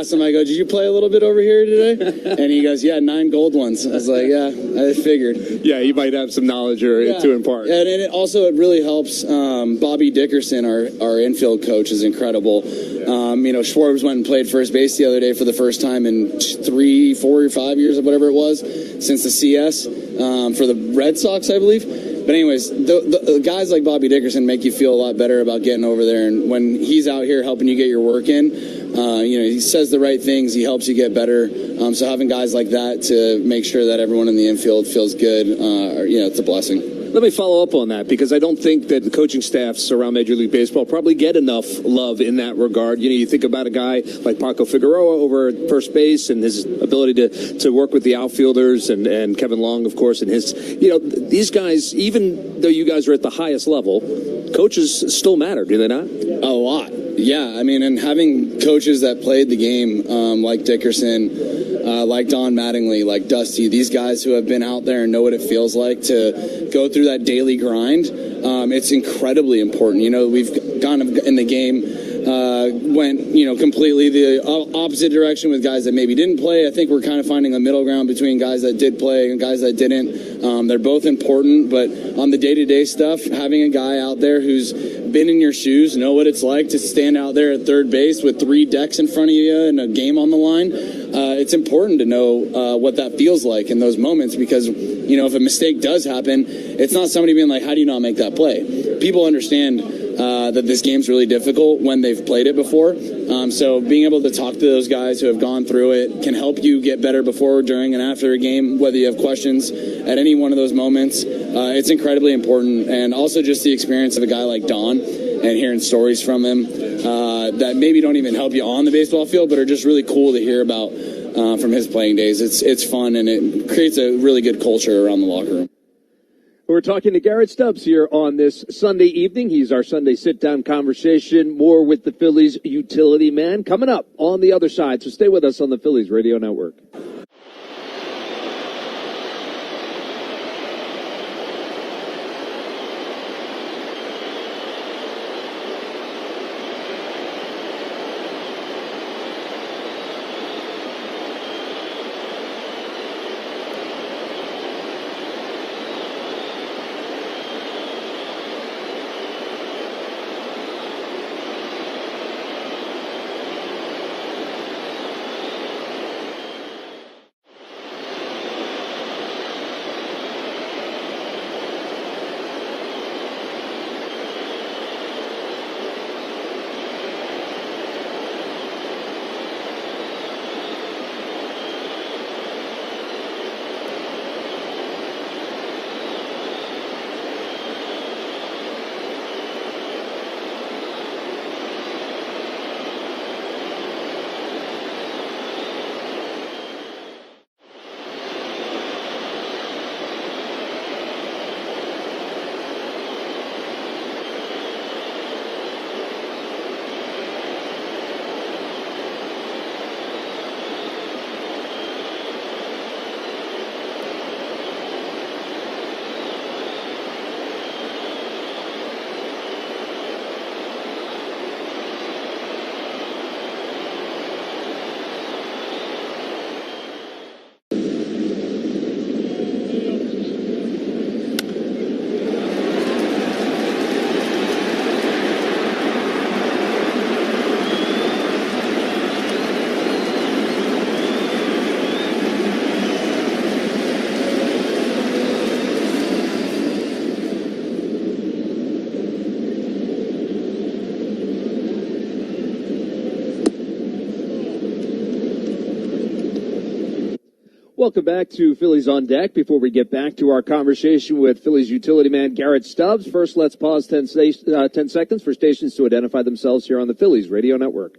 asked him, I go, did you play a little bit over here today? And he goes, yeah, 9 gold ones. I was like, yeah, I figured. Yeah, you might have some knowledge to impart. And it really helps. Bobby Dickerson, our infield coach, is incredible. Schwartz went and played first base the other day for the first time in 3, 4, or 5 years or whatever it was since the CS for the Red Sox, I believe. But anyways, the guys like Bobby Dickerson make you feel a lot better about getting over there. And when he's out here helping you get your work in, he says the right things. He helps you get better. So having guys like that to make sure that everyone in the infield feels good, it's a blessing. Let me follow up on that, because I don't think that the coaching staffs around Major League Baseball probably get enough love in that regard. You think about a guy like Paco Figueroa over at first base and his ability to work with the outfielders and Kevin Long, of course, and his, these guys, even though you guys are at the highest level, coaches still matter, do they not? A lot. Yeah, and having coaches that played the game, like Dickerson, like Don Mattingly, like Dusty, these guys who have been out there and know what it feels like to go through that daily grind, it's incredibly important. We've gone in the game, went, completely the opposite direction with guys that maybe didn't play. I think we're kind of finding a middle ground between guys that did play and guys that didn't. They're both important, but on the day-to-day stuff, having a guy out there who's been in your shoes, know what it's like to stand out there at third base with 3 decks in front of you and a game on the line, it's important to know what that feels like in those moments, because, if a mistake does happen, it's not somebody being like, how do you not make that play? People understand that this game's really difficult when they've played it before. So being able to talk to those guys who have gone through it can help you get better before, during, and after a game, whether you have questions at any one of those moments. It's incredibly important. And also just the experience of a guy like Don and hearing stories from him that maybe don't even help you on the baseball field, but are just really cool to hear about from his playing days. It's fun, and it creates a really good culture around the locker room. We're talking to Garrett Stubbs here on this Sunday evening. He's our Sunday sit-down conversation. More with the Phillies utility man coming up on the other side. So stay with us on the Phillies Radio Network. Welcome back to Phillies on Deck. Before we get back to our conversation with Phillies utility man Garrett Stubbs, first let's pause 10 seconds for stations to identify themselves here on the Phillies Radio Network.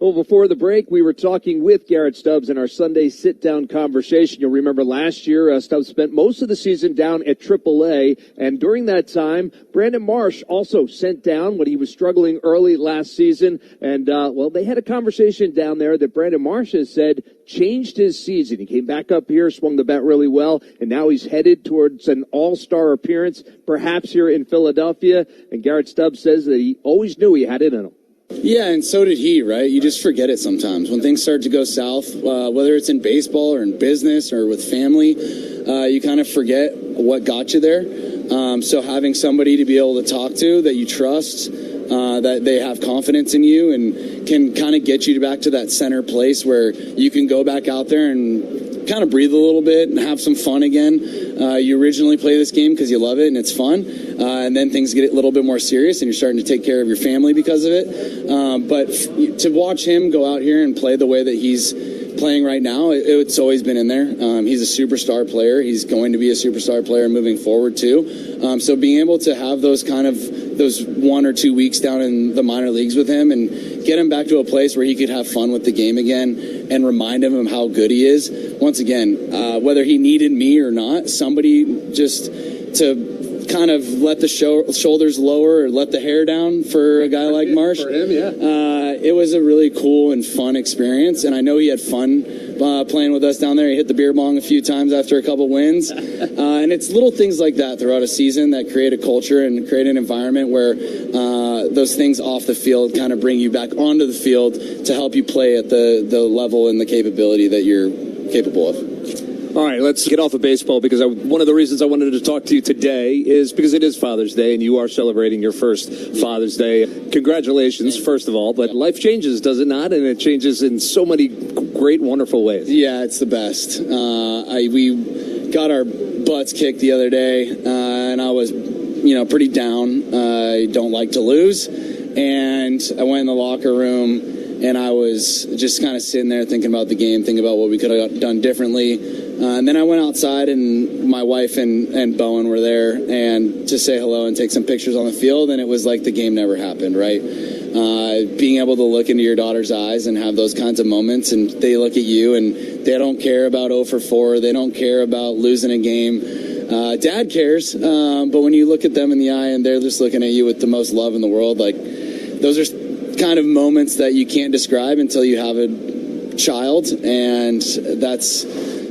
Well, before the break, we were talking with Garrett Stubbs in our Sunday sit-down conversation. You'll remember last year, Stubbs spent most of the season down at AAA, and during that time, Brandon Marsh also sent down when he was struggling early last season, and, they had a conversation down there that Brandon Marsh has said changed his season. He came back up here, swung the bat really well, and now he's headed towards an all-star appearance, perhaps here in Philadelphia, and Garrett Stubbs says that he always knew he had it in him. Yeah, and so did he, right? You just forget it sometimes. When things start to go south, whether it's in baseball or in business or with family, you kind of forget what got you there. So having somebody to be able to talk to that you trust, that they have confidence in you and can kind of get you back to that center place where you can go back out there and kind of breathe a little bit and have some fun again. You originally play this game because you love it and it's fun, and then things get a little bit more serious and you're starting to take care of your family because of it. But to watch him go out here and play the way that he's playing right now, it's always been in there. He's a superstar player. He's going to be a superstar player moving forward too. So being able to have those 1 or 2 weeks down in the minor leagues with him and get him back to a place where he could have fun with the game again and remind him of how good he is. Once again, whether he needed me or not, somebody just to kind of let the shoulders lower or let the hair down for a guy like Marsh. For him, yeah. It was a really cool and fun experience, and I know he had fun playing with us down there. He hit the beer bong a few times after a couple wins. And it's little things like that throughout a season that create a culture and create an environment where those things off the field kind of bring you back onto the field to help you play at the level and the capability that you're capable of. All right, let's get off of baseball because one of the reasons I wanted to talk to you today is because it is Father's Day and you are celebrating your first Father's Day. Congratulations, first of all, but life changes, does it not? And it changes in so many great, wonderful ways. Yeah, it's the best. We got our butts kicked the other day, and I was, pretty down. I don't like to lose. And I went in the locker room, and I was just kind of sitting there thinking about the game, thinking about what we could have done differently. And then I went outside, and my wife and Bowen were there, and to say hello and take some pictures on the field, and it was like the game never happened, right? Being able to look into your daughter's eyes and have those kinds of moments, and they look at you, and they don't care about 0 for 4. They don't care about losing a game. Dad cares, but when you look at them in the eye and they're just looking at you with the most love in the world, like, those are kind of moments that you can't describe until you have a child, and that's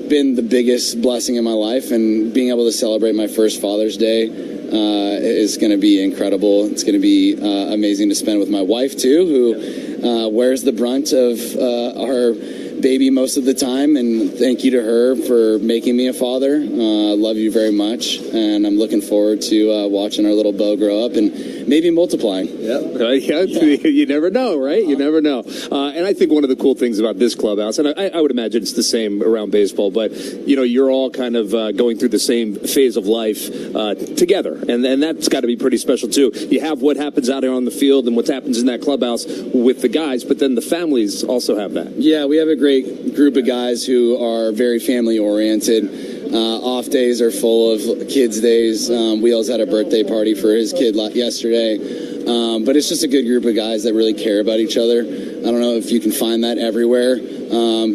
been the biggest blessing in my life. And being able to celebrate my first Father's Day is going to be incredible. It's going to be amazing to spend with my wife too, who wears the brunt of our baby most of the time, and thank you to her for making me a father. Love you very much, and I'm looking forward to watching our little Beau grow up and maybe multiplying. Yeah. You never know, right? You never know. And I think one of the cool things about this clubhouse, and I would imagine it's the same around baseball, but you're all kind of going through the same phase of life together, and that's got to be pretty special too. You have what happens out there on the field and what happens in that clubhouse with the guys, but then the families also have that. Yeah, we have a great group of guys who are very family oriented. Off days are full of kids' days. Wheels had a birthday party for his kid yesterday. But it's just a good group of guys that really care about each other. I don't know if you can find that everywhere.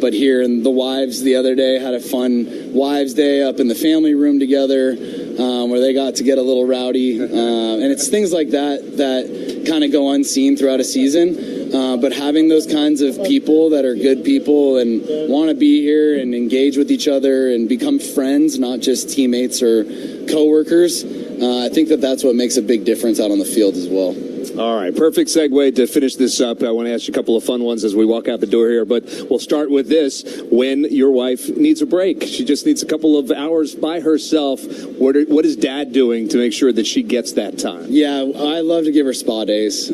But here in the wives the other day had a fun wives' day up in the family room together, where they got to get a little rowdy. And it's things like that kind of go unseen throughout a season. But having those kinds of people that are good people and want to be here and engage with each other and become friends, not just teammates or coworkers, I think that's what makes a big difference out on the field as well. All right, perfect segue to finish this up. I want to ask you a couple of fun ones as we walk out the door here, but we'll start with this. When your wife needs a break, she just needs a couple of hours by herself, what is Dad doing to make sure that she gets that time? Yeah, I love to give her spa days.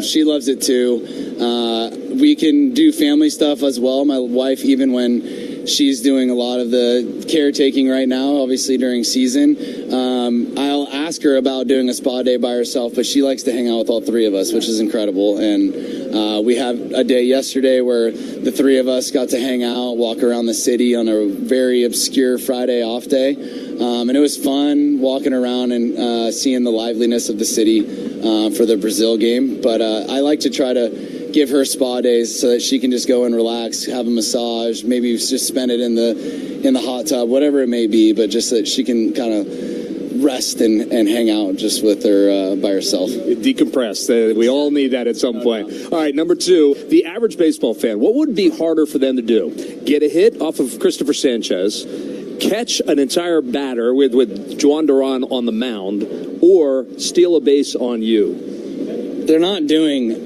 She loves it too. We can do family stuff as well. My wife, even when she's doing a lot of the caretaking right now, obviously during season, I'll ask her about doing a spa day by herself, but she likes to hang out with all three of us, which is incredible. And we had a day yesterday where the three of us got to hang out, walk around the city on a very obscure Friday off day. And it was fun walking around and seeing the liveliness of the city for the Brazil game. But I like to try to give her spa days so that she can just go and relax, have a massage, maybe just spend it in the hot tub, whatever it may be, but just so that she can kind of rest and hang out just with her by herself. Decompress. We all need that at some point. All right, number 2, the average baseball fan. What would be harder for them to do? Get a hit off of Christopher Sanchez, catch an entire batter with Juan Duran on the mound, or steal a base on you? They're not doing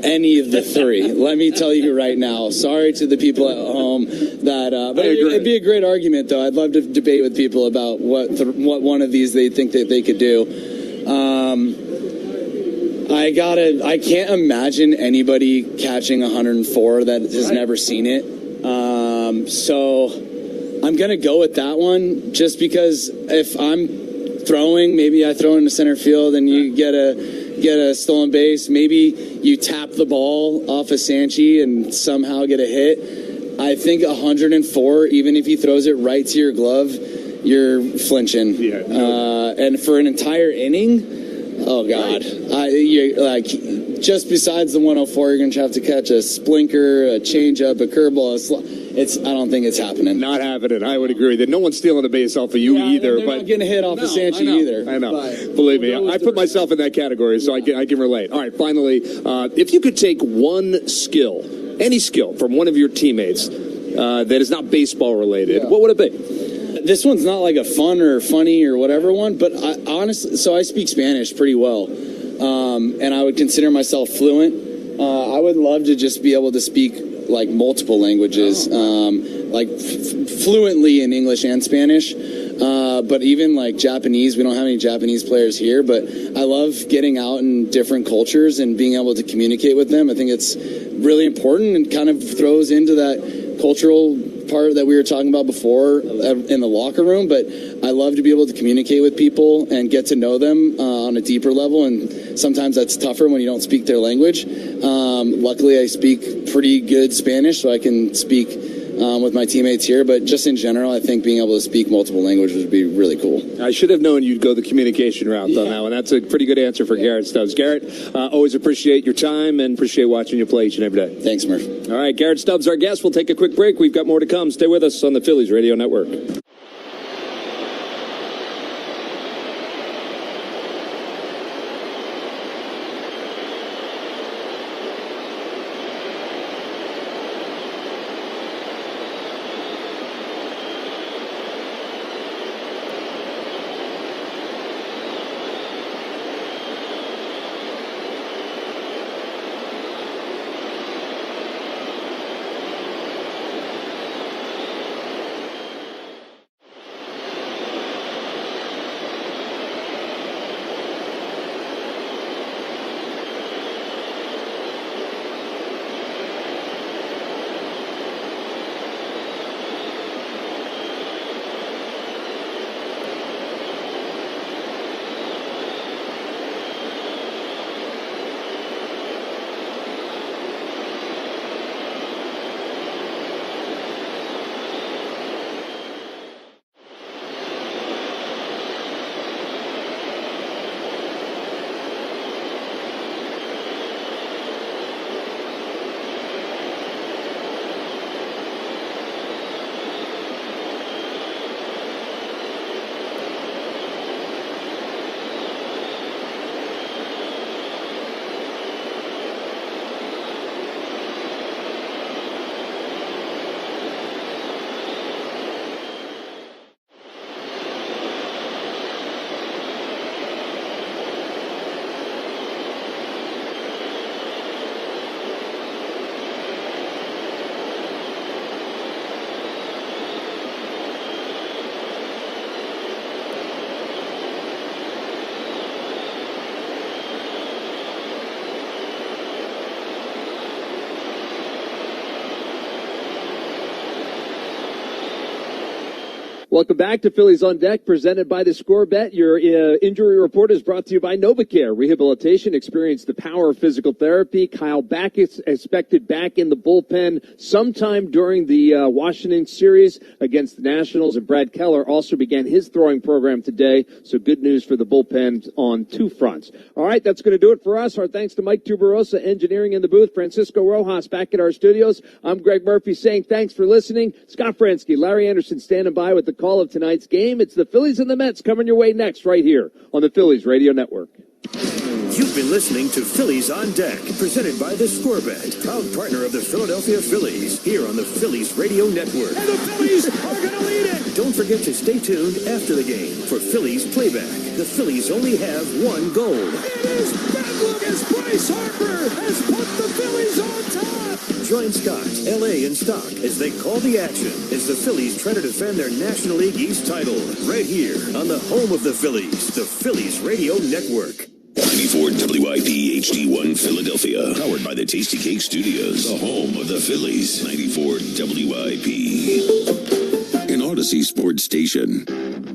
any of the 3. Let me tell you right now. Sorry to the people at home that. But it'd be a great argument, though. I'd love to debate with people about what one of these they think that they could do. I can't imagine anybody catching 104 that has never seen it. So I'm going to go with that one just because if I'm throwing, maybe I throw into center field and you get a stolen base. Maybe you tap the ball off of Sanchi and somehow get a hit. I think 104, even if he throws it right to your glove, you're flinching. Yeah, no. And for an entire inning, oh God, just besides the 104, you're going to have to catch a splinker, a changeup, a curveball. I don't think it's happening. Not happening. I would agree that no one's stealing a base off of you either. They're not getting a hit off of Sanchi either. I know. Believe me, I put myself in that category, so I can relate. All right, finally, if you could take one skill, any skill, from one of your teammates that is not baseball related, what would it be? This one's not like a fun or funny or whatever one, but honestly, so I speak Spanish pretty well, and I would consider myself fluent. I would love to just be able to speak like multiple languages, like fluently in English and Spanish, but even like Japanese. We don't have any Japanese players here, but I love getting out in different cultures and being able to communicate with them. I think it's really important and kind of throws into that cultural part that we were talking about before in the locker room, but I love to be able to communicate with people and get to know them on a deeper level, and sometimes that's tougher when you don't speak their language. Luckily, I speak pretty good Spanish, so I can speak with my teammates here, but just in general, I think being able to speak multiple languages would be really cool. I should have known you'd go the communication route on that one. That's a pretty good answer for Garrett Stubbs. Garrett, always appreciate your time and appreciate watching you play each and every day. Thanks, Murph. All right, Garrett Stubbs, our guest. We'll take a quick break. We've got more to come. Stay with us on the Phillies Radio Network. Welcome back to Phillies on Deck, presented by the Scoreboard. Your injury report is brought to you by NovaCare Rehabilitation. Experience the power of physical therapy. Kyle Back is expected back in the bullpen sometime during the Washington series against the Nationals. And Brad Keller also began his throwing program today. So good news for the bullpen on two fronts. All right, that's going to do it for us. Our thanks to Mike Tuberosa, engineering in the booth. Francisco Rojas back at our studios. I'm Greg Murphy saying thanks for listening. Scott Fransky, Larry Anderson standing by with the call of tonight's game. It's the Phillies and the Mets coming your way next right here on the Phillies Radio Network. You've been listening to Phillies on Deck, presented by the Scoreboard, proud partner of the Philadelphia Phillies, here on the Phillies Radio Network. And the Phillies are going to lead it! Don't forget to stay tuned after the game for Phillies Playback. The Phillies only have one goal. It is Bedlam as Bryce Harper has put the Phillies on top! Join Scott, L.A. and Stock as they call the action as the Phillies try to defend their National League East title right here on the home of the Phillies, the Phillies Radio Network. 94 WIP HD1 Philadelphia, powered by the Tasty Cake Studios, the home of the Phillies. 94 WIP, an Odyssey sports station.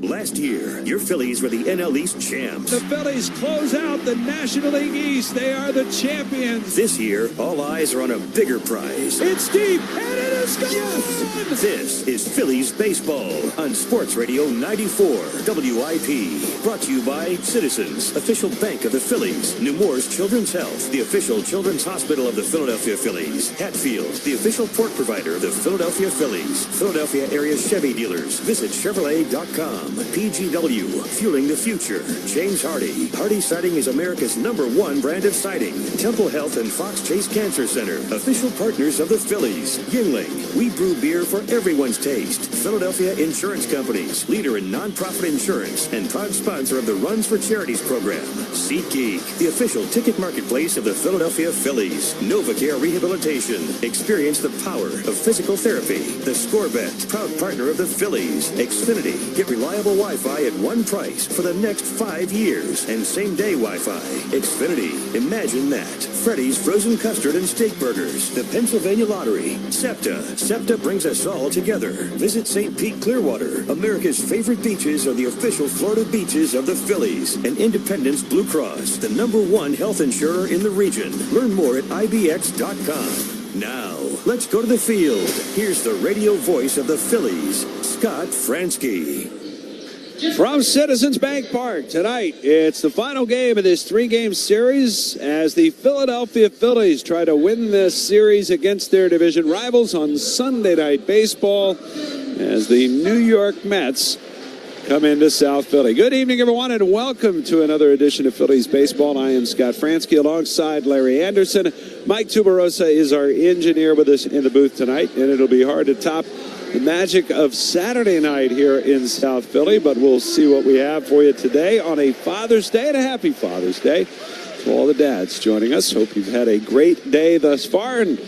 Last year, your Phillies were the NL East champs. The Phillies close out the National League East. They are the champions. This year, all eyes are on a bigger prize. It's deep, and it is gone! Yes! This is Phillies Baseball on Sports Radio 94 WIP. Brought to you by Citizens, official bank of the Phillies. Nemours Children's Health, the official children's hospital of the Philadelphia Phillies. Hatfield, the official pork provider of the Philadelphia Phillies. Philadelphia area Chevy dealers. Visit Chevrolet.com. PGW, fueling the future. James Hardy. Hardy Siding is America's #1 brand of siding. Temple Health and Fox Chase Cancer Center, official partners of the Phillies. Yingling, we brew beer for everyone's taste. Philadelphia Insurance Companies, leader in nonprofit insurance and proud sponsor of the Runs for Charities program. SeatGeek, the official ticket marketplace of the Philadelphia Phillies. NovaCare Rehabilitation, experience the power of physical therapy. The Scoreboard, proud partner of the Phillies. Xfinity, get reliable Wi-Fi at one price for the next 5 years, and same-day Wi-Fi. Xfinity, imagine that. Freddy's Frozen Custard and Steak Burgers. The Pennsylvania Lottery. SEPTA brings us all together. Visit St. Pete Clearwater. America's favorite beaches are the official Florida beaches of the Phillies. And Independence Blue Cross, the #1 health insurer in the region. Learn more at IBX.com. Now, let's go to the field. Here's the radio voice of the Phillies, Scott Fransky. From Citizens Bank Park tonight, it's the final game of this three-game series as the Philadelphia Phillies try to win this series against their division rivals on Sunday Night Baseball as the New York Mets come into South Philly. Good evening, everyone, and welcome to another edition of Phillies Baseball. I am Scott Fransky alongside Larry Anderson. Mike Tuberosa is our engineer with us in the booth tonight, and it'll be hard to top the magic of Saturday night here in South Philly, but we'll see what we have for you today on a Father's Day, and a happy Father's Day to all the dads joining us. Hope you've had a great day thus far, and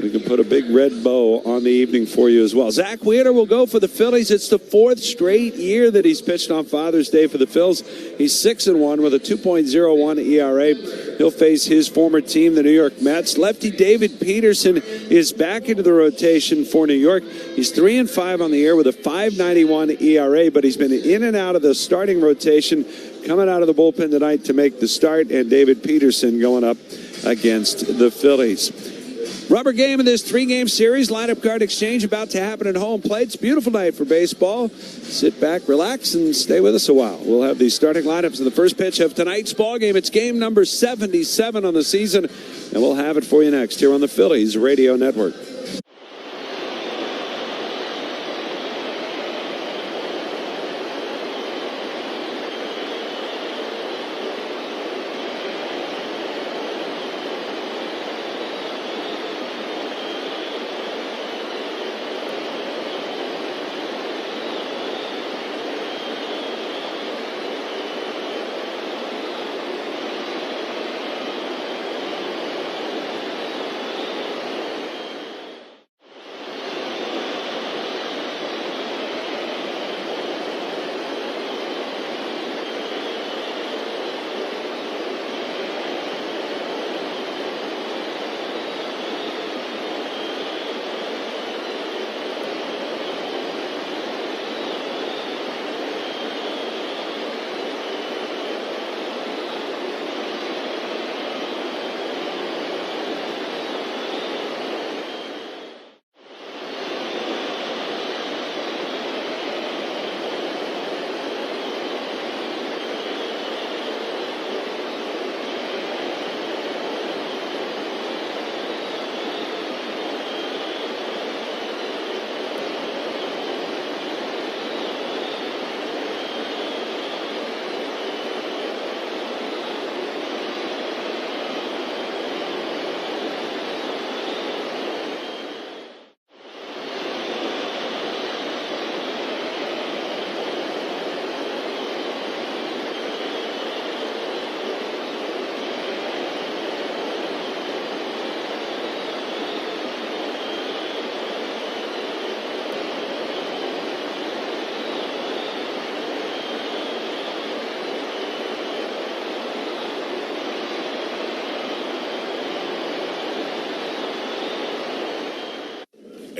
we can put a big red bow on the evening for you as well. Zach Wheeler will go for the Phillies. It's the 4th straight year that he's pitched on Father's Day for the Phils. He's 6-1 with a 2.01 ERA. He'll face his former team, the New York Mets. Lefty David Peterson is back into the rotation for New York. He's 3-5 on the year with a 5.91 ERA, but he's been in and out of the starting rotation, coming out of the bullpen tonight to make the start, and David Peterson going up against the Phillies. Rubber game in this three-game series. Lineup card exchange about to happen at home plate. It's a beautiful night for baseball. Sit back, relax, and stay with us a while. We'll have the starting lineups in the first pitch of tonight's ball game. It's game number 77 on the season, and we'll have it for you next here on the Phillies Radio Network.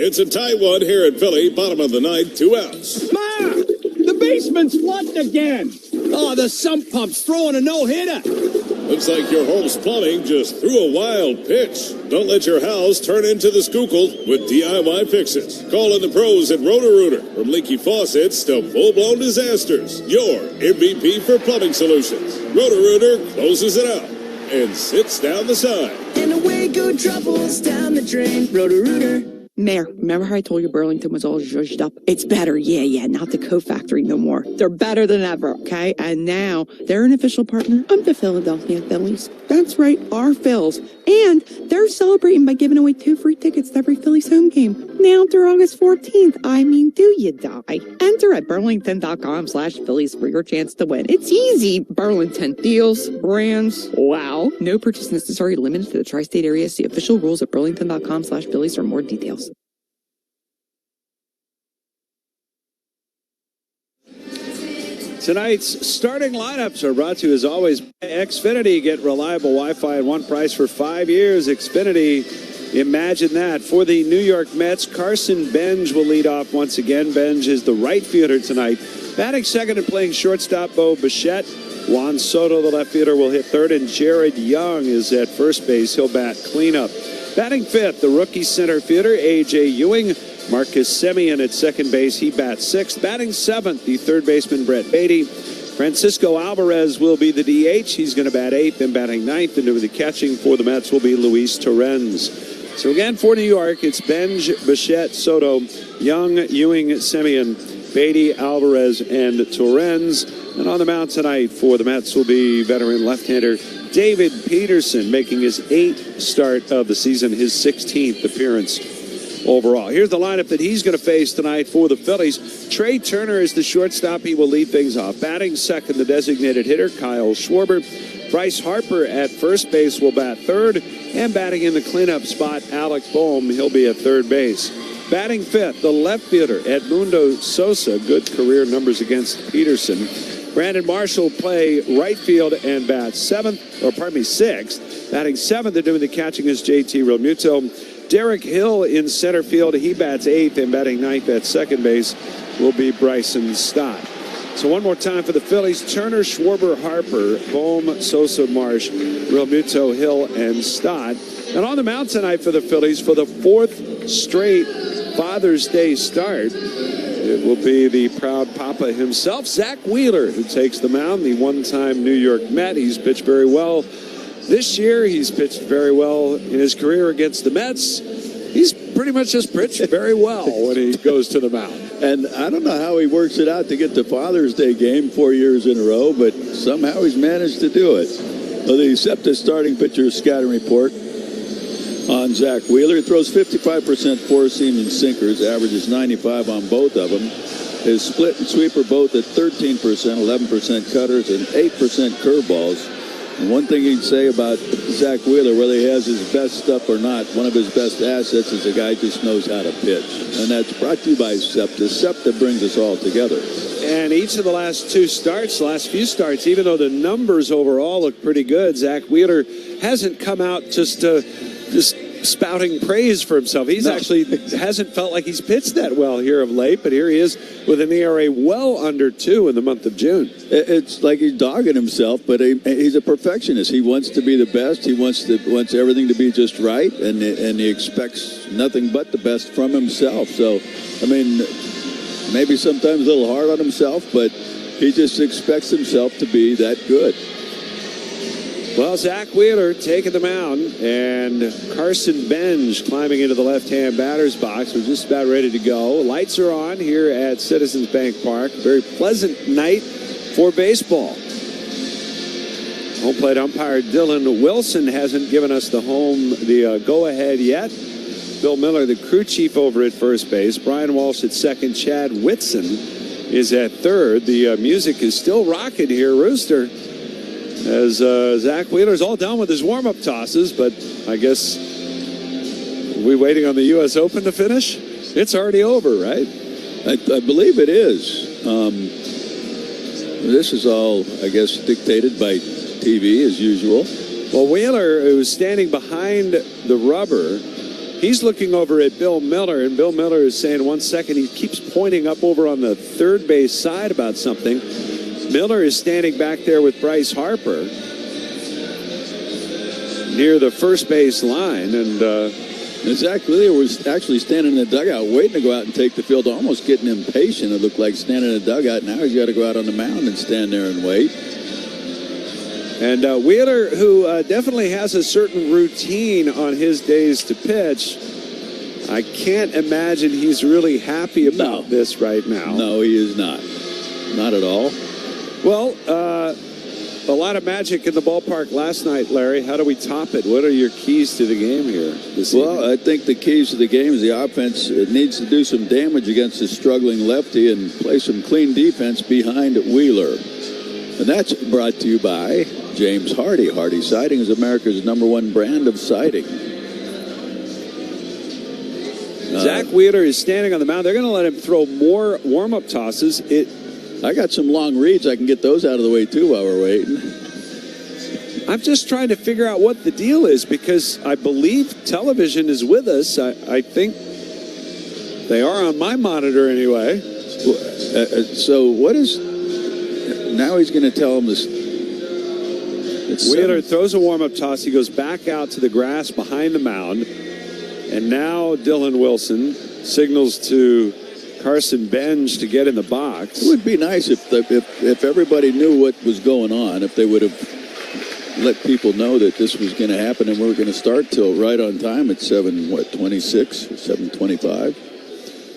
It's a tight one here at Philly. Bottom of the ninth, 2 outs. Ma! The basement's flooded again. Oh, the sump pump's throwing a no-hitter. Looks like your home's plumbing just threw a wild pitch. Don't let your house turn into the Schuylkill with DIY fixes. Call in the pros at Roto-Rooter. From leaky faucets to full-blown disasters. Your MVP for plumbing solutions. Roto-Rooter closes it out and sits down the side. And away go troubles down the drain. Roto-Rooter. Mayor, remember how I told you Burlington was all zhuzhed up? It's better, yeah, not the co-factory no more. They're better than ever, okay? And now they're an official partner of the Philadelphia Phillies. That's right, our Phils. And they're celebrating by giving away 2 free tickets to every Phillies home game. Now through August 14th. I mean, do you die? Enter at burlington.com/Phillies for your chance to win. It's easy. Burlington. Deals, brands, wow. No purchase necessary, limited to the tri-state area. See official rules at burlington.com/Phillies for more details. Tonight's starting lineups are brought to you, as always, by Xfinity. Get reliable Wi-Fi at one price for 5 years. Xfinity, imagine that. For the New York Mets, Carson Benj will lead off once again. Benj is the right fielder tonight. Batting second and playing shortstop, Bo Bichette. Juan Soto, the left fielder, will hit third, and Jared Young is at first base. He'll bat cleanup. Batting fifth, the rookie center fielder, A.J. Ewing. Marcus Semien at second base. He bats sixth. Batting seventh, the third baseman, Brett Beatty. Francisco Alvarez will be the DH. He's going to bat eighth, and batting ninth. And doing the catching for the Mets will be Luis Torrens. So again, for New York, it's Benj, Bichette, Soto, Young, Ewing, Semien, Beatty, Alvarez, and Torrens. And on the mound tonight for the Mets will be veteran left-hander David Peterson, making his 8th start of the season, his 16th appearance overall. Here's the lineup that he's going to face tonight for the Phillies. Trey Turner is the shortstop. He will lead things off. Batting second, the designated hitter, Kyle Schwarber. Bryce Harper at first base will bat third. And batting in the cleanup spot, Alec Boehm. He'll be at third base. Batting fifth, the left fielder, Edmundo Sosa. Good career numbers against Peterson. Brandon Marshall will play right field and bat sixth. Batting seventh and doing the catching is JT Realmuto. Derek Hill in center field. He bats eighth, and batting ninth at second base will be Bryson Stott. So one more time for the Phillies: Turner, Schwarber, Harper, Boehm, Sosa, Marsh, Realmuto, Hill, and Stott. And on the mound tonight for the Phillies for the 4th straight Father's Day start, it will be the proud papa himself, Zach Wheeler, who takes the mound, the one-time New York Met. He's pitched very well this year. He's pitched very well in his career against the Mets. He's pretty much just pitched very well when he goes to the mound. And I don't know how he works it out to get the Father's Day game 4 years in a row, but somehow he's managed to do it. Well, the SEPTA starting pitcher scouting report on Zach Wheeler. He throws 55% four-seam and sinkers, averages 95 on both of them. His split and sweeper both at 13%, 11% cutters, and 8% curveballs. And one thing you can say about Zach Wheeler, whether he has his best stuff or not, one of his best assets is the guy just knows how to pitch. And that's brought to you by SEPTA. SEPTA brings us all together. And each of the last few starts, even though the numbers overall look pretty good, Zach Wheeler hasn't come out just spouting praise for himself. He's actually hasn't felt like he's pitched that well here of late, but here he is with an ERA well under 2 in the month of June. It's like he's dogging himself, but he's a perfectionist. He wants to be the best. He wants everything to be just right, and he expects nothing but the best from himself. So, I mean, maybe sometimes a little hard on himself, but he just expects himself to be that good. Well, Zach Wheeler taking the mound, and Carson Benj climbing into the left-hand batter's box. We're just about ready to go. Lights are on here at Citizens Bank Park. Very pleasant night for baseball. Home plate umpire Dylan Wilson hasn't given us the go-ahead yet. Bill Miller, the crew chief over at first base. Brian Walsh at second. Chad Whitson is at third. The music is still rocking here, Rooster, as Zach Wheeler's all done with his warm-up tosses, but I guess we waiting on the U.S. Open to finish? It's already over, right? I believe it is. This is all, I guess, dictated by TV as usual. Well, Wheeler, who was standing behind the rubber, He's looking over at Bill Miller, and Bill Miller is saying, 1 second, he keeps pointing up over on the third base side about something. Miller is standing back there with Bryce Harper near the first base line, and Zach Wheeler was actually standing in the dugout waiting to go out and take the field, almost getting impatient. It looked like standing in the dugout. Now he's got to go out on the mound and stand there and wait. And Wheeler, who definitely has a certain routine on his days to pitch, I can't imagine he's really happy about this right now. No, he is not. Not at all. Well, a lot of magic in the ballpark last night, Larry. How do we top it? What are your keys to the game here this evening? Well, I think the keys to the game is the offense. It needs to do some damage against the struggling lefty and play some clean defense behind Wheeler. And that's brought to you by James Hardy. Hardy Siding is America's #1 brand of siding. Zach Wheeler is standing on the mound. They're going to let him throw more warm-up tosses. I got some long reads. I can get those out of the way, too, while we're waiting. I'm just trying to figure out what the deal is, because I believe television is with us. I think they are on my monitor anyway. So what is... Now he's going to tell him this. Wheeler throws a warm-up toss. He goes back out to the grass behind the mound. And now Dylan Wilson signals to Carson Benj to get in the box. It would be nice if everybody knew what was going on, if they would have let people know that this was going to happen and we were going to start till right on time at 7:26, 7:25.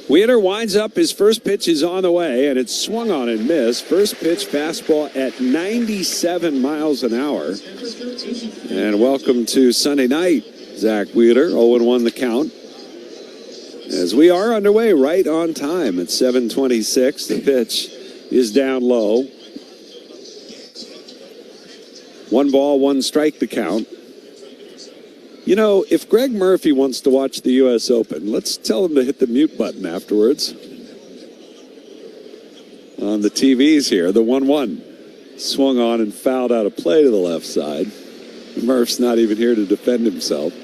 Wheeler winds up. His first pitch is on the way, and it's swung on and missed. First pitch fastball at 97 miles an hour. And welcome to Sunday night, Zach Wheeler. 0-1 the count. As we are underway right on time at 7:26. The pitch is down low. 1 ball, 1 strike the count. You know, if Greg Murphy wants to watch the U.S. Open, let's tell him to hit the mute button afterwards. On the TVs here, the 1-1. Swung on and fouled out of play to the left side. Murph's not even here to defend himself.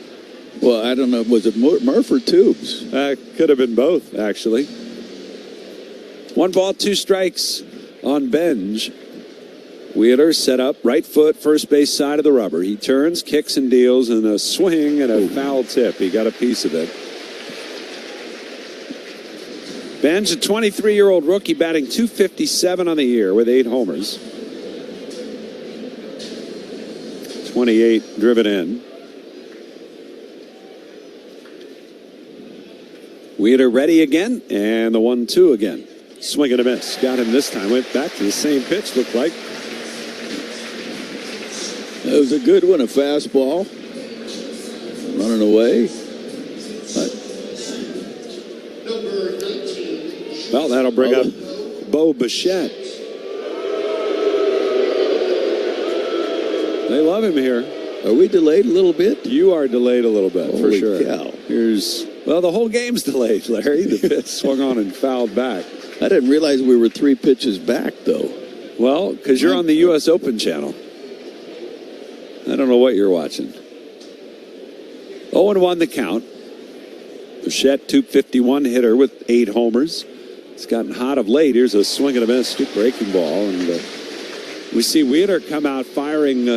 Well, I don't know. Was it Murph or Tubes? Could have been both, actually. 1 ball, 2 strikes on Benj. Wheeler set up, right foot, first base side of the rubber. He turns, kicks and deals, and a swing and a foul tip. He got a piece of it. Benj, a 23-year-old rookie, batting .257 on the year with 8 homers. 28 driven in. Wheeler ready again, and the 1-2 again. Swing and a miss. Got him this time. Went back to the same pitch, looked like. That was a good one, a fastball. Running away. Well, that'll bring up Bo Bichette. They love him here. Are we delayed a little bit? You are delayed a little bit, for sure. Cow. Well, the whole game's delayed, Larry. The pitch swung on and fouled back. I didn't realize we were 3 pitches back, though. Well, because you're on the U.S. Open channel. I don't know what you're watching. 0-1 the count. Bichette, .251 hitter with 8 homers. It's gotten hot of late. Here's a swing and a miss, breaking ball. And we see Wheeler come out firing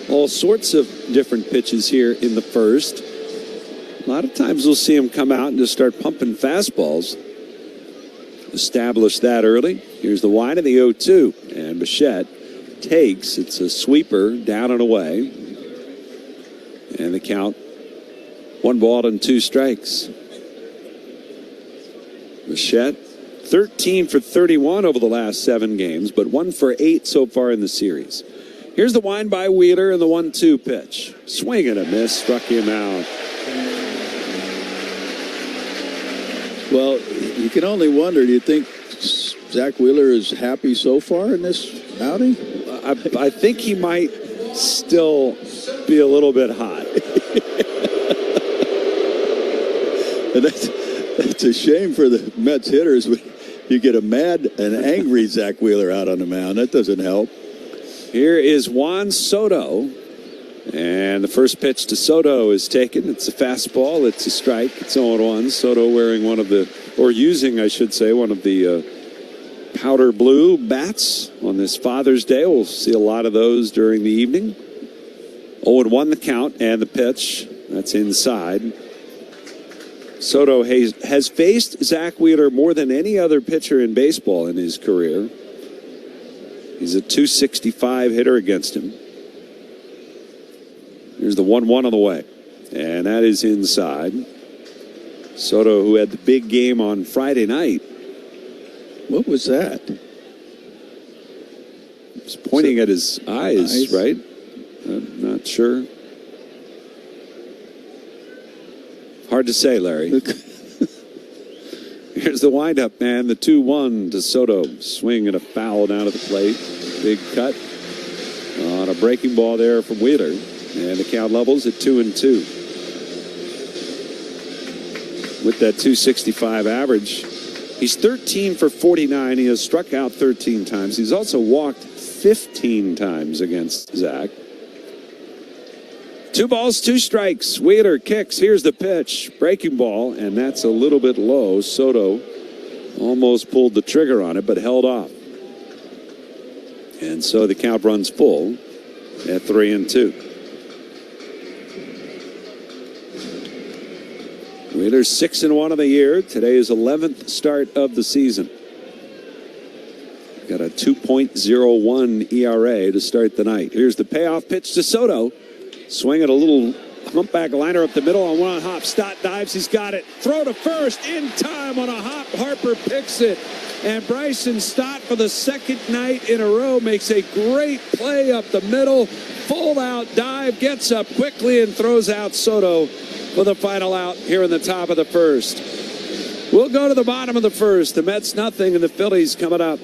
all sorts of different pitches here in the first. A lot of times we'll see him come out and just start pumping fastballs. Establish that early. Here's the wide of the 0-2. And Bichette takes. It's a sweeper down and away. And the count, 1 ball and 2 strikes. Bichette, 13 for 31 over the last 7 games, but 1 for 8 so far in the series. Here's the wind by Wheeler and the 1-2 pitch. Swing and a miss, struck him out. Well, you can only wonder, do you think Zach Wheeler is happy so far in this outing? I think he might still be a little bit hot. And that's a shame for the Mets hitters. You get a mad and angry Zach Wheeler out on the mound. That doesn't help. Here is Juan Soto. And the first pitch to Soto is taken. It's a fastball. It's a strike. It's 0-1. Soto wearing using, I should say, one of the powder blue bats on this Father's Day. We'll see a lot of those during the evening. 0-1 the count and the pitch. That's inside. Soto has faced Zach Wheeler more than any other pitcher in baseball in his career. He's a .265 hitter against him. Here's the 1-1 on the way. And that is inside. Soto, who had the big game on Friday night. What was that? He's pointing at his eyes, right? I'm not sure. Hard to say, Larry. Here's the windup, man. The 2-1 to Soto. Swing and a foul down to the plate. Big cut on a breaking ball there from Wheeler. And the count levels at 2-2. With that .265 average, he's 13 for 49. He has struck out 13 times. He's also walked 15 times against Zach. 2 balls, 2 strikes. Wheeler kicks. Here's the pitch. Breaking ball, and that's a little bit low. Soto almost pulled the trigger on it, but held off. And so the count runs full at 3-2. Wheeler's 6-1 of the year. Today is 11th start of the season. Got a 2.01 ERA to start the night. Here's the payoff pitch to Soto. Swinging a little humpback liner up the middle on one hop. Stott dives. He's got it. Throw to first in time on a hop. Harper picks it. And Bryson Stott, for the second night in a row, makes a great play up the middle. Full out dive. Gets up quickly and throws out Soto for the final out here in the top of the first. We'll go to the bottom of the first. The Mets nothing and the Phillies coming up.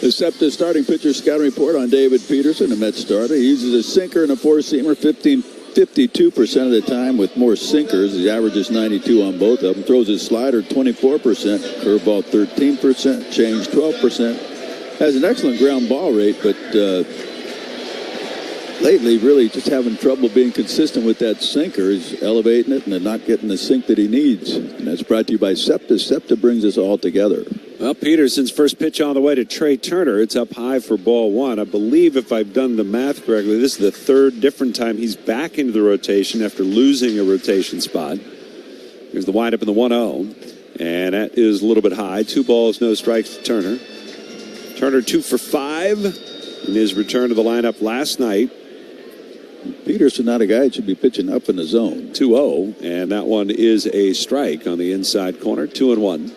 The SEPTA starting pitcher scouting report on David Peterson, the Mets starter. He uses a sinker and a four-seamer 52% of the time with more sinkers. He averages 92 on both of them. Throws his slider 24%, curveball 13%, change 12%. Has an excellent ground ball rate, but lately really just having trouble being consistent with that sinker. He's elevating it and not getting the sink that he needs. And that's brought to you by SEPTA. SEPTA brings us all together. Well, Peterson's first pitch on the way to Trey Turner. It's up high for ball one. I believe, if I've done the math correctly, this is the third different time he's back into the rotation after losing a rotation spot. Here's the windup in the 1-0. And that is a little bit high. 2 balls, no strikes to Turner. Turner 2 for 5 in his return to the lineup last night. Peterson, not a guy that should be pitching up in the zone. 2-0, and that one is a strike on the inside corner. 2-1.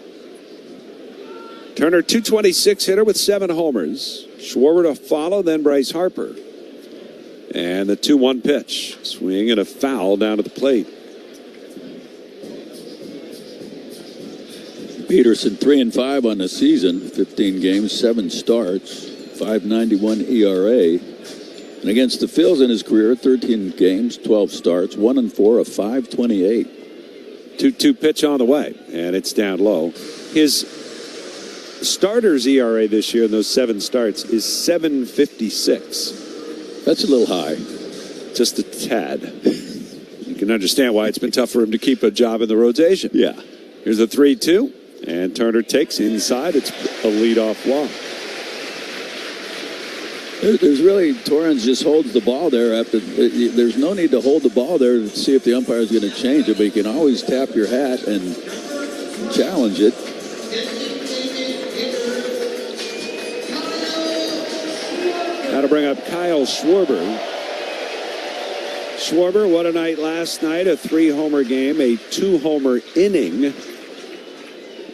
Turner, 226 hitter with 7 homers. Schwarber to follow, then Bryce Harper. And the 2-1 pitch. Swing and a foul down to the plate. Peterson 3-5 on the season, 15 games, 7 starts, 5.91 ERA. And against the Phils in his career, 13 games, 12 starts, 1-4, a 5.28. 2-2 pitch on the way, and it's down low. His starter's ERA this year in those 7 starts is 7.56. That's a little high. Just a tad. You can understand why it's been tough for him to keep a job in the rotation. Yeah. Here's a 3-2, and Turner takes inside. It's a leadoff walk. There's really, Torrens just holds the ball there. There's no need to hold the ball there to see if the umpire is going to change it, but you can always tap your hat and challenge it. Now to bring up Kyle Schwarber. Schwarber, what a night last night. A 3-homer game, a 2-homer inning.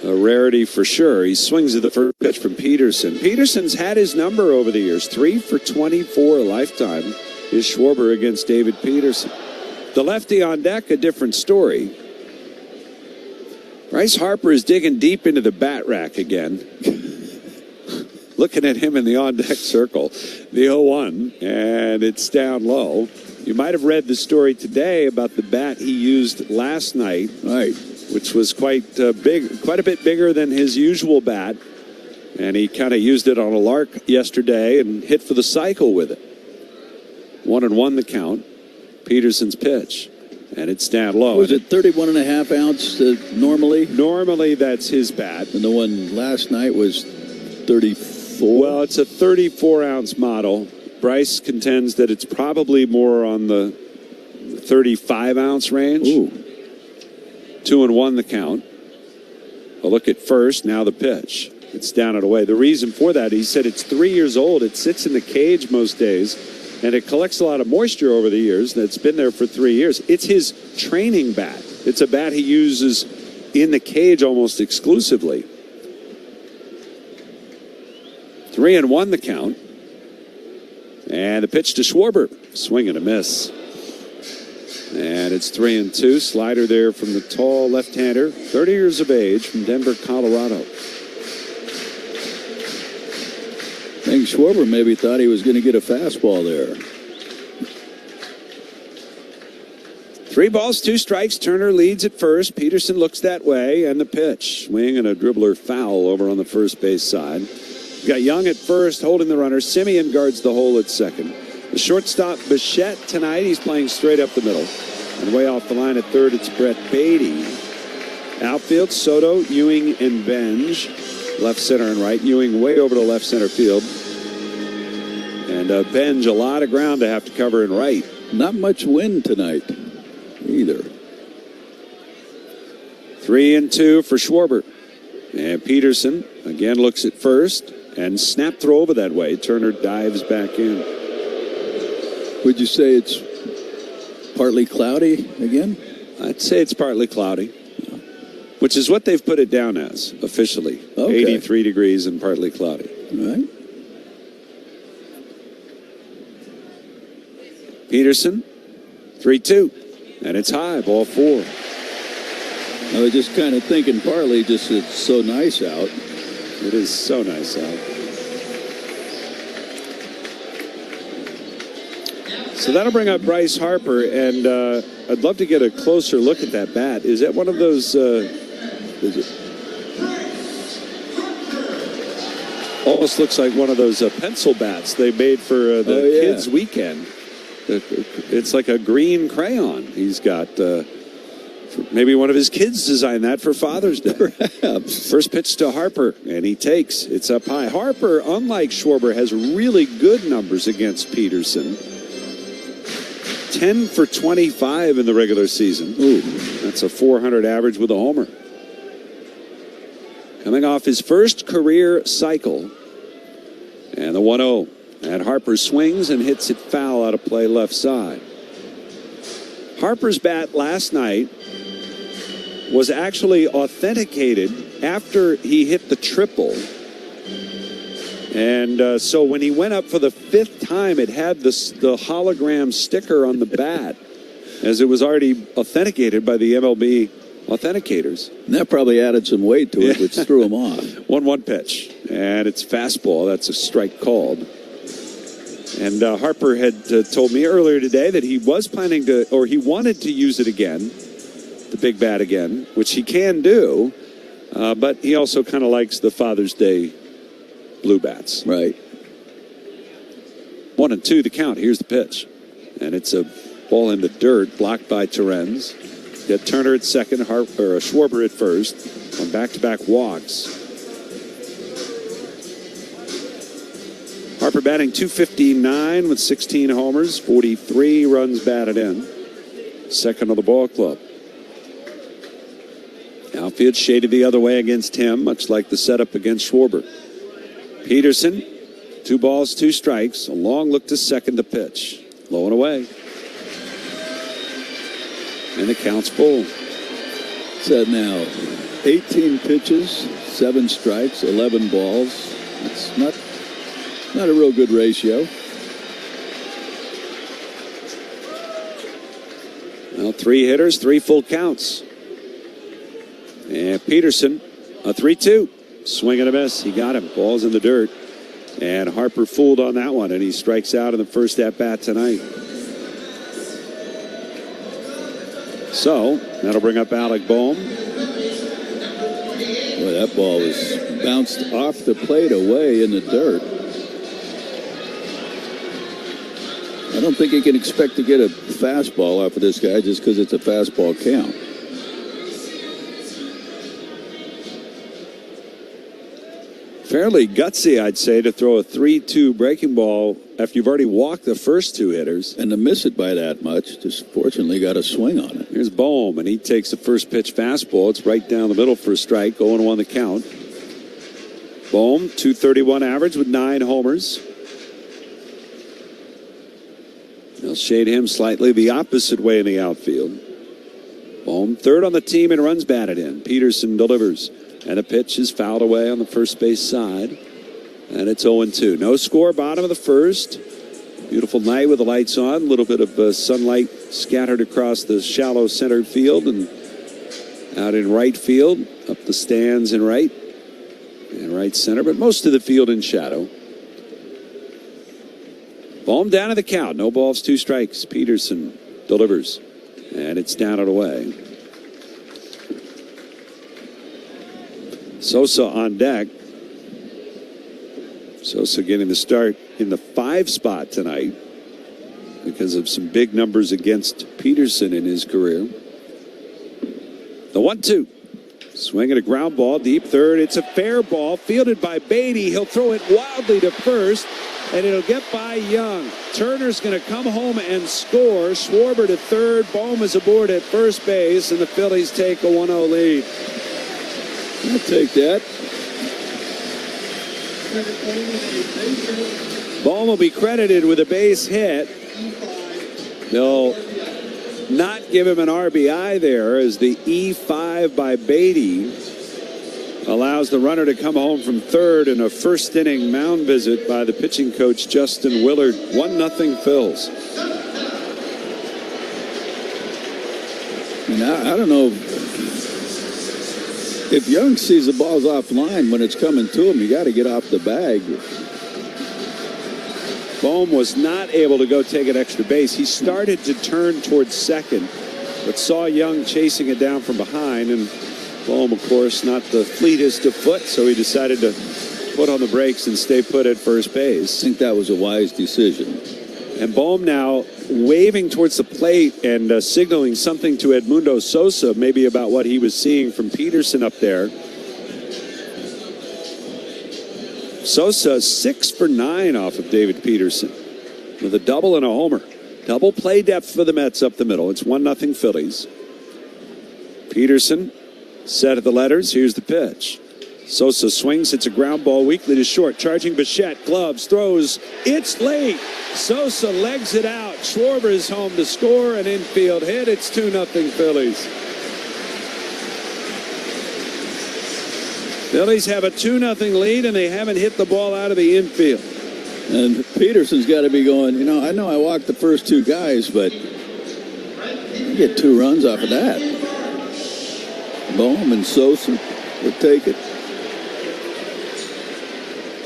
A rarity for sure. He swings at the first pitch from Peterson. Peterson's had his number over the years. 3 for 24 a lifetime is Schwarber against David Peterson. The lefty on deck, a different story. Bryce Harper is digging deep into the bat rack again. Looking at him in the on-deck circle. The 0-1, and it's down low. You might have read the story today about the bat he used last night. Right. Which was quite big, quite a bit bigger than his usual bat. And he kind of used it on a lark yesterday and hit for the cycle with it. 1-1 the count. Peterson's pitch. And it's down low. Was it 31.5 ounce normally? Normally that's his bat. And the one last night was 34? Well, it's a 34-ounce model. Bryce contends that it's probably more on the 35-ounce range. Ooh. 2-1 the count. A look at first, now the pitch. It's down and away. The reason for that, he said it's 3 years old. It sits in the cage most days, and it collects a lot of moisture over the years. That's been there for 3 years. It's his training bat. It's a bat he uses in the cage almost exclusively. 3-1 the count. And the pitch to Schwarber. Swing and a miss. And it's 3-2. Slider there from the tall left-hander, 30 years of age, from Denver, Colorado. I think Schwarber maybe thought he was going to get a fastball there. 3 balls, 2 strikes. Turner leads at first. Peterson looks that way, and the pitch. Swing and a dribbler foul over on the first base side. We've got Young at first, holding the runner. Simeon guards the hole at second. The shortstop, Bichette, tonight, he's playing straight up the middle. And way off the line at third, it's Brett Beatty. Outfield, Soto, Ewing, and Benj. Left, center, and right. Ewing way over to left center field. And Benj, a lot of ground to have to cover in right. Not much wind tonight either. 3-2 for Schwarber. And Peterson again looks at first. And snap throw over that way. Turner dives back in. Would you say it's partly cloudy again? I'd say it's partly cloudy, which is what they've put it down as officially. Okay. 83 degrees and partly cloudy. All right. Peterson, 3-2, and it's high, ball 4. I was just kind of thinking partly just it's so nice out. It is so nice out. So that'll bring up Bryce Harper, and I'd love to get a closer look at that bat. Is that one of those? Is it? Almost looks like one of those pencil bats they made for the kids' weekend. It's like a green crayon. He's got. Maybe one of his kids designed that for Father's Day. Perhaps. First pitch to Harper, and he takes. It's up high. Harper, unlike Schwarber, has really good numbers against Peterson. 10 for 25 in the regular season. Ooh. That's a 400 average with a homer. Coming off his first career cycle. And the 1-0. And Harper swings and hits it foul out of play left side. Harper's bat last night was actually authenticated after he hit the triple And so when he went up for the 5th time, it had the hologram sticker on the bat, as it was already authenticated by the MLB authenticators. And that probably added some weight to it, which threw him off. 1-1 pitch, and it's fastball. That's a strike called. And Harper had told me earlier today that he was planning to, or he wanted to use it again, the big bat again, which he can do, but he also kind of likes the Father's Day blue bats. Right. 1-2 the count. Here's the pitch. And it's a ball in the dirt, blocked by Terens. Get Turner at second, Schwarber at first, on back-to-back walks. Harper batting .259 with 16 homers, 43 runs batted in. Second of the ball club. Outfield shaded the other way against him, much like the setup against Schwarber. Peterson, 2 balls, 2 strikes. A long look to second to pitch. Low and away. And the count's full. Said now, 18 pitches, 7 strikes, 11 balls. It's not a real good ratio. Well, 3 hitters, 3 full counts. And Peterson, a 3-2. Swing and a miss. He got him. Ball's in the dirt. And Harper fooled on that one, and he strikes out in the first at-bat tonight. So, that'll bring up Alec Bohm. Boy, that ball was bounced off the plate away in the dirt. I don't think you can expect to get a fastball off of this guy just because it's a fastball count. Fairly gutsy, I'd say, to throw a 3-2 breaking ball after you've already walked the first 2 hitters. And to miss it by that much, just fortunately got a swing on it. Here's Bohm, and he takes the first pitch fastball. It's right down the middle for a strike, 0-1 the count. Bohm, .231 average with 9 homers. They'll shade him slightly the opposite way in the outfield. Bohm, 3rd on the team in runs batted in. Peterson delivers. And the pitch is fouled away on the first base side. And it's 0-2. No score, bottom of the first. Beautiful night with the lights on. A little bit of sunlight scattered across the shallow center field and out in right field. Up the stands in right and right center. But most of the field in shadow. Bohm down to the count. No balls, 2 strikes. Peterson delivers. And it's down and away. Sosa on deck. Sosa getting the start in the 5 spot tonight because of some big numbers against Peterson in his career. The 1-2. Swinging a ground ball, deep third. It's a fair ball, fielded by Beatty. He'll throw it wildly to first, and it'll get by Young. Turner's going to come home and score. Schwarber to third. Bohm is aboard at first base, and the Phillies take a 1-0 lead. I'll take that. Bohm will be credited with a base hit. They'll not give him an RBI there as the E5 by Beatty allows the runner to come home from third in a first inning mound visit by the pitching coach Justin Willard. 1-0 Phils. And I don't know. If Young sees the ball's offline when it's coming to him, you got to get off the bag. Bohm was not able to go take an extra base. He started to turn towards second, but saw Young chasing it down from behind. And Bohm, of course, not the fleetest of foot, so he decided to put on the brakes and stay put at first base. I think that was a wise decision. And Bohm now waving towards the plate and signaling something to Edmundo Sosa, maybe about what he was seeing from Peterson up there. Sosa 6 for 9 off of David Peterson with a double and a homer. Double play depth for the Mets up the middle. It's 1-0 Phillies. Peterson set at the letters. Here's the pitch. Sosa swings. It's a ground ball weakly to short. Charging Bichette. Gloves. Throws. It's late. Sosa legs it out. Schwarber is home to score. An infield hit. It's 2-0 Phillies. Phillies have a 2-0 lead, and they haven't hit the ball out of the infield. And Peterson's got to be going, I know I walked the first two guys, but you get 2 runs off of that. Bohm and Sosa would take it.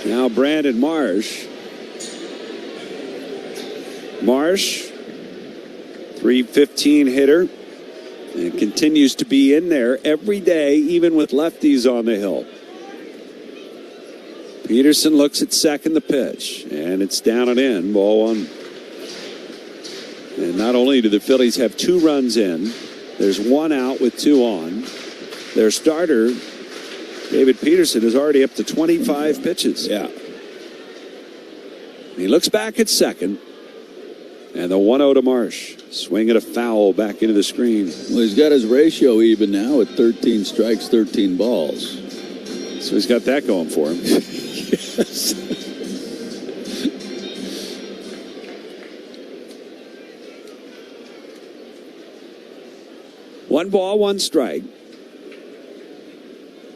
Now Brandon Marsh. Marsh, 315 hitter, and continues to be in there every day, even with lefties on the hill. Peterson looks at second, the pitch, and it's down and in, ball 1. And not only do the Phillies have 2 runs in, there's 1 out with 2 on. Their starter, David Peterson, is already up to 25 pitches. Yeah. He looks back at second, and the 1-0 to Marsh. Swinging a foul back into the screen. Well, he's got his ratio even now at 13 strikes, 13 balls. So he's got that going for him. Yes. One ball, 1 strike.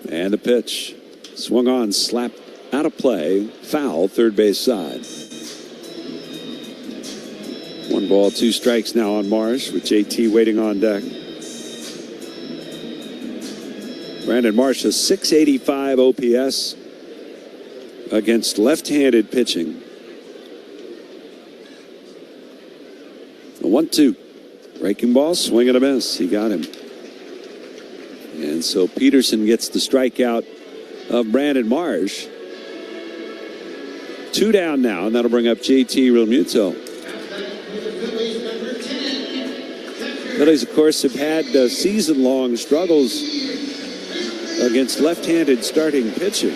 And the pitch. Swung on, slapped out of play. Foul, third base side. 1 ball, 2 strikes now on Marsh, with JT waiting on deck. Brandon Marsh, a .685 OPS against left-handed pitching. A 1-2. Breaking ball, swing and a miss. He got him. And so Peterson gets the strikeout of Brandon Marsh. 2 down now, and that'll bring up JT Realmuto. Phillies, of course, have had season-long struggles against left-handed starting pitching.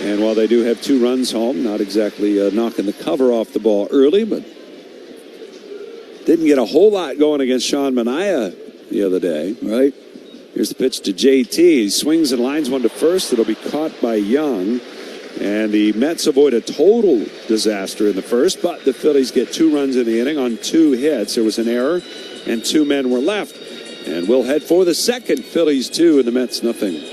And while they do have 2 runs home, not exactly knocking the cover off the ball early, but didn't get a whole lot going against Sean Manaea the other day. Right. Here's the pitch to JT. He swings and lines one to first. It'll be caught by Young. And the Mets avoid a total disaster in the first, but the Phillies get 2 runs in the inning on 2 hits. There was an error, and 2 men were left. And we'll head for the second. Phillies 2 and the Mets nothing.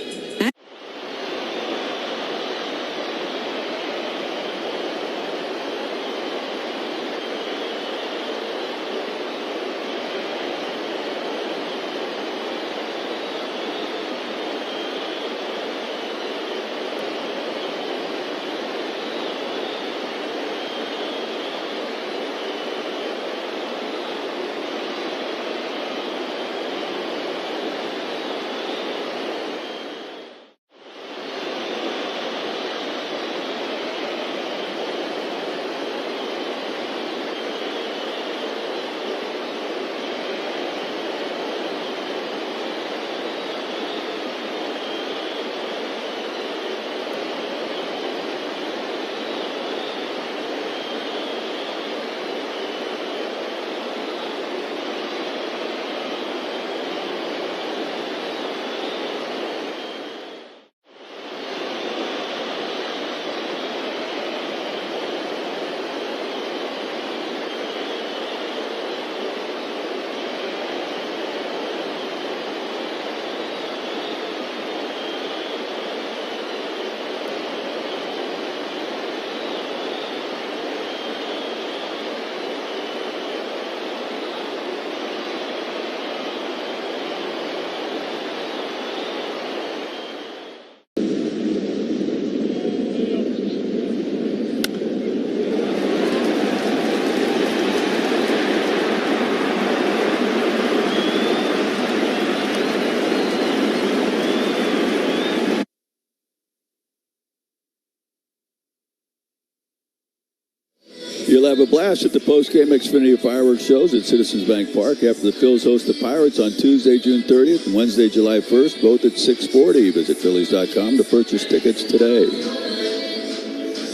You'll have a blast at the post-game Xfinity fireworks shows at Citizens Bank Park after the Phils host the Pirates on Tuesday, June 30th and Wednesday, July 1st, both at 6:40. Visit Phillies.com to purchase tickets today.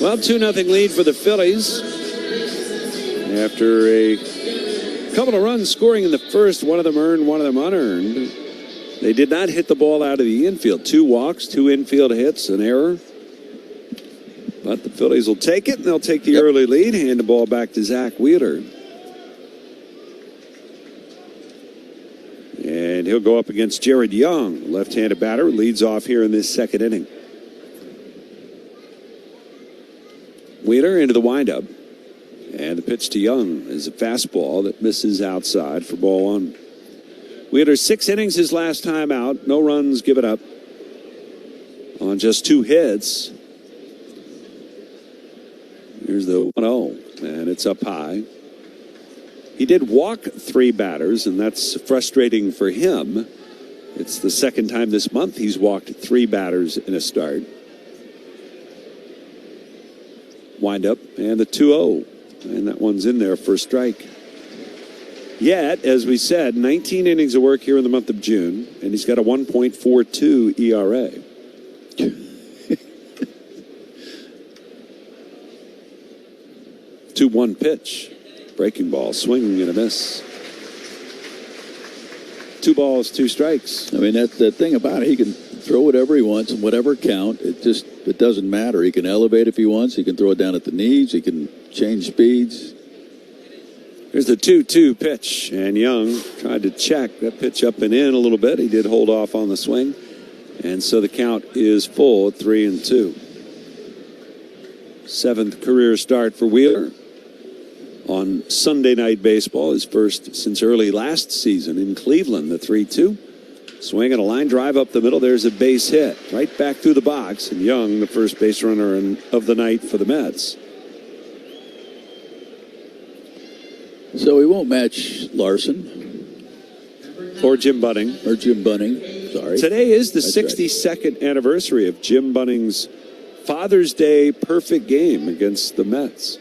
Well, 2-0 lead for the Phillies. After a couple of runs scoring in the first, one of them earned, one of them unearned. They did not hit the ball out of the infield. 2 walks, 2 infield hits, an error. But the Phillies will take it, and they'll take the early lead, hand the ball back to Zach Wheeler. And he'll go up against Jared Young, left-handed batter, leads off here in this second inning. Wheeler into the windup. And the pitch to Young is a fastball that misses outside for ball one. Wheeler, 6 innings his last time out. No runs given up on just 2 hits. Here's the 1-0, and it's up high. He did walk 3 batters, and that's frustrating for him. It's the second time this month he's walked 3 batters in a start. Wind up, and the 2-0. And that one's in there for a strike. Yet, as we said, 19 innings of work here in the month of June, and he's got a 1.42 ERA. 2-1 pitch. Breaking ball, swinging and a miss. 2 balls, 2 strikes. I mean, that's the thing about it. He can throw whatever he wants and whatever count. It doesn't matter. He can elevate if he wants. He can throw it down at the knees. He can change speeds. Here's the 2-2 pitch, and Young tried to check that pitch up and in a little bit. He did hold off on the swing, and so the count is full at 3-2. 7th career start for Wheeler on Sunday Night Baseball, his first since early last season in Cleveland. The 3-2. Swing and a line drive up the middle. There's a base hit right back through the box. And Young, the first base runner of the night for the Mets. So he won't match Larson. Or Jim Bunning. Sorry. Today is the That's 62nd right. anniversary of Jim Bunning's Father's Day perfect game against the Mets.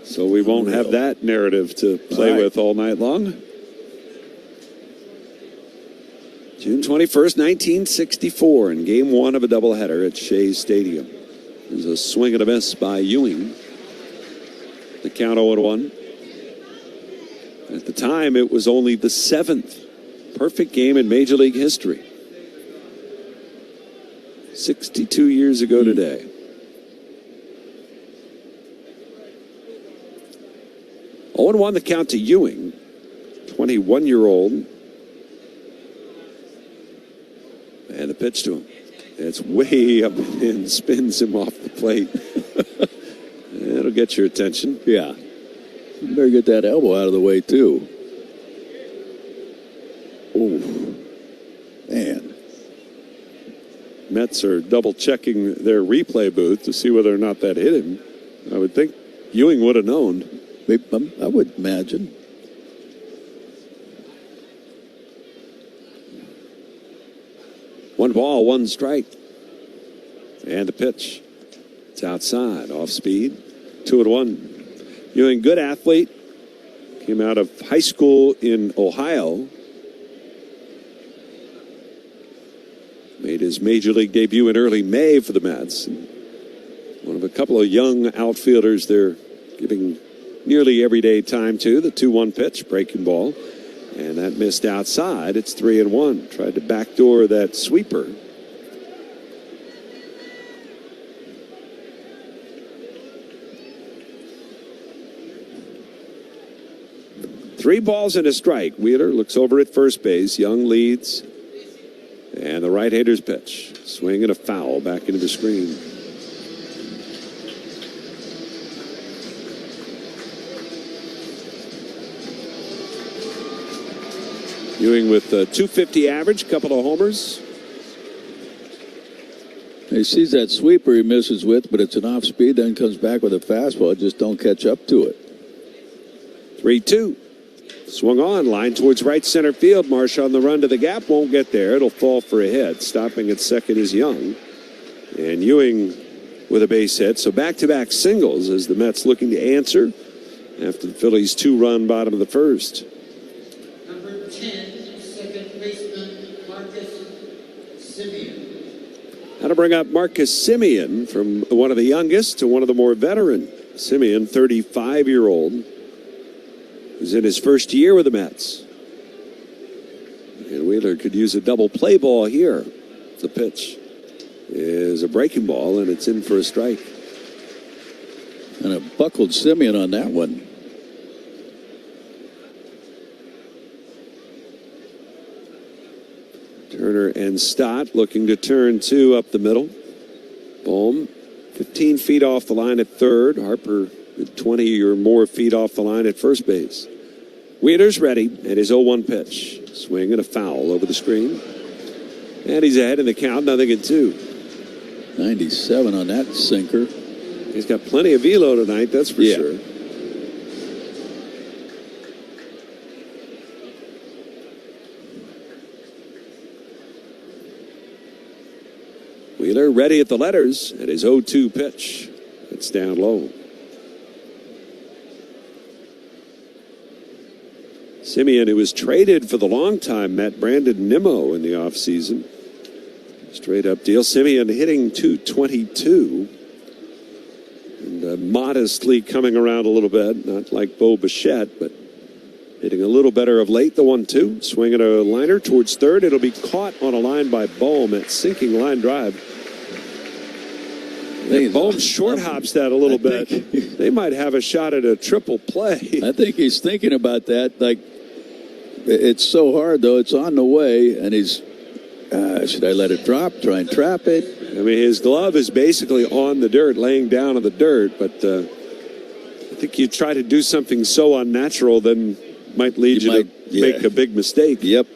So we won't have that narrative to play with all night long. June 21st, 1964, in Game 1 of a doubleheader at Shea Stadium. There's a swing and a miss by Ewing. The count 0-1. At the time, it was only the 7th perfect game in Major League history. 62 years ago today. Oh, 0-1 the count to Ewing, 21-year-old. And the pitch to him. It's way up and spins him off the plate. It'll get your attention. Yeah. You better get that elbow out of the way, too. Oh, man. Mets are double-checking their replay booth to see whether or not that hit him. I would think Ewing would have known. I would imagine. 1 ball, 1 strike. And the pitch. It's outside, off speed. 2-1. Ewing, good athlete. Came out of high school in Ohio. Made his Major League debut in early May for the Mets. One of a couple of young outfielders they're giving nearly everyday time to. The 2-1 pitch, breaking ball. And that missed outside. It's 3-1. Tried to backdoor that sweeper. Three balls and a strike. Wheeler looks over at first base. Young leads. And the right-hander's pitch. Swing and a foul back into the screen. Ewing with a .250 average, couple of homers. He sees that sweeper he misses with, but it's an off speed, then comes back with a fastball. Just don't catch up to it. 3-2. Swung on, line towards right center field. Marsh on the run to the gap, won't get there. It'll fall for a hit. Stopping at second is Young. And Ewing with a base hit. So back-to-back singles as the Mets looking to answer after the Phillies' 2-run bottom of the first. Number 10, second baseman, Marcus Semien. How to bring up Marcus Semien from one of the youngest to one of the more veteran. Semien, 35-year-old. Who's in his first year with the Mets. And Wheeler could use a double play ball here. The pitch is a breaking ball, and it's in for a strike. And a buckled Semien on that one. Turner and Stott looking to turn 2 up the middle. Bohm 15 feet off the line at third. Harper 20 or more feet off the line at first base. Wheeler's ready at his 0-1 pitch. Swing and a foul over the screen. And he's ahead in the count, 0-2. 97 on that sinker. He's got plenty of velo tonight, that's for sure. Wheeler ready at the letters at his 0-2 pitch. It's down low. Simeon, who was traded for the longtime Met Brandon Nimmo in the offseason. Straight up deal. Simeon hitting .222. And modestly coming around a little bit. Not like Bo Bichette, but hitting a little better of late. The 1-2. Swinging a liner towards third. It'll be caught on a line by Bohm. That sinking line drive. Bohm short hops that a little bit. They might have a shot at a triple play. I think he's thinking about that. Like, it's so hard, though. It's on the way, and he's, should I let it drop, try and trap it? I mean, his glove is basically on the dirt, laying down on the dirt, but I think you try to do something so unnatural, then might lead you to make a big mistake. Yep.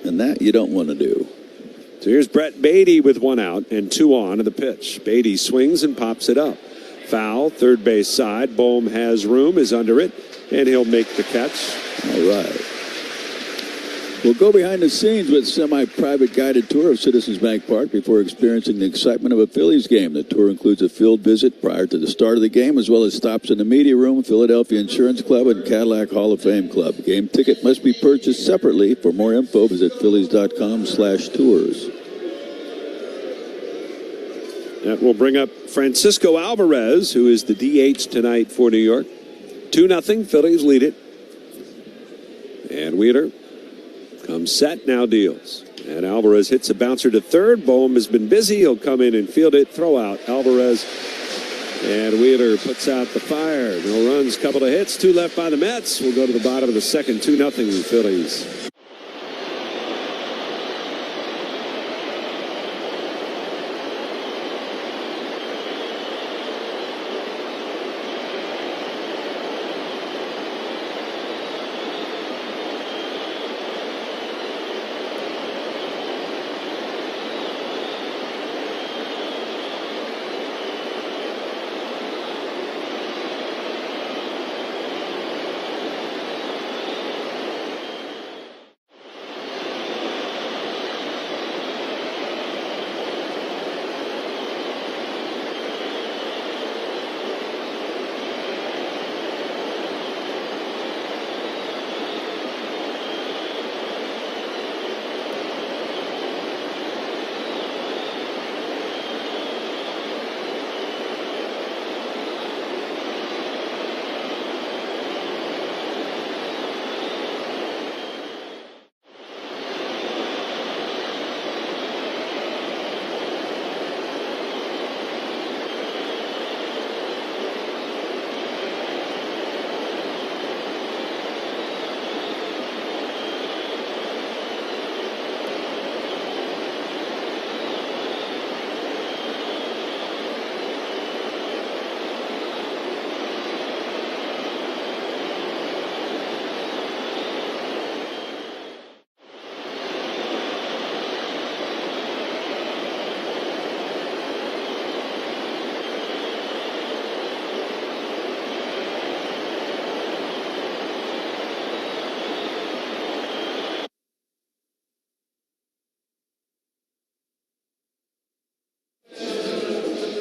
And that you don't want to do. So here's Brett Beatty with 1 out and 2 on to the pitch. Beatty swings and pops it up. Foul, third base side. Bohm has room, is under it, and he'll make the catch. All right. We'll go behind the scenes with semi-private guided tour of Citizens Bank Park before experiencing the excitement of a Phillies game. The tour includes a field visit prior to the start of the game, as well as stops in the media room, Philadelphia Insurance Club, and Cadillac Hall of Fame Club. Game ticket must be purchased separately. For more info, visit phillies.com/tours. That will bring up Francisco Alvarez, who is the DH tonight for New York. 2-0, Phillies lead it. And Wheeler comes set, now deals. And Alvarez hits a bouncer to third. Bohm has been busy. He'll come in and field it. Throw out Alvarez. And Wheeler puts out the fire. No runs, couple of hits. 2 left by the Mets. We'll go to the bottom of the second. 2-0 Phillies.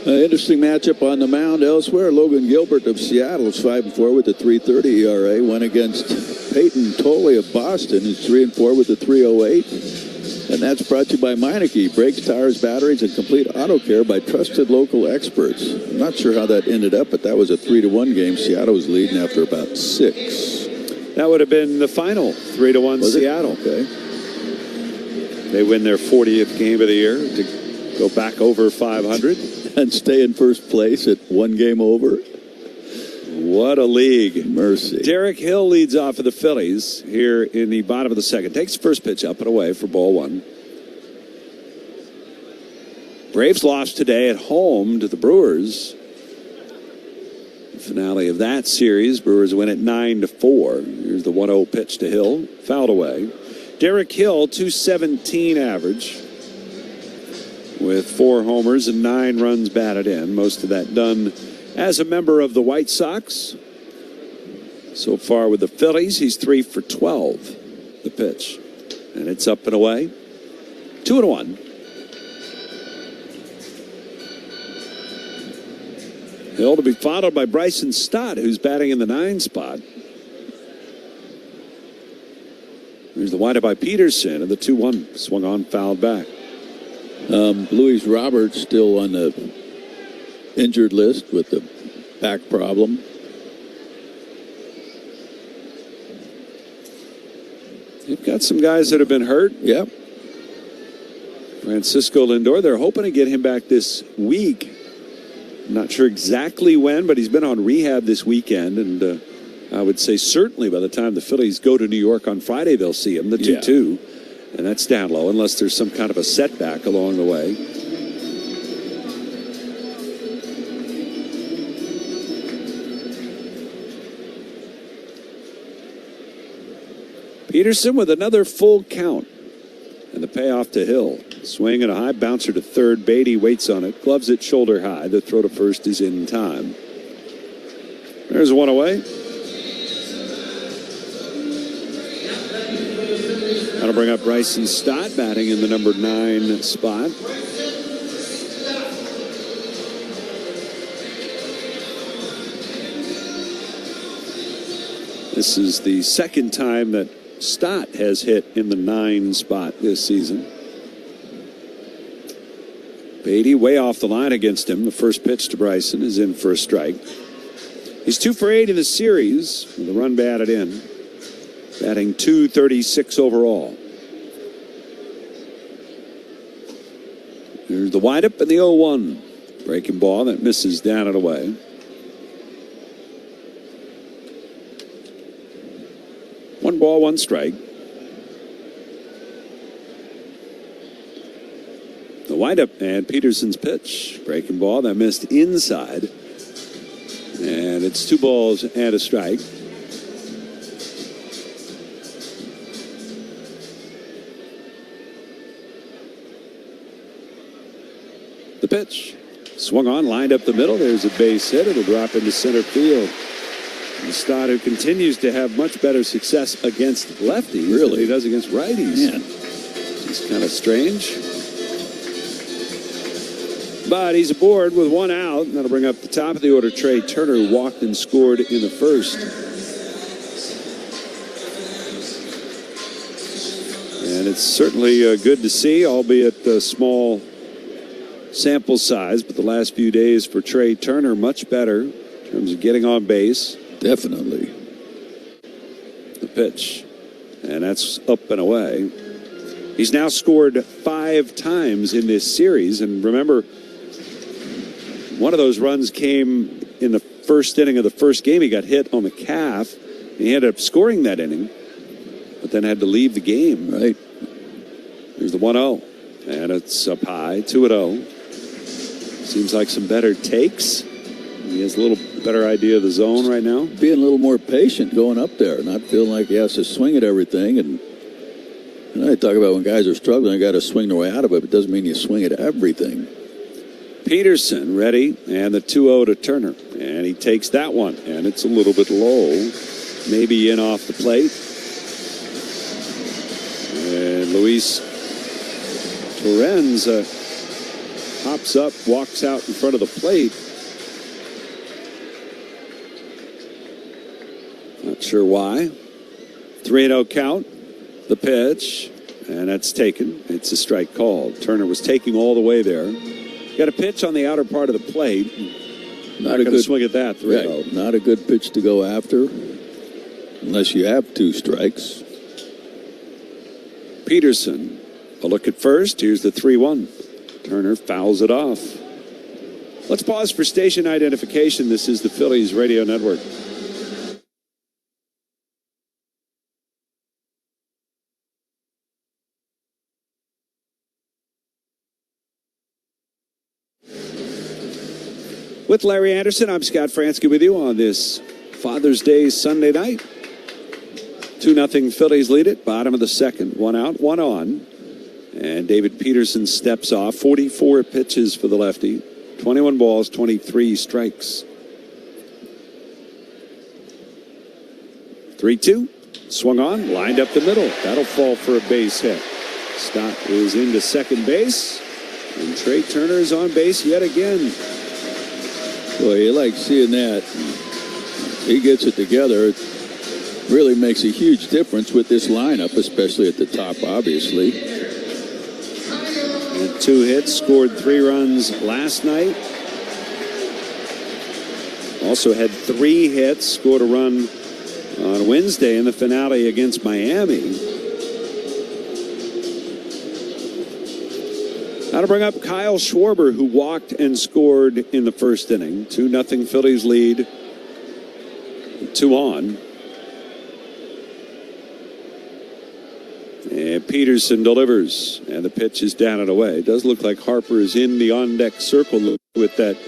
Interesting matchup on the mound elsewhere. Logan Gilbert of Seattle is 5-4 with a 3.30 ERA. Went against Peyton Tolley of Boston, who's 3-4 with a 3.08. And that's brought to you by Meineke. Brakes, tires, batteries, and complete auto care by trusted local experts. I'm not sure how that ended up, but that was a 3-1 game. Seattle was leading after about 6. That would have been the final, 3-1 Seattle. Okay. They win their 40th game of the year to go back over 500. And stay in first place at 1 game over. What a league. Mercy. Derek Hill leads off for the Phillies here in the bottom of the second. Takes the first pitch up and away for ball one. Braves lost today at home to the Brewers. The finale of that series, Brewers win at 9-4. Here's the 1-0 pitch to Hill. Fouled away. Derek Hill, .217 average with 4 homers and 9 runs batted in. Most of that done as a member of the White Sox. So far with the Phillies, he's 3 for 12. The pitch. And it's up and away. 2-1. Hill to be followed by Bryson Stott, who's batting in the 9 spot. There's the windup by Peterson, and the 2-1 swung on, fouled back. Luis Roberts still on the injured list with the back problem. You've got some guys that have been hurt. Yep. Francisco Lindor, they're hoping to get him back this week. I'm not sure exactly when, but he's been on rehab this weekend, and I would say certainly by the time the Phillies go to New York on Friday, they'll see him, the 2-2. And that's down low unless there's some kind of a setback along the way. Peterson with another full count. And the payoff to Hill. Swing and a high bouncer to third. Beatty waits on it. Gloves it shoulder high. The throw to first is in time. There's one away. That'll bring up Bryson Stott batting in the number 9 spot. This is the second time that Stott has hit in the 9 spot this season. Beatty way off the line against him. The first pitch to Bryson is in for a strike. He's 2 for 8 in the series with a run batted in. Batting .236 overall. Here's the windup and the 0-1. Breaking ball that misses down and away. One ball, one strike. The windup and Peterson's pitch. Breaking ball that missed inside. And it's 2 balls and a strike. The pitch. Swung on, lined up the middle. There's a base hit. It'll drop into center field. And Stott, who continues to have much better success against lefties than he does against righties. Man. It's kind of strange. But he's aboard with 1 out. And that'll bring up the top of the order. Trey Turner walked and scored in the first. And it's certainly good to see, albeit a small sample size. But the last few days for Trey Turner, much better in terms of getting on base. Definitely. The pitch. And that's up and away. He's now scored 5 times in this series. And remember, one of those runs came in the first inning of the first game. He got hit on the calf. He ended up scoring that inning, but then had to leave the game. Right. Here's the 1-0. And it's up high, 2-0. Seems like some better takes. He has a little better idea of the zone right now. Being a little more patient going up there, not feeling like he has to swing at everything. And I talk about when guys are struggling, they got to swing their way out of it. But it doesn't mean you swing at everything. Peterson ready, and the 2-0 to Turner. And he takes that one, and it's a little bit low. Maybe in off the plate. And Luis Torrens hops up, walks out in front of the plate. Not sure why. 3-0 count. The pitch. And that's taken. It's a strike called. Turner was taking all the way there. Got a pitch on the outer part of the plate. Not going to swing at that 3-0. Right. Not a good pitch to go after unless you have 2 strikes. Peterson. A look at first. Here's the 3-1. Turner fouls it off. Let's pause for station identification. This is the Phillies Radio Network. With Larry Anderson, I'm Scott Fransky with you on this Father's Day Sunday night. 2-0 Phillies lead it. Bottom of the second. 1 out, 1 on. And David Peterson steps off. 44 pitches for the lefty. 21 balls, 23 strikes. 3-2. Swung on, lined up the middle. That'll fall for a base hit. Stott is into second base. And Trey Turner is on base yet again. Boy, you like seeing that. He gets it together. It really makes a huge difference with this lineup, especially at the top, obviously. And 2 hits, scored 3 runs last night. Also had 3 hits, scored a run on Wednesday in the finale against Miami. Now to bring up Kyle Schwarber, who walked and scored in the first inning. 2-0 Phillies lead. 2 on. And Peterson delivers. And the pitch is down and away. It does look like Harper is in the on-deck circle with that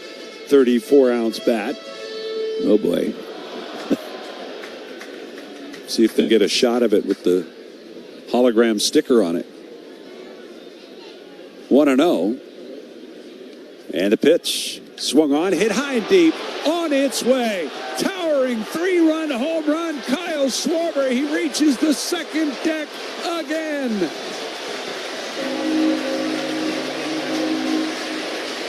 34-ounce bat. Oh, boy. See if they get a shot of it with the hologram sticker on it. 1-0. And the pitch swung on, hit high and deep, on its way. Towering 3-run home run, Kyle Schwarber. He reaches the second deck again.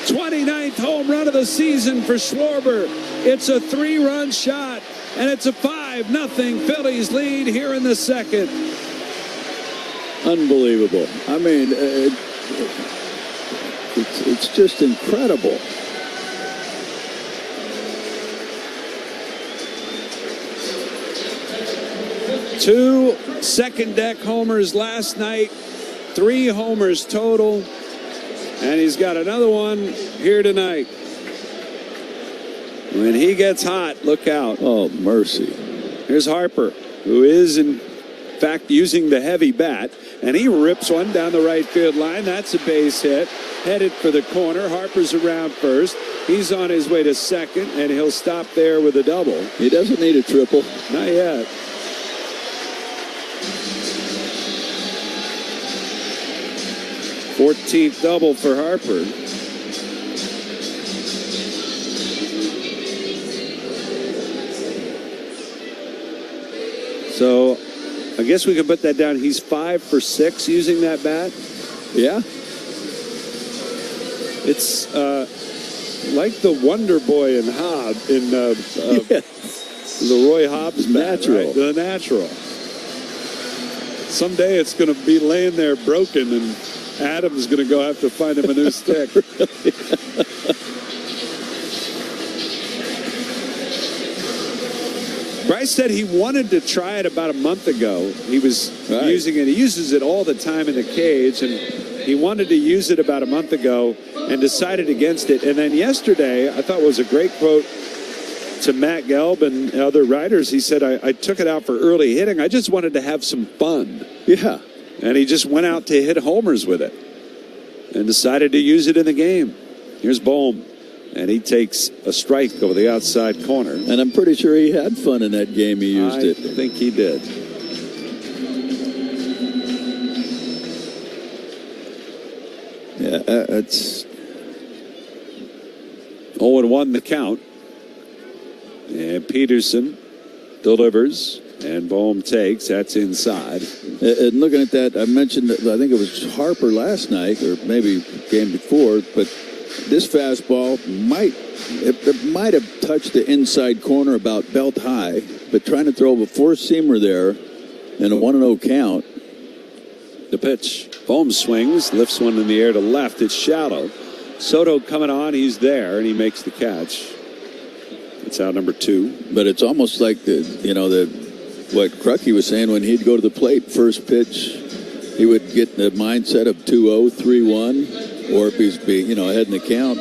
29th home run of the season for Schwarber. It's a 3-run shot, and it's a 5-0 Phillies lead here in the second. Unbelievable. I mean, it's just incredible. Two second deck homers last night, 3 homers total, and he's got another one here tonight. When he gets hot, look out. Oh, mercy. Here's Harper, who is in fact using the heavy bat, and he rips one down the right field line. That's a base hit, headed for the corner. Harper's around first. He's on his way to second, and he'll stop there with a double. He doesn't need a triple. Not yet. Fourteenth double for Harper. So I guess we can put that down. He's 5 for 6 using that bat. Yeah. It's like the Wonder Boy in Hobb in the Roy Hobbs bat, natural. Right? The natural. Someday it's going to be laying there broken, and Adam's going to go have to find him a new stick. Bryce said he wanted to try it about a month ago. He was using it. He uses it all the time in the cage, and he wanted to use it about a month ago and decided against it. And then yesterday, I thought was a great quote to Matt Gelb and other writers. He said, I took it out for early hitting. I just wanted to have some fun. Yeah. And he just went out to hit homers with it and decided to use it in the game. Here's Bohm. And he takes a strike over the outside corner. And I'm pretty sure he had fun in that game he used it. I think he did. Yeah, it's 0-1 the count. And Peterson delivers. And Bohm takes. That's inside. And looking at that, I mentioned that I think it was Harper last night, or maybe game before, but this fastball might have touched the inside corner about belt high, but trying to throw a 4-seamer there in a 1-0 count. The pitch. Bohm swings, lifts one in the air to left. It's shallow. Soto coming on. He's there, and he makes the catch. It's out number 2. But it's almost like what Crucky was saying when he'd go to the plate, first pitch, he would get the mindset of 2-0, 3-1, or if he's ahead in the count,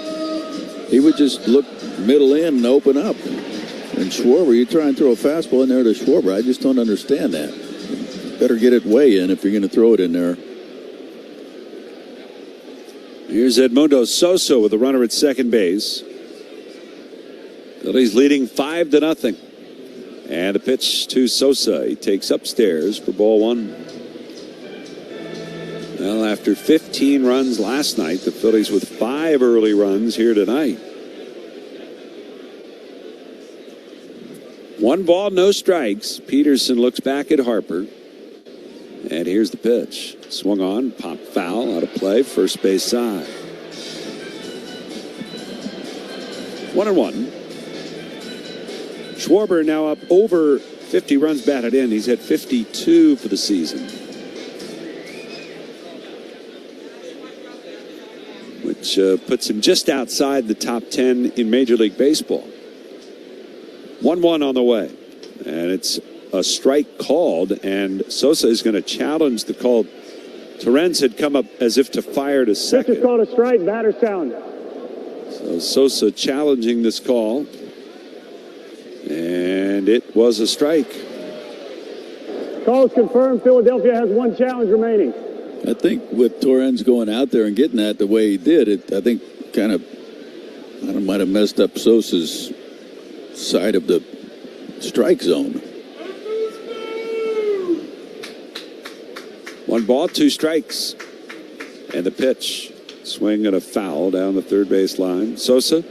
he would just look middle in and open up. And Schwarber, you try and throw a fastball in there to Schwarber. I just don't understand that. Better get it way in if you're going to throw it in there. Here's Edmundo Sosa with a runner at second base. Phillies leading 5-0. And a pitch to Sosa. He takes upstairs for ball one. Well, after 15 runs last night, the Phillies with 5 early runs here tonight. 1 ball, no strikes. Peterson looks back at Harper. And here's the pitch. Swung on, popped foul, out of play, first base side. 1-1. Schwarber now up over 50 runs batted in. He's had 52 for the season, which puts him just outside the top 10 in Major League Baseball. 1-1 on the way. And it's a strike called, and Sosa is going to challenge the call. Torrens had come up as if to fire to second. This is called a strike, batter's challenge. So Sosa challenging this call, and it was a strike. Call's confirmed. Philadelphia has 1 challenge remaining. I think with Torrens going out there and getting that the way he did, I think kind of might have messed up Sosa's side of the strike zone. 1 ball, 2 strikes. And the pitch. Swing and a foul down the third base line. Sosa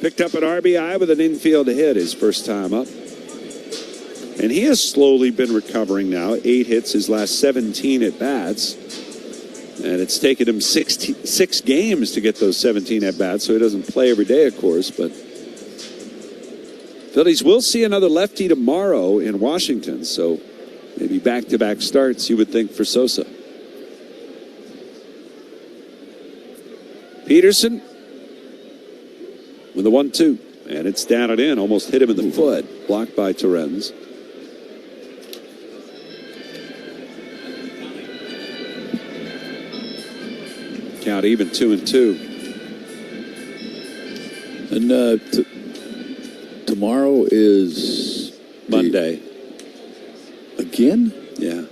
picked up an RBI with an infield hit his first time up. And he has slowly been recovering now. 8 hits his last 17 at bats. And it's taken him 6 games to get those 17 at bats, so he doesn't play every day, of course. But Phillies will see another lefty tomorrow in Washington, so maybe back-to-back starts, you would think, for Sosa. Peterson with a 1-2, and it's down and in. Almost hit him in the foot. Blocked by Torrens. Count even 2-2. And tomorrow is Monday. Again? Yeah.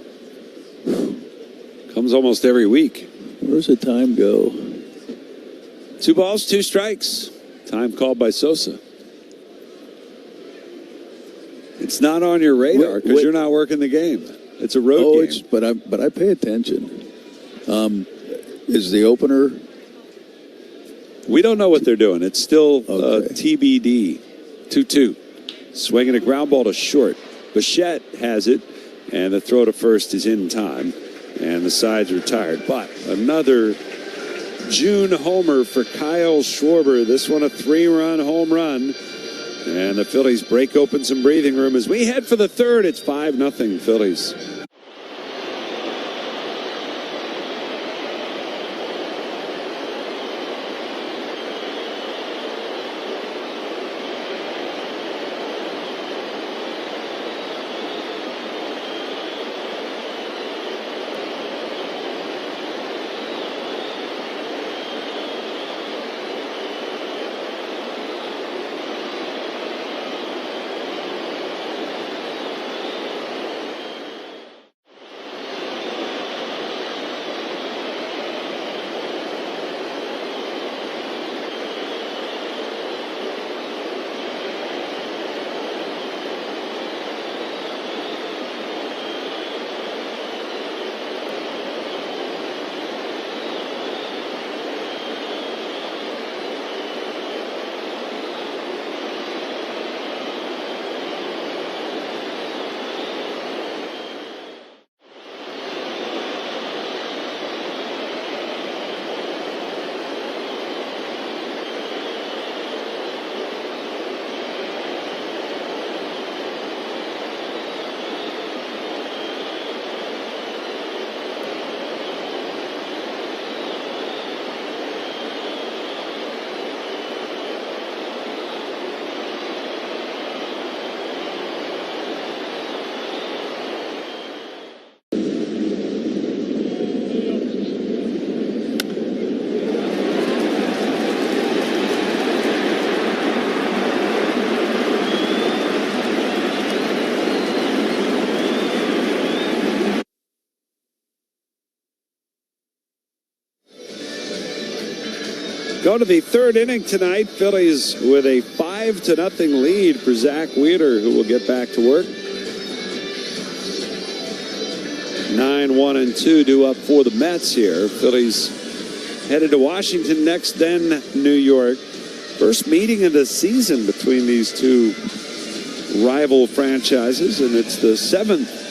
Comes almost every week. Where's the time go? 2 balls, 2 strikes. Time called by Sosa. It's not on your radar because you're not working the game. It's a road game. But I pay attention. Is the opener? We don't know what they're doing. It's still TBD. 2-2. Swinging a ground ball to short. Bichette has it, and the throw to first is in time, and the side's retired. But another June homer for Kyle Schwarber. This one a 3-run home run, and the Phillies break open some breathing room as we head for the third. It's 5-0 Phillies. Go to the third inning tonight. Phillies with a 5-0 lead for Zach Wheeler, who will get back to work. 9-1-2 due up for the Mets here. Phillies headed to Washington next, then New York. First meeting of the season between these two rival franchises, and it's the 7th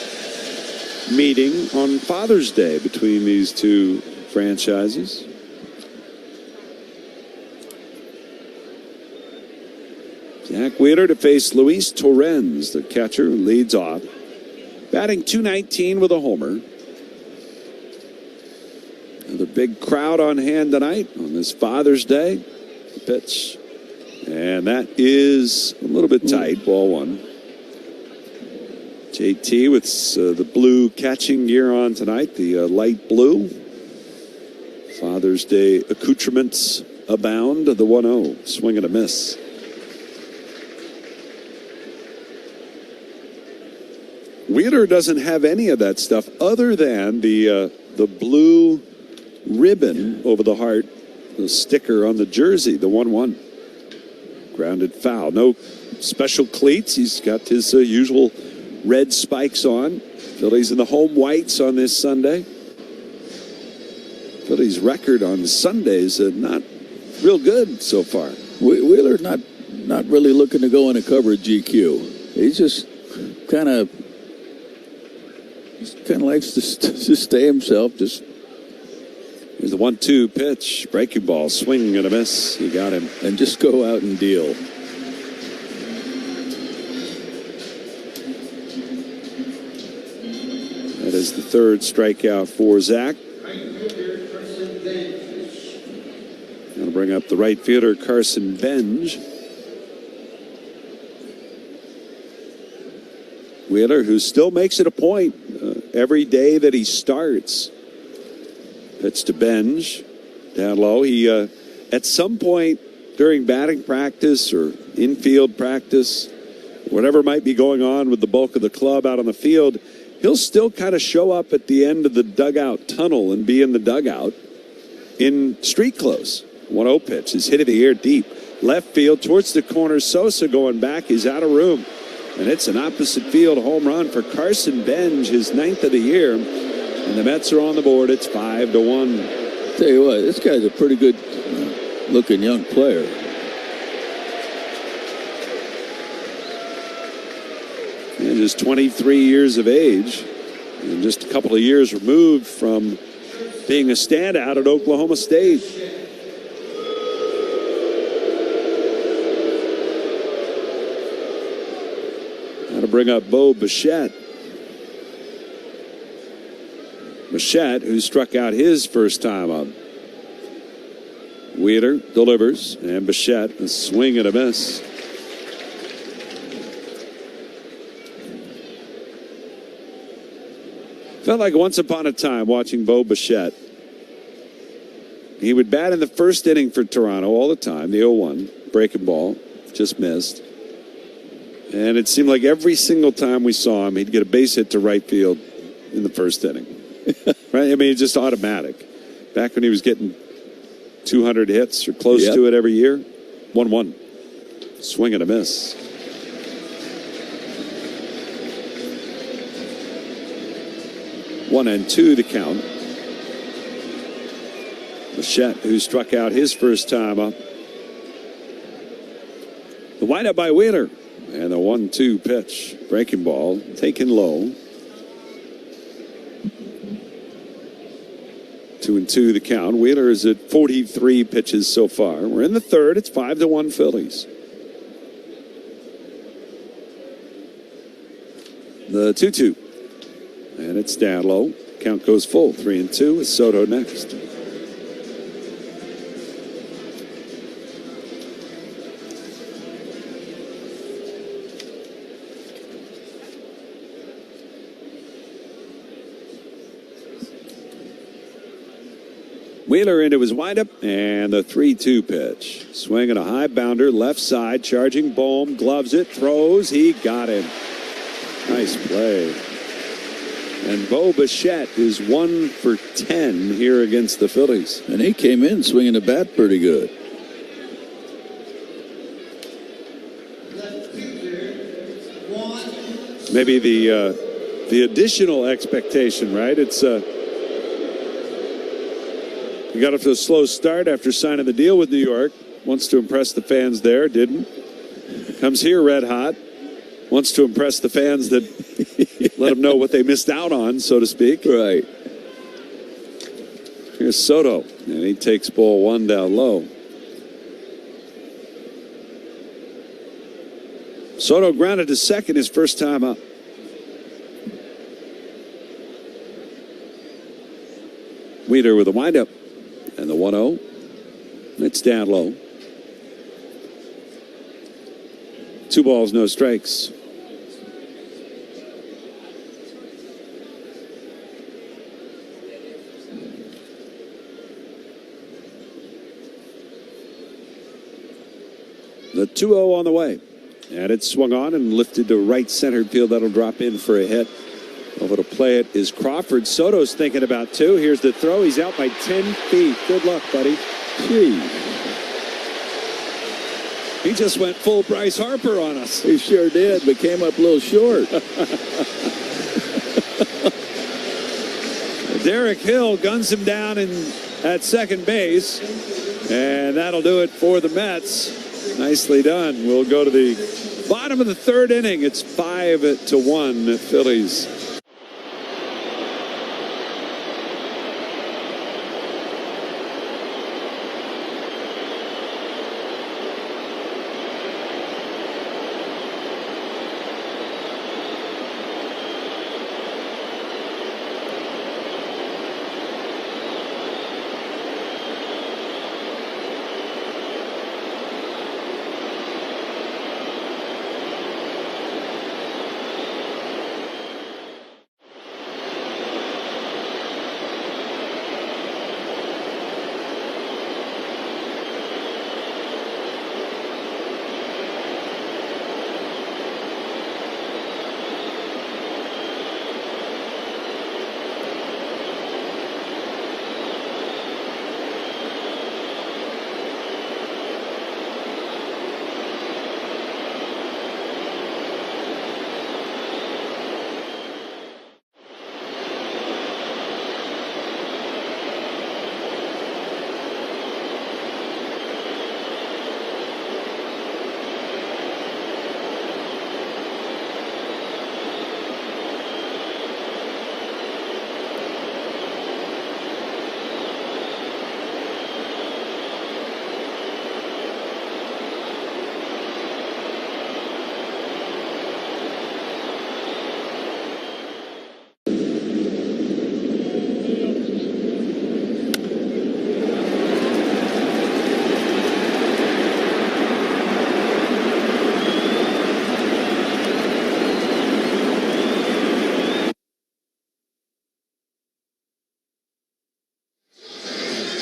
meeting on Father's Day between these two franchises. Zach Wheeler to face Luis Torrens, the catcher, leads off. Batting .219 with a homer. Another big crowd on hand tonight on this Father's Day. The pitch. And that is a little bit tight, ball one. JT with the blue catching gear on tonight, the light blue. Father's Day accoutrements abound. The 1-0, swing and a miss. Wheeler doesn't have any of that stuff other than the blue ribbon over the heart, the sticker on the jersey, the 1-1. Grounded foul. No special cleats. He's got his usual red spikes on. Phillies in the home whites on this Sunday. Phillies' record on Sundays not real good so far. Wheeler's not really looking to go in a cover GQ. He's just kind of likes to stay himself. Just here's the 1-2 pitch, breaking ball, swing and a miss. He got him, and just go out and deal. That is the third strikeout for Zach. Going to bring up the right fielder, Carson Benj. Wheeler, who still makes it a point every day that he starts. Pitch to Benj, down low. He, at some point during batting practice or infield practice, whatever might be going on with the bulk of the club out on the field, he'll still kind of show up at the end of the dugout tunnel and be in the dugout in street clothes. 1-0 pitch is hit in the air deep. Left field towards the corner. Sosa going back. He's out of room. And it's an opposite field home run for Carson Benj, his 9th of the year. And the Mets are on the board. It's 5-1. Tell you what, this guy's a pretty good looking young player. And just 23 years of age. And just a couple of years removed from being a standout at Oklahoma State. To bring up Bo Bichette. Bichette, who struck out his first time up. Wheeler delivers, and Bichette, a swing and a miss. Felt like once upon a time watching Bo Bichette. He would bat in the first inning for Toronto all the time, the 0-1, breaking ball, just missed. And it seemed like every single time we saw him, he'd get a base hit to right field in the first inning. Right? I mean, it's just automatic. Back when he was getting 200 hits or close to it every year. 1-1. Swing and a miss. One and two to count. Bichette, who struck out his first time up. The windup by Wheeler. And the 1-2 pitch. Breaking ball. Taken low. 2-2 the count. Wheeler is at 43 pitches so far. We're in the third. It's 5-1 Phillies. The 2-2. And it's down low. Count goes full. 3-2 with Soto next. Wheeler into his windup, and the 3-2 pitch. Swinging a high bounder, left side, charging Bohm, gloves it, throws, he got him. Nice play. And Bo Bichette is 1 for 10 here against the Phillies. And he came in swinging the bat pretty good. maybe the additional expectation, right? It's he got off to a slow start after signing the deal with New York. Wants to impress the fans there, didn't. Comes here red hot. Wants to impress the fans that let them know what they missed out on, so to speak. Right. Here's Soto, and he takes ball one down low. Soto grounded to second his first time up. Wheeler with a windup. And the 1-0. It's down low. 2 balls, no strikes. The 2-0 on the way. And it swung on and lifted to right center field. That'll drop in for a hit. Over to play it is Crawford. Soto's thinking about 2. Here's the throw. He's out by 10 feet. Good luck, buddy. Gee. He just went full Bryce Harper on us. He sure did, but came up a little short. Derek Hill guns him down at second base. And that'll do it for the Mets. Nicely done. We'll go to the bottom of the 3rd inning. It's 5-1 Phillies.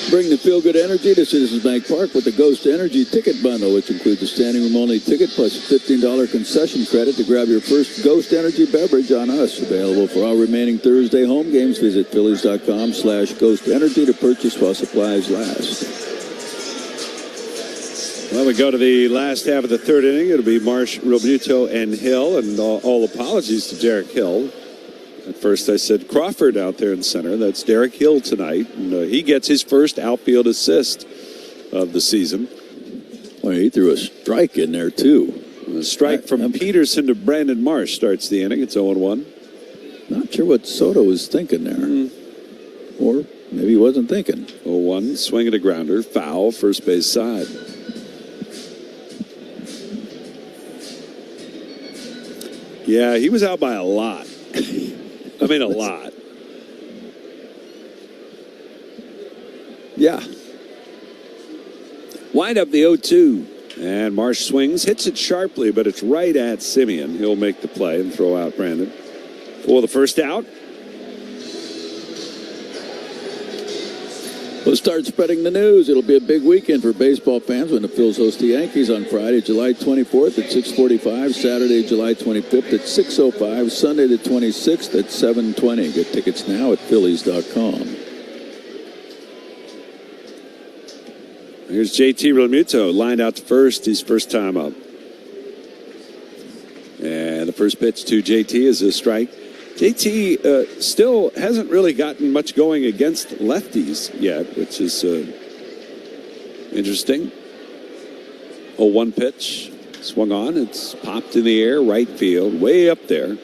Bring the feel-good energy to Citizens Bank Park with the Ghost Energy Ticket Bundle, which includes a standing room only ticket plus a $15 concession credit to grab your first Ghost Energy beverage on us. Available for all remaining Thursday home games. Visit Phillies.com/Ghost Energy to purchase while supplies last. Well, we go to the last half of the 3rd inning. It'll be Marsh, Realmuto, and Hill. And all apologies to Derek Hill. At first I said Crawford out there in center. That's Derek Hill tonight. And he gets his first outfield assist of the season. Well, he threw a strike in there, too. A strike from Peterson to Brandon Marsh starts the inning. It's 0-1. Not sure what Soto was thinking there. Or maybe he wasn't thinking. 0-1, swing at a grounder. Foul, first base side. Yeah, he was out by a lot. I mean, a lot. Yeah. Wind up the 0-2. And Marsh swings, hits it sharply, but it's right at Semien. He'll make the play and throw out Brandon for the first out. We'll start spreading the news. It'll be a big weekend for baseball fans when the Phils host the Yankees on Friday, July 24th at 6:45, Saturday, July 25th at 6:05, Sunday the 26th at 7:20. Get tickets now at Phillies.com. Here's JT Realmuto lined out to first, his first time up. And the First pitch to JT is a strike. JT still hasn't really gotten much going against lefties yet, which is interesting. 0-1 pitch. Swung on. It's popped in the air. Right field. Way up there.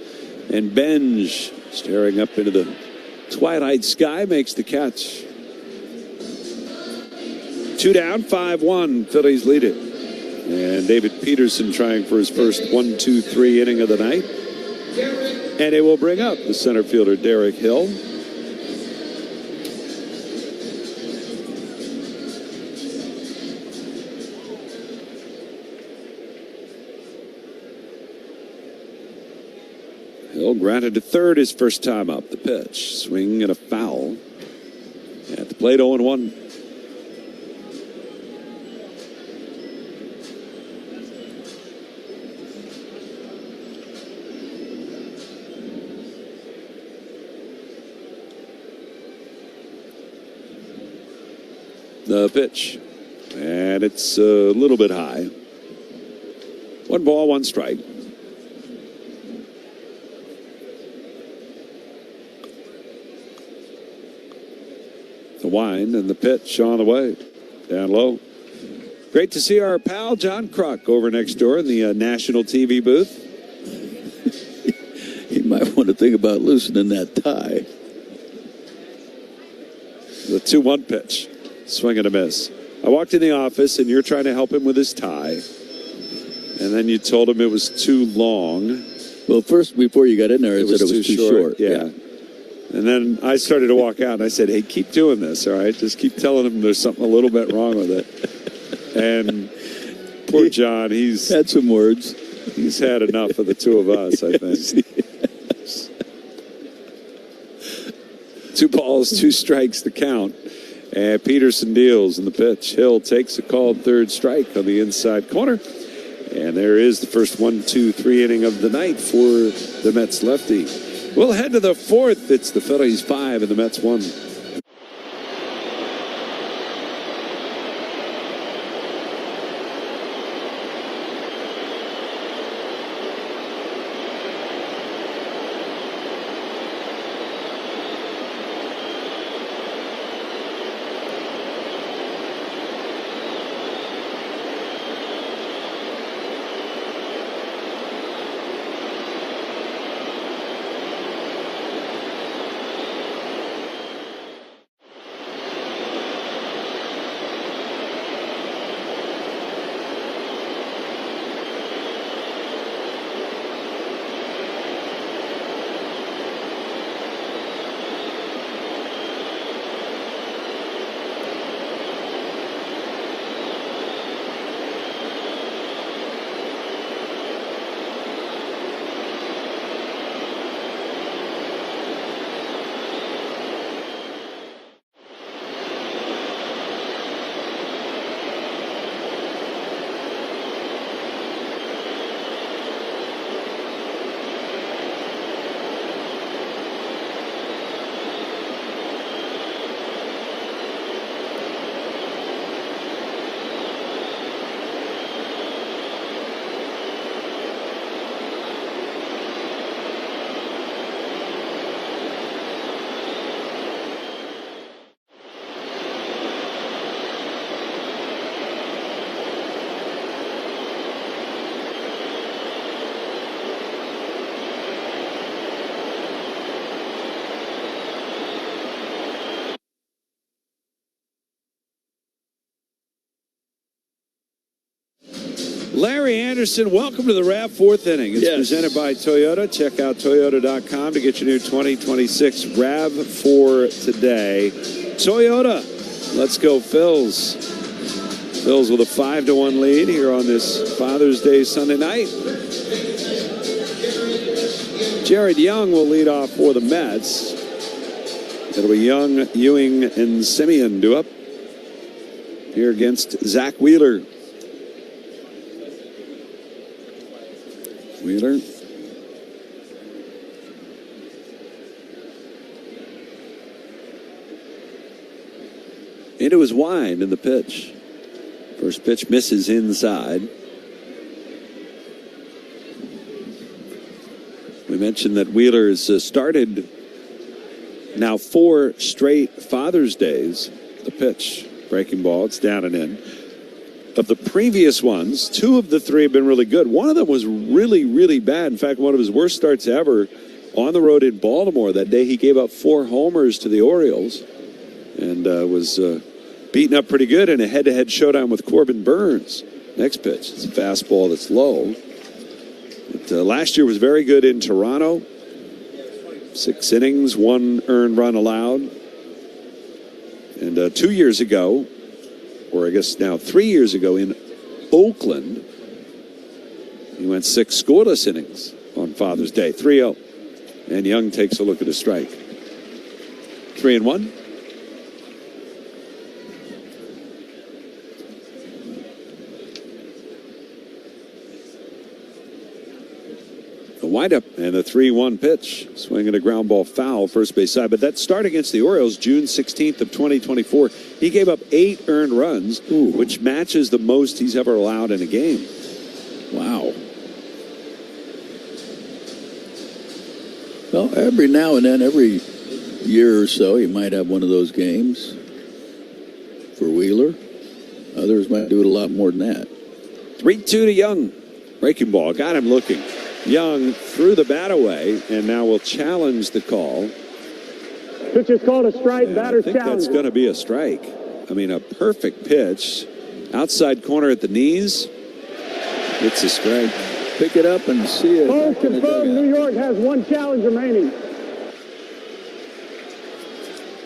And Benj, staring up into the twilight sky, makes the catch. 2 down, 5-1. Phillies lead it. And David Peterson trying for his first 1-2-3 inning of the night. And it will bring up the center fielder, Derek Hill. Hill grounded to third his first time up. The pitch. Swing and a foul. At the plate, 0-1. The pitch, and it's a little bit high. 1 ball, 1 strike. The wind and the pitch on the way. Down low. Great to see our pal John Kruk over next door in the national TV booth. He might want to think about loosening that tie. The 2-1 pitch. Swing and a miss. I walked in the office, and you're trying to help him with his tie. And then you told him it was too long. Well, first, before you got in there, I said it was too short. Yeah. And then I started to walk out, and I said, hey, keep doing this, all right? Just keep telling him there's something a little bit wrong with it. And poor John, he's had some words. He's had enough of the two of us, I think. Yes. 2 balls, 2 strikes to count. And Peterson deals in the pitch. Hill takes a called third strike on the inside corner. And there is the first 1-2-3 inning of the night for the Mets lefty. We'll head to the 4th. It's the Phillies 5 and the Mets 1. Larry Anderson, welcome to the RAV 4th inning. It's presented by Toyota. Check out Toyota.com to get your new 2026 RAV4 today. Toyota, let's go Phils. Phils with a 5-1 lead here on this Father's Day Sunday night. Jared Young will lead off for the Mets. It'll be Young, Ewing, and Simeon due up here against Zach Wheeler. Wheeler. Into his wind in the pitch. First pitch misses inside. We mentioned that Wheeler's started now 4 straight Father's Days. The pitch, breaking ball, it's down and in. Of the previous ones, 2 of the 3 have been really good. One of them was really, really bad. In fact, one of his worst starts ever on the road in Baltimore. That day he gave up 4 homers to the Orioles and was beaten up pretty good in a head-to-head showdown with Corbin Burns. Next pitch, it's a fastball that's low. But, last year was very good in Toronto. 6 innings, 1 earned run allowed. And 2 years ago, or I guess now 3 years ago in Oakland, he went 6 scoreless innings on Father's Day, 3-0. And Young takes a look at a strike. 3-1. The windup and a 3-1 pitch. Swinging a ground ball foul, first base side. But that start against the Orioles, June 16th of 2024, he gave up 8 earned runs, which matches the most he's ever allowed in a game. Wow. Well, every now and then, every year or so, he might have one of those games for Wheeler. Others might do it a lot more than that. 3-2 to Young. Breaking ball, got him looking. Young threw the bat away and now will challenge the call. Pitch is called a strike, batter's challenge. I think that's going to be a strike. I mean, a perfect pitch. Outside corner at the knees. It's a strike. Pick it up and see it. Polls confirmed New York has 1 challenge remaining.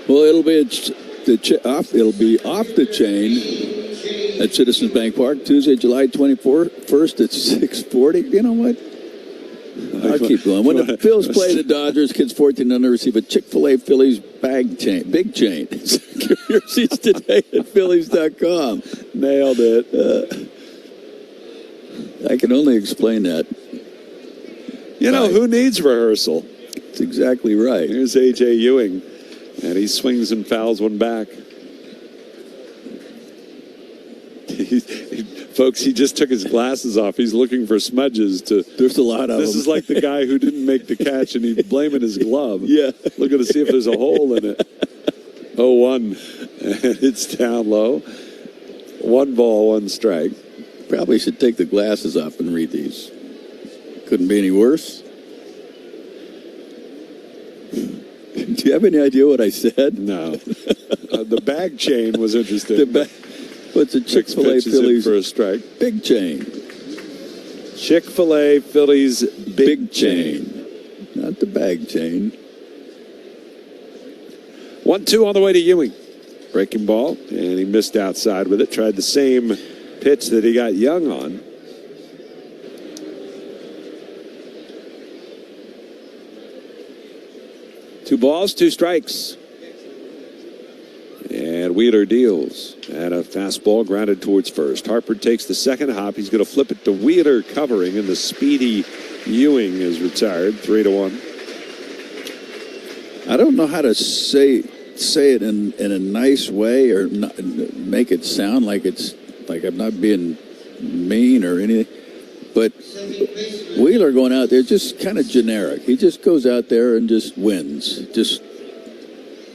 Well, it'll be off the chain at Citizens Bank Park, Tuesday, July 21st at 6:40. You know what? I'll keep going. When the Phils play the Dodgers, kids 14 and under receive a Chick-fil-A Phillies big chain. Your seats today at Phillies.com. Nailed it. I can only explain that. You know, who needs rehearsal? That's exactly right. Here's A.J. Ewing, and he swings and fouls one back. Folks, he just took his glasses off. He's looking for smudges to. There's a lot of This them. is like the guy who didn't make the catch and he's blaming his glove. Yeah. Looking to see if there's a hole in it. 0-1. And it's down low. 1 ball, 1 strike. Probably should take the glasses off and read these. Couldn't be any worse. Do you have any idea what I said? No. The bag chain was interesting. What's a Chick-fil-A Phillies for a strike? Big chain. Chick-fil-A Phillies big chain. Not the bag chain. 1-2 on the way to Ewing. Breaking ball, and he missed outside with it. Tried the same pitch that he got Young on. Two balls, 2 strikes. And Wheeler deals. And a fastball grounded towards first. Harper takes the second hop. He's going to flip it to Wheeler covering, and the speedy Ewing is retired. 3-1. I don't know how to say it in a nice way or not, make it sound like it's like I'm not being mean or anything. But Wheeler going out there just kind of generic. He just goes out there and just wins. Just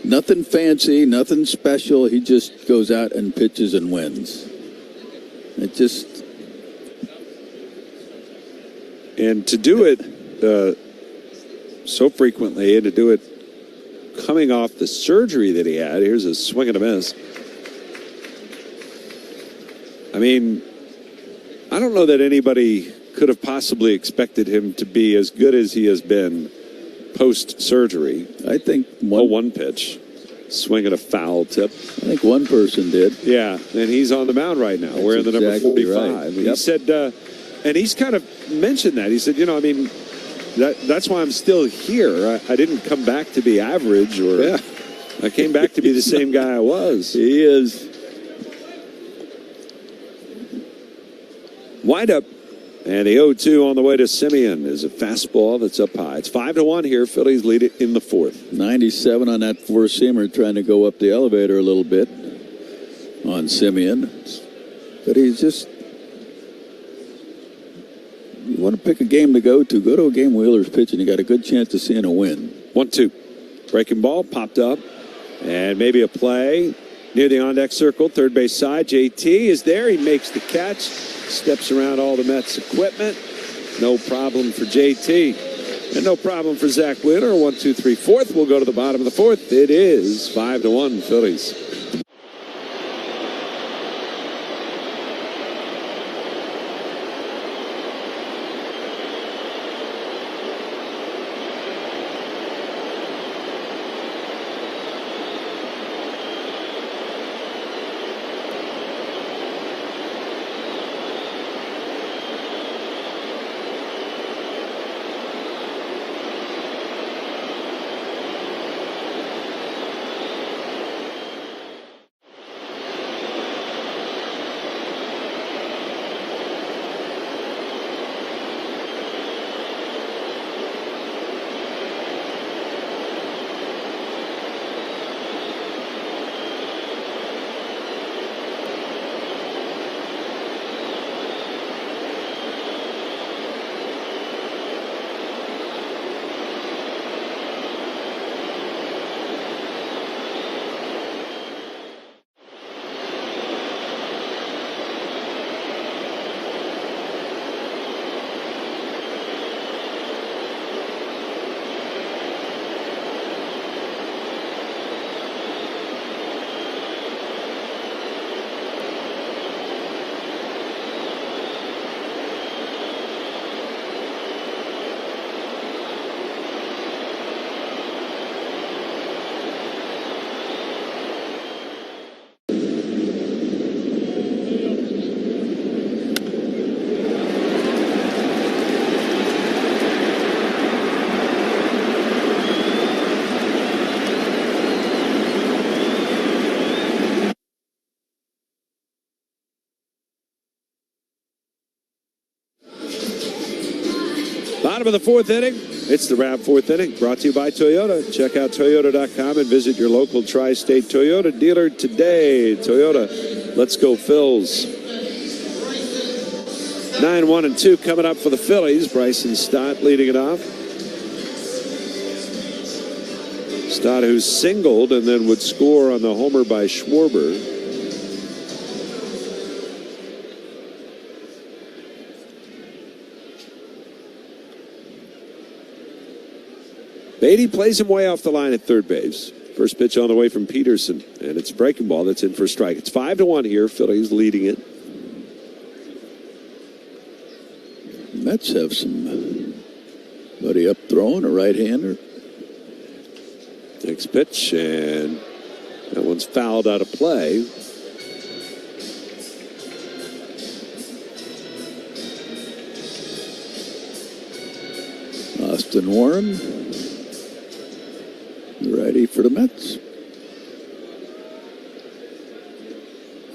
nothing fancy, nothing special. He just goes out and pitches and wins. It just... And to do it so frequently, and to do it coming off the surgery that he had, here's a swing and a miss. I mean, I don't know that anybody could have possibly expected him to be as good as he has been post-surgery. I think one pitch. Swing at a foul tip. I think one person did. Yeah, and he's on the mound right now. We're in the number 45. Right. Yep. He said, and he's kind of mentioned that. He said, I mean, that's why I'm still here. I didn't come back to be average, or I came back to be the same guy I was. He is. Wind up. And the 0-2 on the way to Simeon is a fastball that's up high. It's 5-1 here. Phillies lead it in the 4th. 97 on that four-seamer, trying to go up the elevator a little bit on Simeon. But he's just... want to pick a game to go to a game Wheeler's pitching. You got a good chance of seeing a win. 1-2. Breaking ball popped up. And maybe a play near the on-deck circle, third base side. JT is there. He makes the catch. Steps around all the Mets equipment. No problem for JT. And no problem for Zach Wheeler. 1, 2, 3, fourth. We'll go to the bottom of the fourth. It is 5-1 Phillies. Bottom of the fourth inning. It's the round fourth inning, brought to you by Toyota. Check out Toyota.com and visit your local tri-state Toyota dealer today. Toyota, let's go Phils. 9-1-2 coming up for the Phillies. Bryson Stott leading it off. Stott, who singled and then would score on the homer by Schwarber. Beatty plays him way off the line at third base. First pitch on the way from Peterson, and it's a breaking ball that's in for a strike. It's 5-1 here. Phillies leading it. Mets have somebody up throwing, a right-hander. Next pitch, and that one's fouled out of play. Austin Warren, righty for the Mets.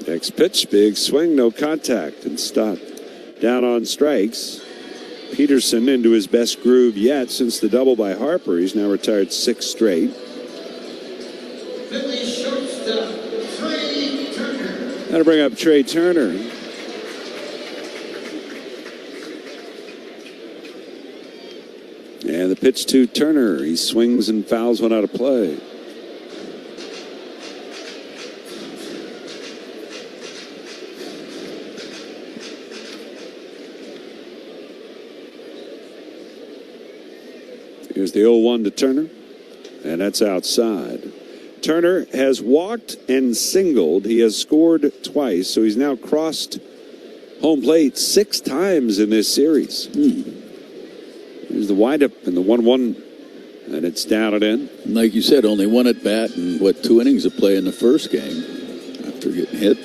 Next pitch, big swing, no contact, and Stott down on strikes. Peterson into his best groove yet since the double by Harper. He's now retired 6 straight. Phillies shortstop, Trey Turner. Got to bring up Trey Turner. And the pitch to Turner. He swings and fouls one out of play. Here's the 0-1 to Turner, and that's outside. Turner has walked and singled. He has scored twice, so he's now crossed home plate 6 times in this series. Here's the windup and the 1-1, and it's down and in. Like you said, only 1 at bat and 2 innings of play in the first game after getting hit.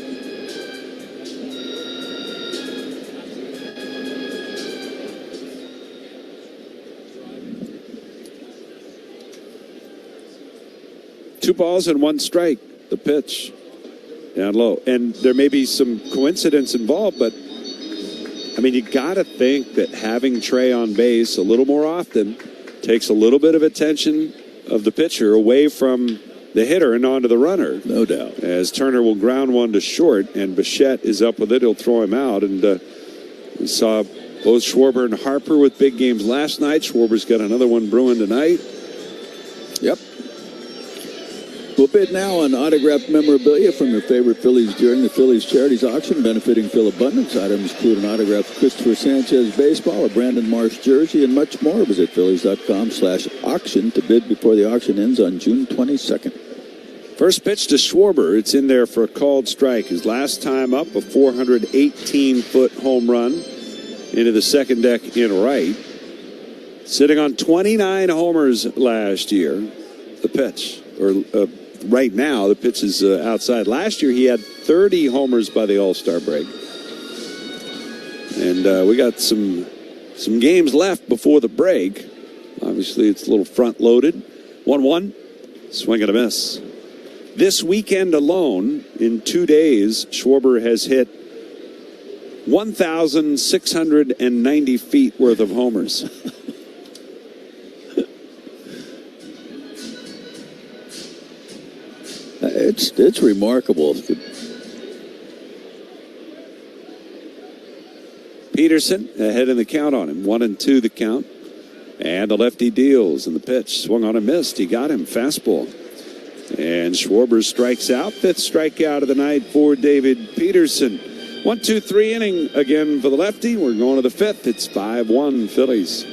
Two balls and 1 strike. The pitch down low, and there may be some coincidence involved, but I mean, you got to think that having Trey on base a little more often takes a little bit of attention of the pitcher away from the hitter and onto the runner. No doubt. As Turner will ground one to short, and Bichette is up with it. He'll throw him out, and we saw Both Schwarber and Harper with big games last night. Schwarber's got another one brewing tonight. Yep. We'll bid now on autographed memorabilia from your favorite Phillies during the Phillies Charities Auction, benefiting Phil Abundance. Items include an autographed Christopher Sanchez baseball, a Brandon Marsh jersey, and much more. Visit Phillies.com/auction to bid before the auction ends on June 22nd. First pitch to Schwarber. It's in there for a called strike. His last time up, a 418-foot home run into the second deck in right. Sitting on 29 homers last year. The pitch, right now, the pitch is outside. Last year, he had 30 homers by the All-Star break. And we got some games left before the break. Obviously, it's a little front-loaded. 1-1, swing and a miss. This weekend alone, in 2 days, Schwarber has hit 1,690 feet worth of homers. It's remarkable. Peterson ahead in the count on him. 1-2 the count. And the lefty deals, and the pitch swung on and missed. He got him fastball. And Schwarber strikes out. Fifth strikeout of the night for David Peterson. 1-2-3 inning again for the lefty. We're going to the fifth. It's 5-1 Phillies.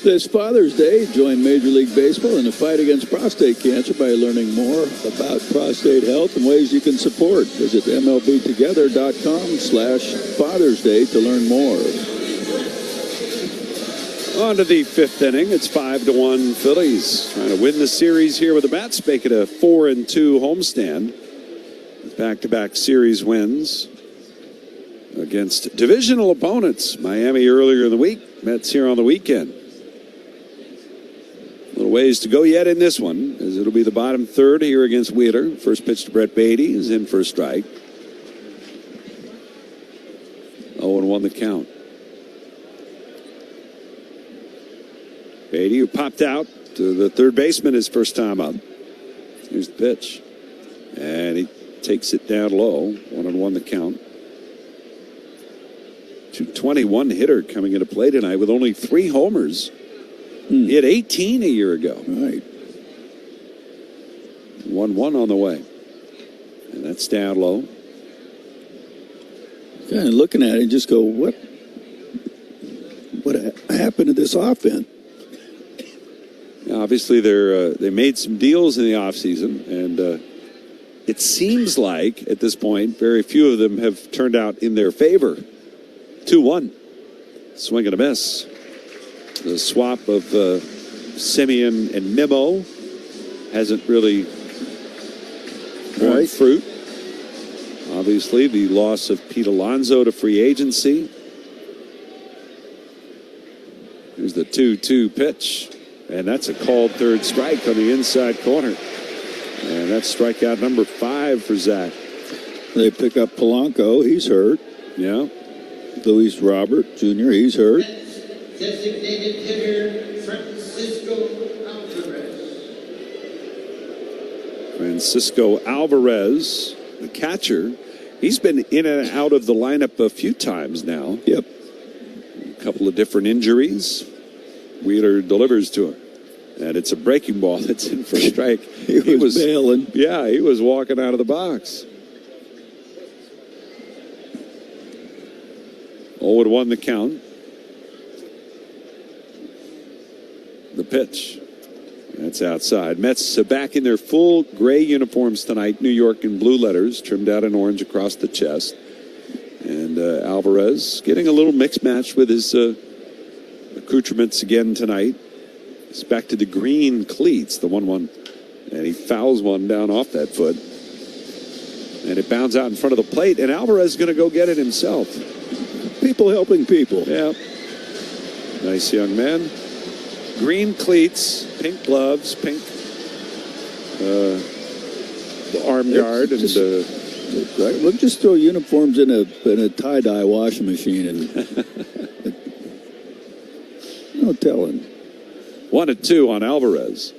This Father's Day, join Major League Baseball in the fight against prostate cancer by learning more about prostate health and ways you can support. Visit MLBtogether.com/Father's Day to learn more. On to the fifth inning. It's 5-1 Phillies. Trying to win the series here with the Mets, make it a 4-2 homestand. Back-to-back series wins against divisional opponents. Miami earlier in the week, Mets here on the weekend. Little ways to go yet in this one, as it'll be the bottom third here against Wheeler. First pitch to Brett Beatty is in for a strike. 0-1 the count. Beatty, who popped out to the third baseman his first time up. Here's the pitch. And he takes it down low. 1-1 the count. 221 hitter coming into play tonight with only 3 homers. He had 18 a year ago. Right. 1-1 on the way. And that's down low. Kind of looking at it and just go, what happened to this offense? Obviously, they made some deals in the offseason, and it seems like, at this point, very few of them have turned out in their favor. 2-1. Swing and a miss. The swap of Simeon and Nimmo hasn't really borne fruit. Obviously, the loss of Pete Alonso to free agency. Here's the 2-2 pitch. And that's a called third strike on the inside corner. And that's strikeout number 5 for Zach. They pick up Polanco. He's hurt. Yeah. Luis Robert Jr., he's hurt. Designated hitter Francisco Alvarez. Francisco Alvarez, the catcher. He's been in and out of the lineup a few times now. Yep. A couple of different injuries. Wheeler delivers to him. And it's a breaking ball that's in for a strike. he was bailing. Yeah, he was walking out of the box. 0-1 the count. The pitch. That's outside. Mets back in their full gray uniforms tonight. New York in blue letters, trimmed out in orange across the chest. And Alvarez getting a little mixed match with his accoutrements again tonight. He's back to the green cleats, the 1-1. And he fouls one down off that foot. And it bounds out in front of the plate. And Alvarez is going to go get it himself. People helping people. Yeah. Nice young man. Green cleats, pink gloves, pink arm guard, and we'll just throw uniforms in a tie-dye washing machine and no telling. 1-2 on Alvarez,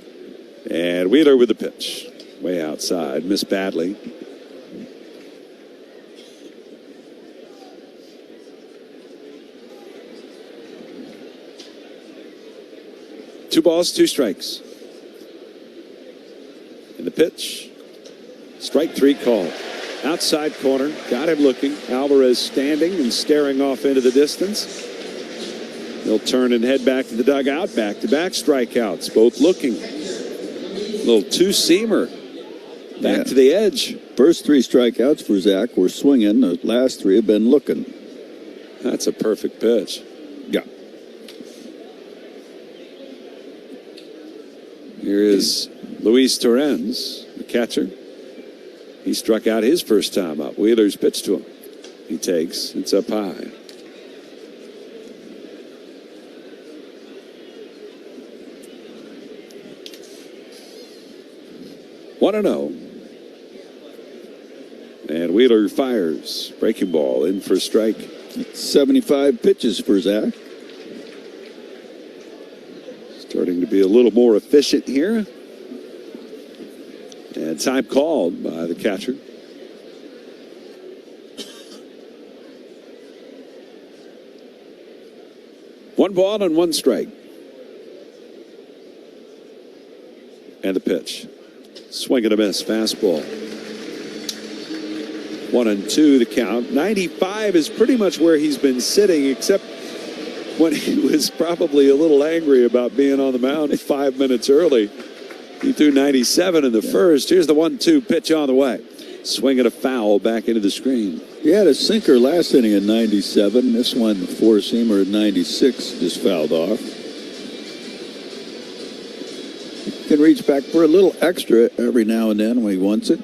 and Wheeler with the pitch, way outside, missed badly. Two balls, 2 strikes. And the pitch. Strike 3 called. Outside corner. Got him looking. Alvarez standing and staring off into the distance. He'll turn and head back to the dugout. Back-to-back strikeouts. Both looking. Little two-seamer. Back to the edge. First 3 strikeouts for Zach were swinging. The last 3 have been looking. That's a perfect pitch. Yeah. Here is Luis Torrens, the catcher. He struck out his first time up. Wheeler's pitch to him. He takes. It's up high. One and 0. And Wheeler fires. Breaking ball in for a strike. 75 pitches for Zach. Starting to be a little more efficient here. And time called by the catcher. One ball and 1 strike. And the pitch. Swing and a miss. Fastball. 1-2 the count. 95 is pretty much where he's been sitting, except when he was probably a little angry about being on the mound 5 minutes early. He threw 97 in the first. Here's the 1-2 pitch on the way. Swing and a foul back into the screen. He had a sinker last inning at 97. This one, the 4-seamer at 96, just fouled off. He can reach back for a little extra every now and then when he wants it.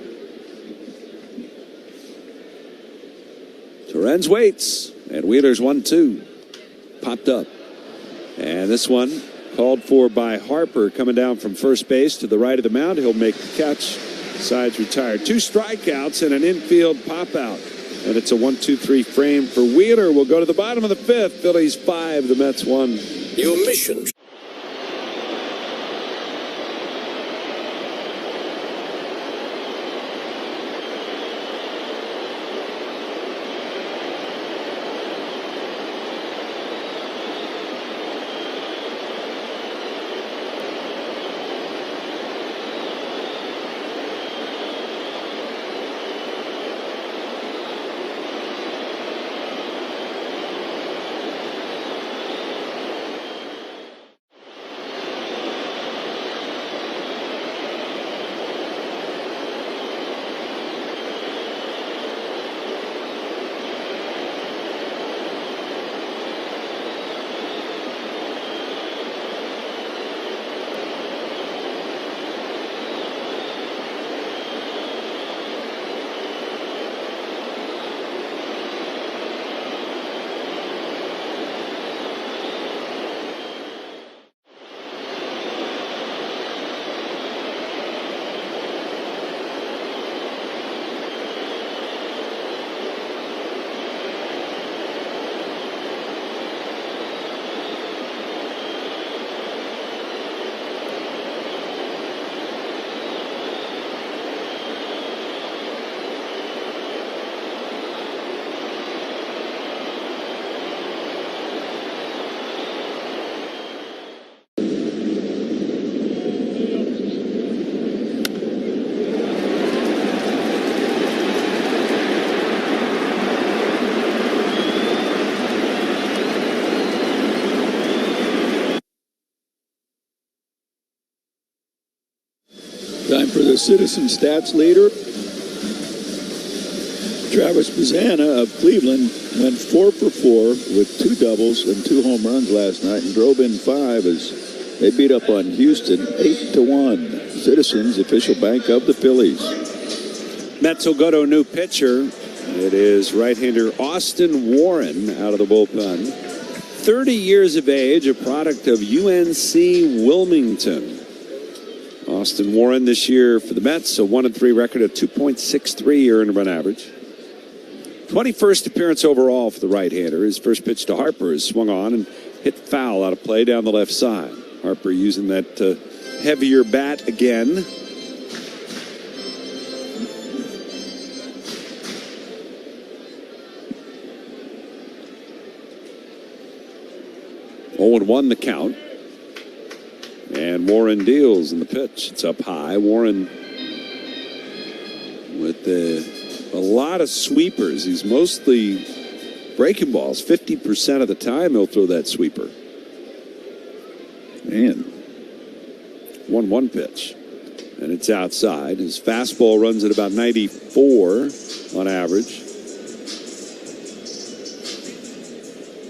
Torrens waits. And Wheeler's 1-2. Popped up. And this one called for by Harper coming down from first base to the right of the mound. He'll make the catch. Sides retired. 2 strikeouts and an infield pop out. And it's a 1-2-3 frame for Wheeler. We'll go to the bottom of the 5th. Phillies 5, the Mets 1. Your mission Time for the Citizen Stats leader. Travis Bazzana of Cleveland went 4 for 4 with 2 doubles and 2 home runs last night and drove in 5 as they beat up on Houston 8-1. Citizens, official bank of the Phillies. Mets will go to a new pitcher. It is right-hander Austin Warren out of the bullpen. 30 years of age, a product of UNC Wilmington. Austin Warren this year for the Mets, a 1-3 record of 2.63 earned run average. 21st appearance overall for the right-hander. His first pitch to Harper is swung on and hit foul out of play down the left side. Harper using that heavier bat again. Won the count. And Warren deals in the pitch. It's up high. Warren with a lot of sweepers. He's mostly breaking balls. 50% of the time he'll throw that sweeper. Man. 1-1 pitch. And it's outside. His fastball runs at about 94 on average.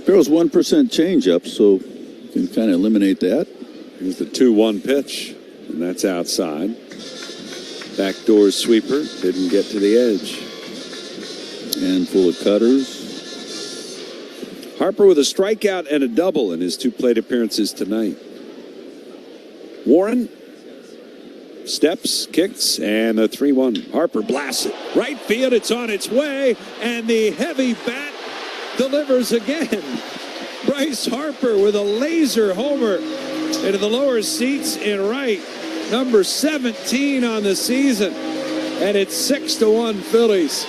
Throws 1% changeup, so you can kind of eliminate that. Here's the 2-1 pitch, and that's outside. Backdoor sweeper, didn't get to the edge. And full of cutters. Harper with a strikeout and a double in his 2 plate appearances tonight. Warren steps, kicks, and a 3-1. Harper blasts it. Right field, it's on its way, and the heavy bat delivers again. Bryce Harper with a laser homer into the lower seats in right. Number 17 on the season. And it's 6-1 Phillies.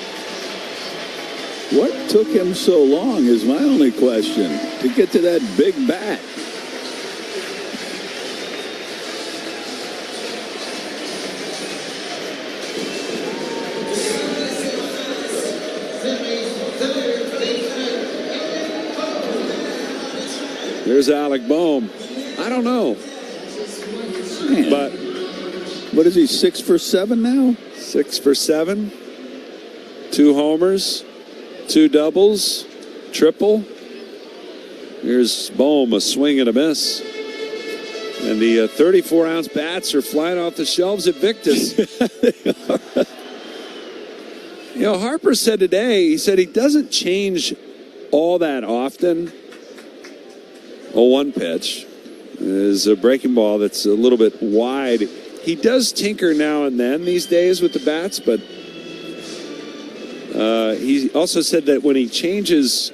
What took him so long is my only question, to get to that big bat. There's Alec Boehm. I don't know. Man. But what is he, 6 for 7 now? 6 for 7. 2 homers, 2 doubles, triple. Here's Boehm, a swing and a miss. And the 34-ounce bats are flying off the shelves at Victus. You know, Harper said today, he said he doesn't change all that often. A 1 pitch is a breaking ball that's a little bit wide. He does tinker now and then these days with the bats, but he also said that when he changes,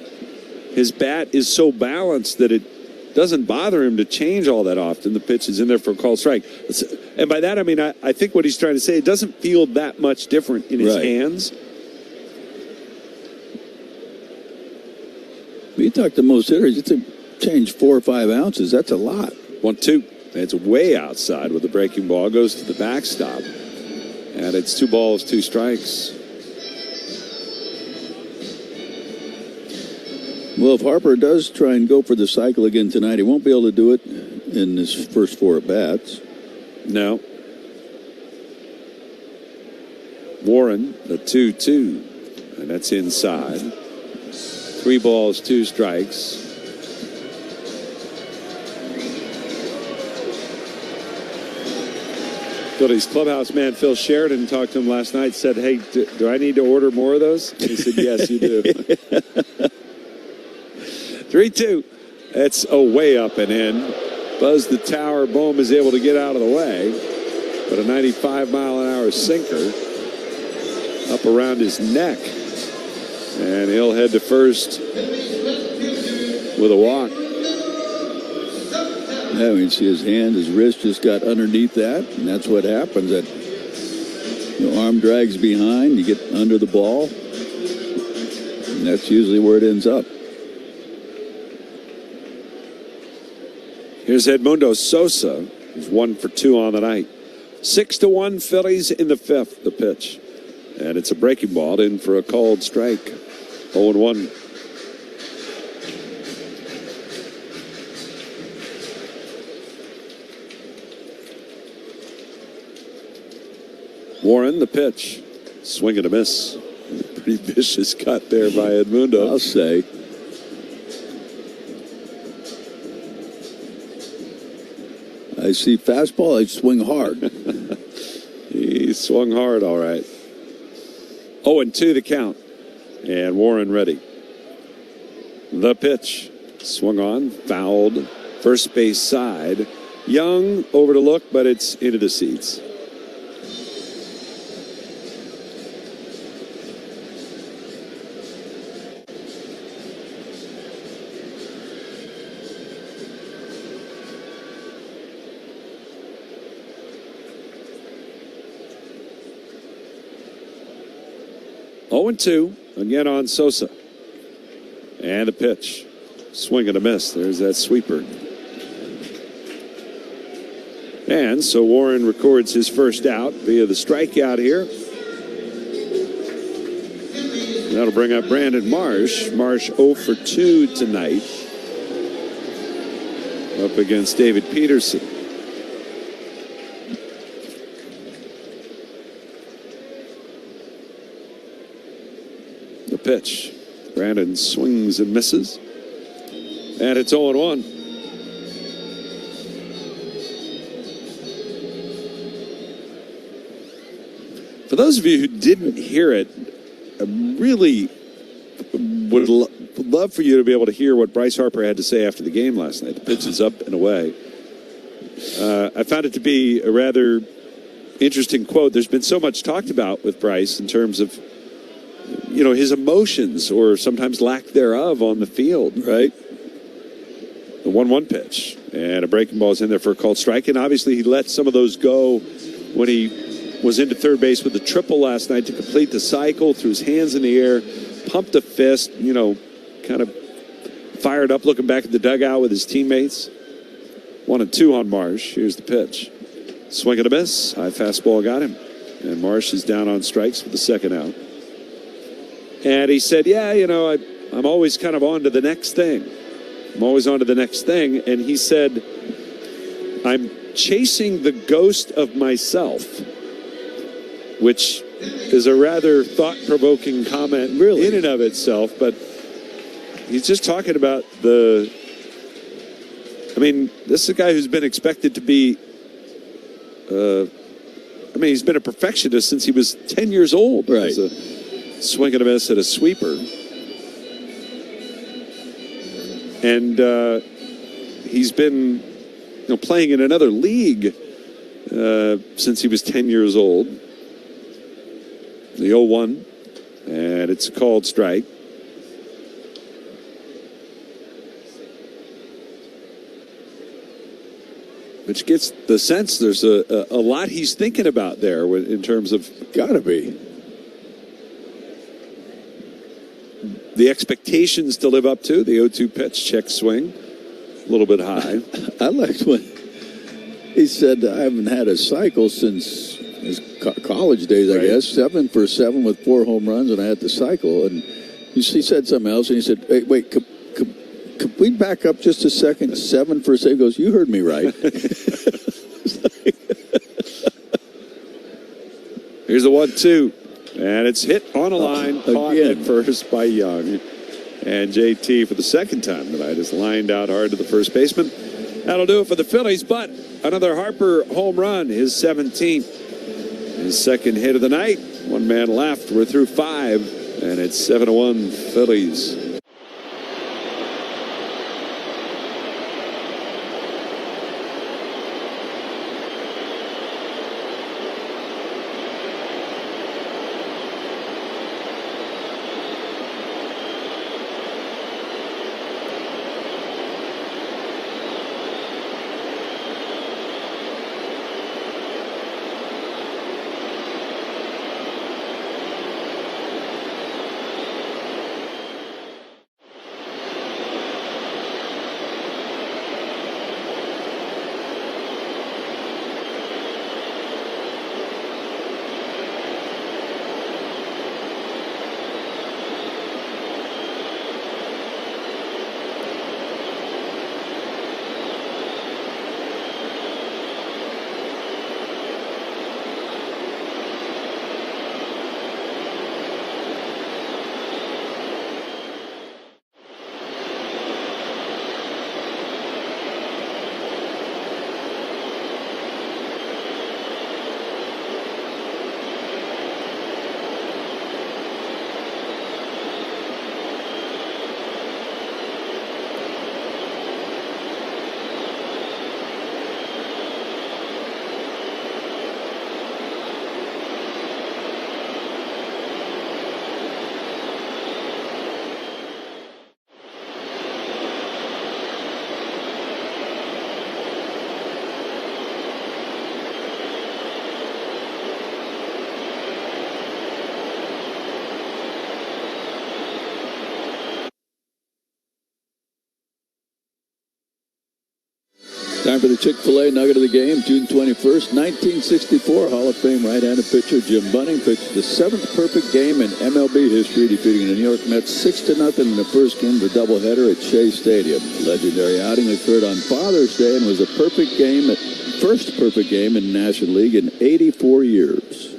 his bat is so balanced that it doesn't bother him to change all that often. The pitch is in there for a called strike. And by that, I mean, I think what he's trying to say, it doesn't feel that much different in his hands. You talk to most hitters, it's change 4 or 5 ounces. That's a lot. 1-2. It's way outside with the breaking ball. Goes to the backstop. And it's 2 balls, 2 strikes. Well, if Harper does try and go for the cycle again tonight, he won't be able to do it in his first 4 at-bats. No. Warren, the 2-2. And that's inside. 3 balls, 2 strikes. Phillies clubhouse man Phil Sheridan talked to him last night, said, hey, do I need to order more of those? And he said, yes, you do. 3-2. That's a way up and in. Buzzed the tower. Boehm is able to get out of the way. But a 95-mile-an-hour sinker up around his neck. And he'll head to first with a walk. Yeah, we see his hand, his wrist just got underneath that, and that's what happens. That arm drags behind, you get under the ball, and that's usually where it ends up. Here's Edmundo Sosa, who's 1 for 2 on the night. 6-1 Phillies in the 5th, the pitch. And it's a breaking ball in for a called strike. 0-1. Warren, the pitch. Swing and a miss. Pretty vicious cut there by Edmundo. I'll say. I see fastball, I swing hard. He swung hard, all right. 0-2 the count. And Warren ready. The pitch. Swung on, fouled. First base side. Young over to look, but it's into the seats. Oh, 0-2 again on Sosa. And a pitch. Swing and a miss. There's that sweeper. And so Warren records his first out via the strikeout here. That'll bring up Brandon Marsh. Marsh 0 for 2 tonight. Up against David Peterson. The pitch. Brandon swings and misses. And it's 0-1. For those of you who didn't hear it, I really would love for you to be able to hear what Bryce Harper had to say after the game last night. The pitch is up and away. I found it to be a rather interesting quote. There's been so much talked about with Bryce in terms of, you know, his emotions or sometimes lack thereof on the field, right? The 1-1 pitch. And a breaking ball is in there for a called strike. And obviously he let some of those go when he was into third base with the triple last night to complete the cycle, threw his hands in the air, pumped a fist, you know, kind of fired up looking back at the dugout with his teammates. 1-2 on Marsh. Here's the pitch. Swing and a miss. High fastball got him. And Marsh is down on strikes with the second out. And he said, yeah, you know, I'm always kind of on to the next thing. I'm always on to the next thing. And he said, I'm chasing the ghost of myself, which is a rather thought-provoking comment really in and of itself. But he's just talking about the, I mean, this is a guy who's been expected to be, I mean, he's been a perfectionist since he was 10 years old. Right. As a swing and a miss at a sweeper. And he's been, you know, playing in another league since he was 10 years old. The 0-1, and it's a called strike. Which gets the sense there's a lot he's thinking about there in terms of... Gotta be. The expectations to live up to, the 0-2 pitch, check swing, a little bit high. I liked when he said, I haven't had a cycle since his college days, I guess. 7 for 7 with 4 home runs, and I had the cycle. And he said something else, and he said, hey, wait, could we back up just a second? 7 for 7. He goes, you heard me right. Here's the 1-2. And it's hit on a line, caught at first by Young. And JT, for the second time tonight, is lined out hard to the first baseman. That'll do it for the Phillies, but another Harper home run, his 17th. His second hit of the night. One man left. We're through 5, and it's 7-1 Phillies. Time for the Chick-fil-A Nugget of the Game, June 21st, 1964. Hall of Fame right-handed pitcher Jim Bunning pitched the 7th perfect game in MLB history, defeating the New York Mets 6-0 in the first game of the doubleheader at Shea Stadium. The legendary outing occurred on Father's Day and was the first perfect game in the National League in 84 years.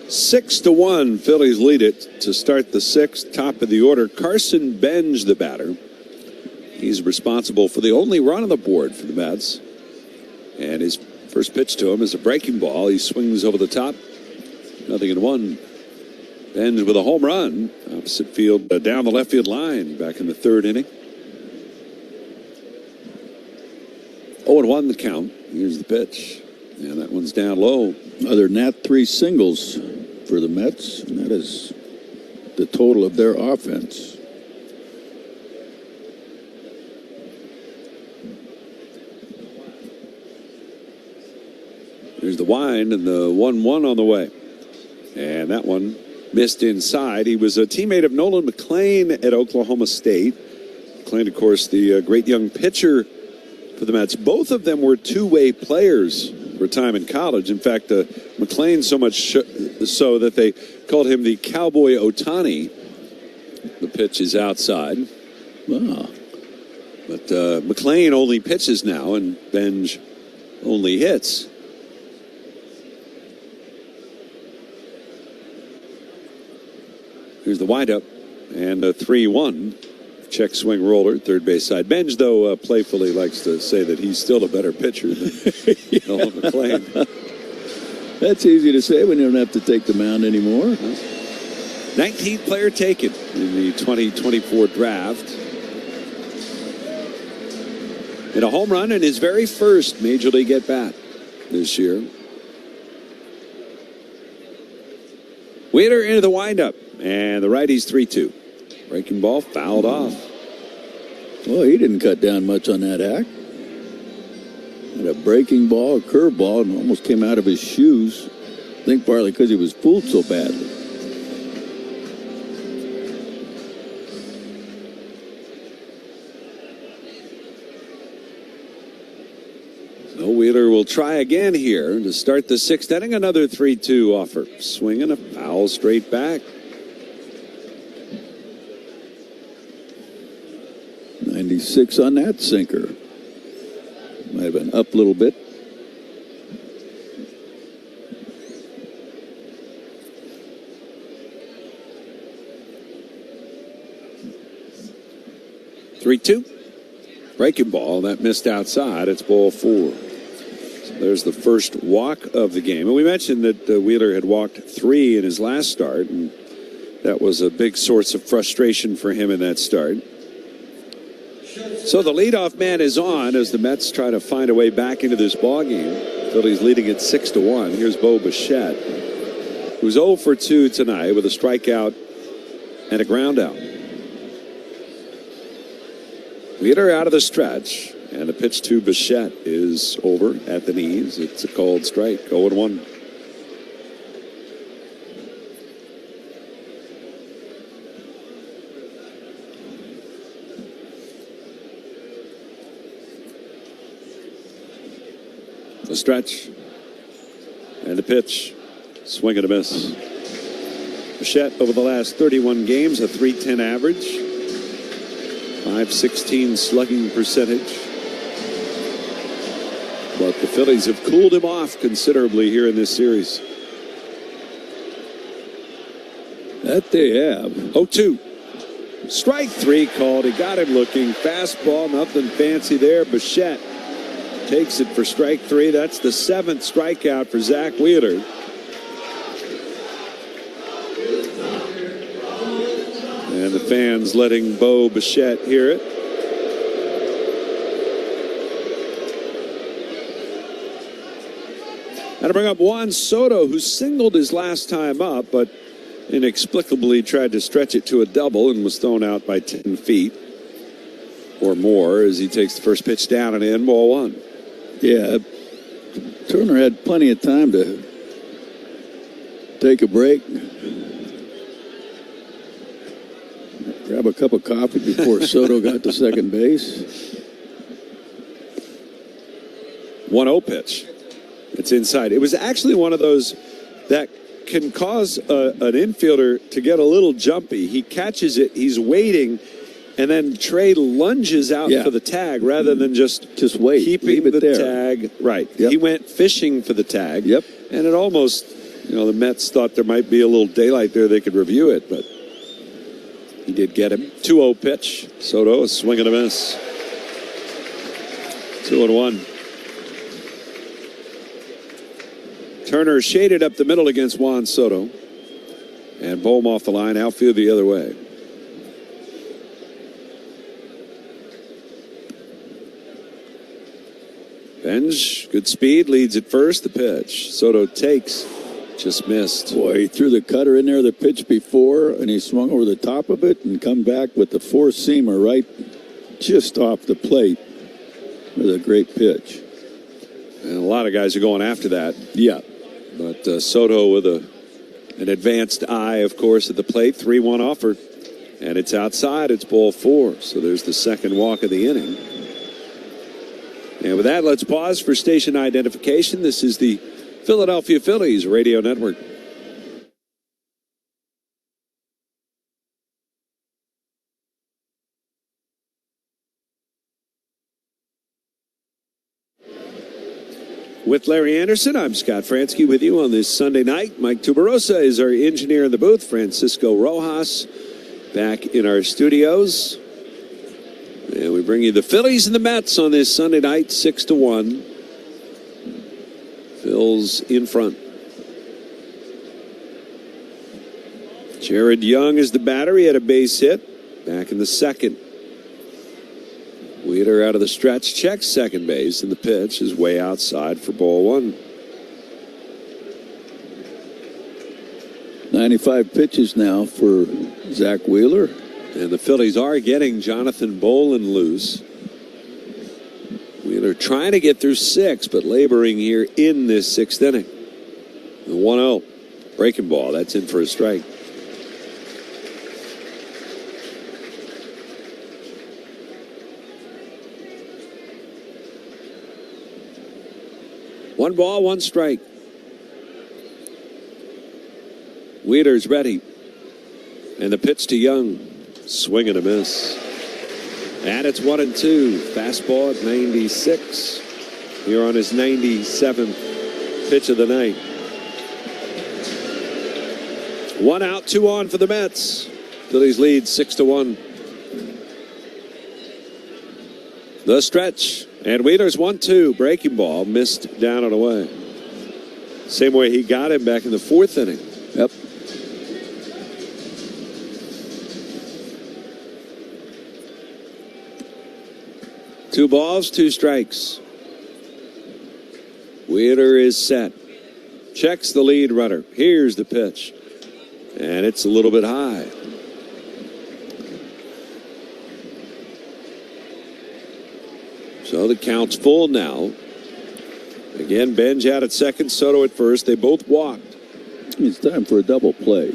6-1, Phillies lead it to start the 6th. Top of the order, Carson Benj, the batter. He's responsible for the only run on the board for the Mets. And his first pitch to him is a breaking ball. He swings over the top. 0-1. Benj with a home run. Opposite field, down the left field line back in the 3rd inning. 0-1 the count. Here's the pitch. And that one's down low. Other than that, 3 singles for the Mets. And that is the total of their offense. There's the wind and the 1-1 on the way. And that one missed inside. He was a teammate of Nolan McLean at Oklahoma State. McLean, of course, the great young pitcher for the Mets. Both of them were two-way players for time in college. In fact, McLean so much so that they called him the Cowboy Ohtani. The pitch is outside. Wow. But McLean only pitches now, and Benj only hits. Here's the windup and a 3-1. Check swing roller, third base side. Benj, though, playfully likes to say that he's still a better pitcher than Nolan McLean. That's easy to say when you don't have to take the mound anymore. 19th player taken in the 2024 draft. And a home run in his very first Major League at-bat this year. Wheeler into the windup. And the righty's 3-2. Breaking ball fouled off. Well, he didn't cut down much on that act. Had a breaking ball, a curveball, and almost came out of his shoes. I think partly because he was fooled so badly. So Wheeler will try again here to start the 6th inning. Another 3-2 offer. Swinging a foul straight back. 96 on that sinker. Might have been up a little bit. Three-two. Breaking ball. That missed outside. It's ball 4. So there's the first walk of the game. And we mentioned that Wheeler had walked 3 in his last start. And that was a big source of frustration for him in that start. So the leadoff man is on as the Mets try to find a way back into this ballgame. Phillies leading it 6-1. Here's Bo Bichette, who's 0 for 2 tonight with a strikeout and a ground out. Wheeler out of the stretch, and the pitch to Bichette is over at the knees. It's a called strike. 0-1. The stretch and the pitch. Swing and a miss. Bichette over the last 31 games, a .310 average, .516 slugging percentage. But the Phillies have cooled him off considerably here in this series. That they have. 0-2. Strike 3 called. He got him looking. Fastball, nothing fancy there. Bichette takes it for strike 3. That's the 7th strikeout for Zach Wheeler. And the fans letting Bo Bichette hear it. And to bring up Juan Soto, who singled his last time up, but inexplicably tried to stretch it to a double and was thrown out by 10 feet or more as he takes the first pitch down and in, ball 1. Yeah, Turner had plenty of time to take a break, grab a cup of coffee before Soto got to second base. 1-0 pitch. It's inside. It was actually one of those that can cause an infielder to get a little jumpy. He catches it, he's waiting, and then Trey lunges out for the tag rather than just wait, keeping the tag. Right. Yep. He went fishing for the tag. Yep. And it almost, the Mets thought there might be a little daylight there. They could review it, but he did get him. 2-0 pitch. Soto, a swing and a miss. 2-1. Turner shaded up the middle against Juan Soto. And Bohm off the line, outfield the other way. Benj, good speed, leads at first. The pitch. Soto takes, just missed. Boy, he threw the cutter in there the pitch before, and he swung over the top of it and come back with the four-seamer right just off the plate. It was a great pitch. And a lot of guys are going after that. Yeah. But Soto with an advanced eye, of course, at the plate. 3-1 offer. And it's outside. It's ball 4. So there's the second walk of the inning. And with that, let's pause for station identification. This is the Philadelphia Phillies Radio Network. With Larry Anderson, I'm Scott Fransky with you on this Sunday night. Mike Tuberosa is our engineer in the booth. Francisco Rojas back in our studios. And we bring you the Phillies and the Mets on this Sunday night, 6-1. Phils in front. Jared Young is the batter. He had a base hit back in the second. Wheeler out of the stretch, checks second base, and the pitch is way outside for ball 1. 95 pitches now for Zach Wheeler. And the Phillies are getting Jonathan Bolin loose. Wheeler trying to get through 6, but laboring here in this 6th inning. The 1-0. Breaking ball. That's in for a strike. One ball, one strike. Wheeler's ready. And the pitch to Young. Swing and a miss. And it's 1-2. Fastball at 96. Here on his 97th pitch of the night. 1 out, 2 on for the Mets. Phillies lead 6-1. The stretch. And Wheeler's 1-2. Breaking ball. Missed down and away. Same way he got him back in the 4th inning. Yep. Two balls, 2 strikes. Wheeler is set. Checks the lead runner. Here's the pitch. And it's a little bit high. So the count's full now. Again, Benj out at second, Soto at first. They both walked. It's time for a double play.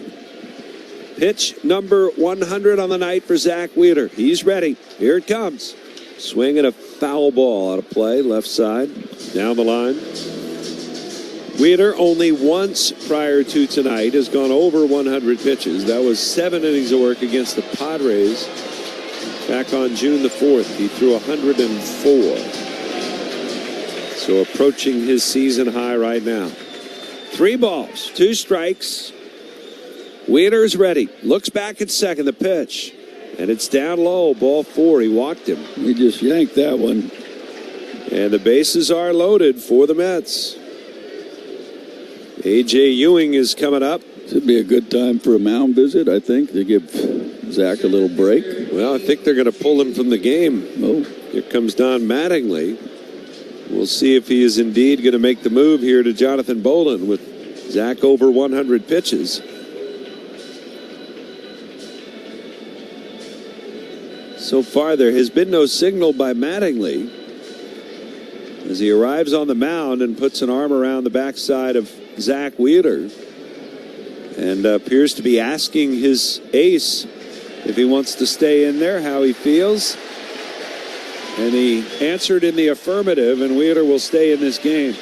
Pitch number 100 on the night for Zach Wheeler. He's ready. Here it comes. Swing and a foul ball out of play, left side, down the line. Wheeler only once prior to tonight has gone over 100 pitches. That was 7 innings of work against the Padres back on June the 4th. He threw 104. So approaching his season high right now. 3 balls, 2 strikes. Wheeler's ready. Looks back at second, the pitch. And it's down low, ball 4. He walked him. He just yanked that one. And the bases are loaded for the Mets. A.J. Ewing is coming up. Should be a good time for a mound visit, I think, to give Zach a little break. Well, I think they're going to pull him from the game. Oh. Here comes Don Mattingly. We'll see if he is indeed going to make the move here to Jonathan Bolin with Zach over 100 pitches. So far, there has been no signal by Mattingly as he arrives on the mound and puts an arm around the backside of Zach Wheeler and appears to be asking his ace if he wants to stay in there, how he feels. And he answered in the affirmative, and Wheeler will stay in this game.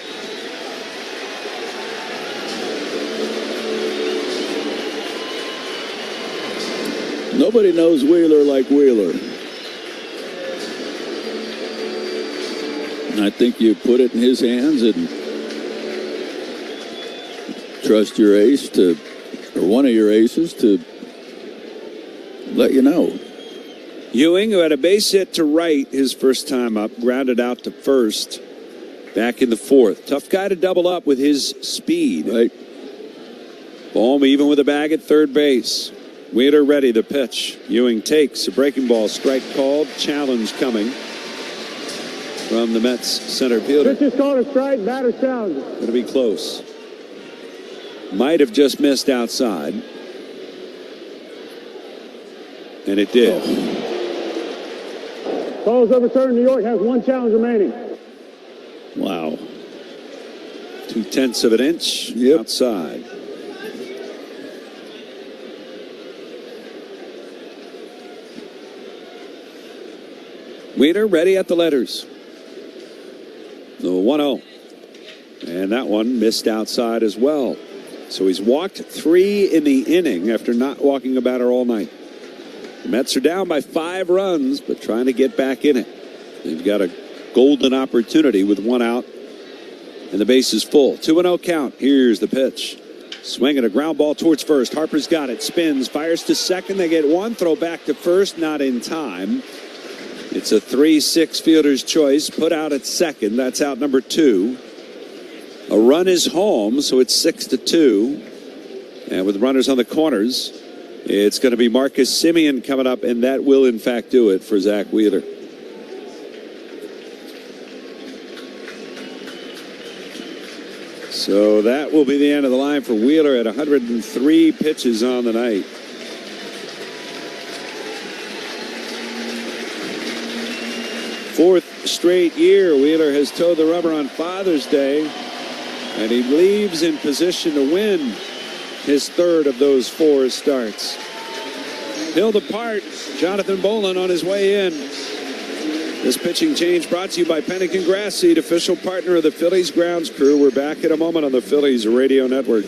Nobody knows Wheeler like Wheeler. And I think you put it in his hands and trust your ace to, or one of your aces to let you know. Ewing, who had a base hit to right his first time up, grounded out to first back in the fourth. Tough guy to double up with his speed. Right. Bohm even with a bag at third base. Wheeler ready, the pitch. Ewing takes a breaking ball, strike called, challenge coming from the Mets center fielder. Pitch is called a strike, batter challenge. Going to be close. Might have just missed outside. And it did. Ball is overturned. New York has one challenge remaining. Wow. 0.2 of an inch outside. Wheeler ready at the letters. The 1-0. And that one missed outside as well. So he's walked 3 in the inning after not walking a batter all night. The Mets are down by 5 runs, but trying to get back in it. They've got a golden opportunity with 1 out, and the base is full. 2-0 count. Here's the pitch. Swinging a ground ball towards first. Harper's got it. Spins. Fires to second. They get 1. Throw back to first. Not in time. It's a 3-6 fielder's choice. Put out at second. That's out number 2. A run is home, so it's 6-2. And with runners on the corners, it's going to be Marcus Semien coming up, and that will, in fact, do it for Zach Wheeler. So that will be the end of the line for Wheeler at 103 pitches on the night. Fourth straight year, Wheeler has towed the rubber on Father's Day, and he leaves in position to win his third of those 4 starts. Held apart, Jonathan Bolin on his way in. This pitching change brought to you by Penican Grass Seed, official partner of the Phillies grounds crew. We're back in a moment on the Phillies radio network.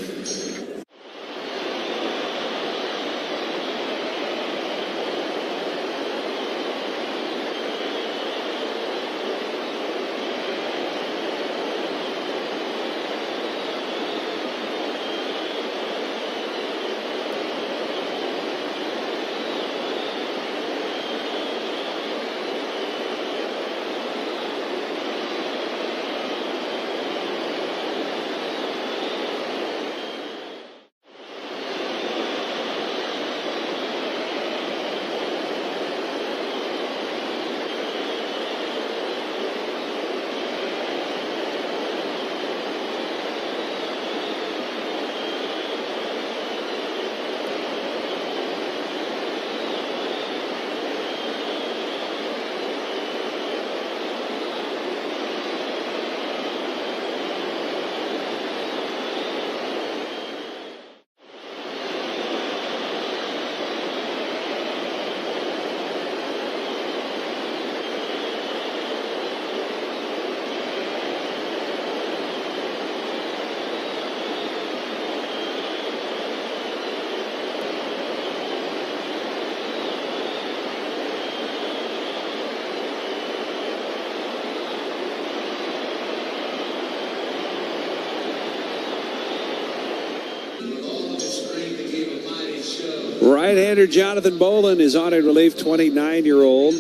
Right-hander Jonathan Bolin is on in relief, 29-year-old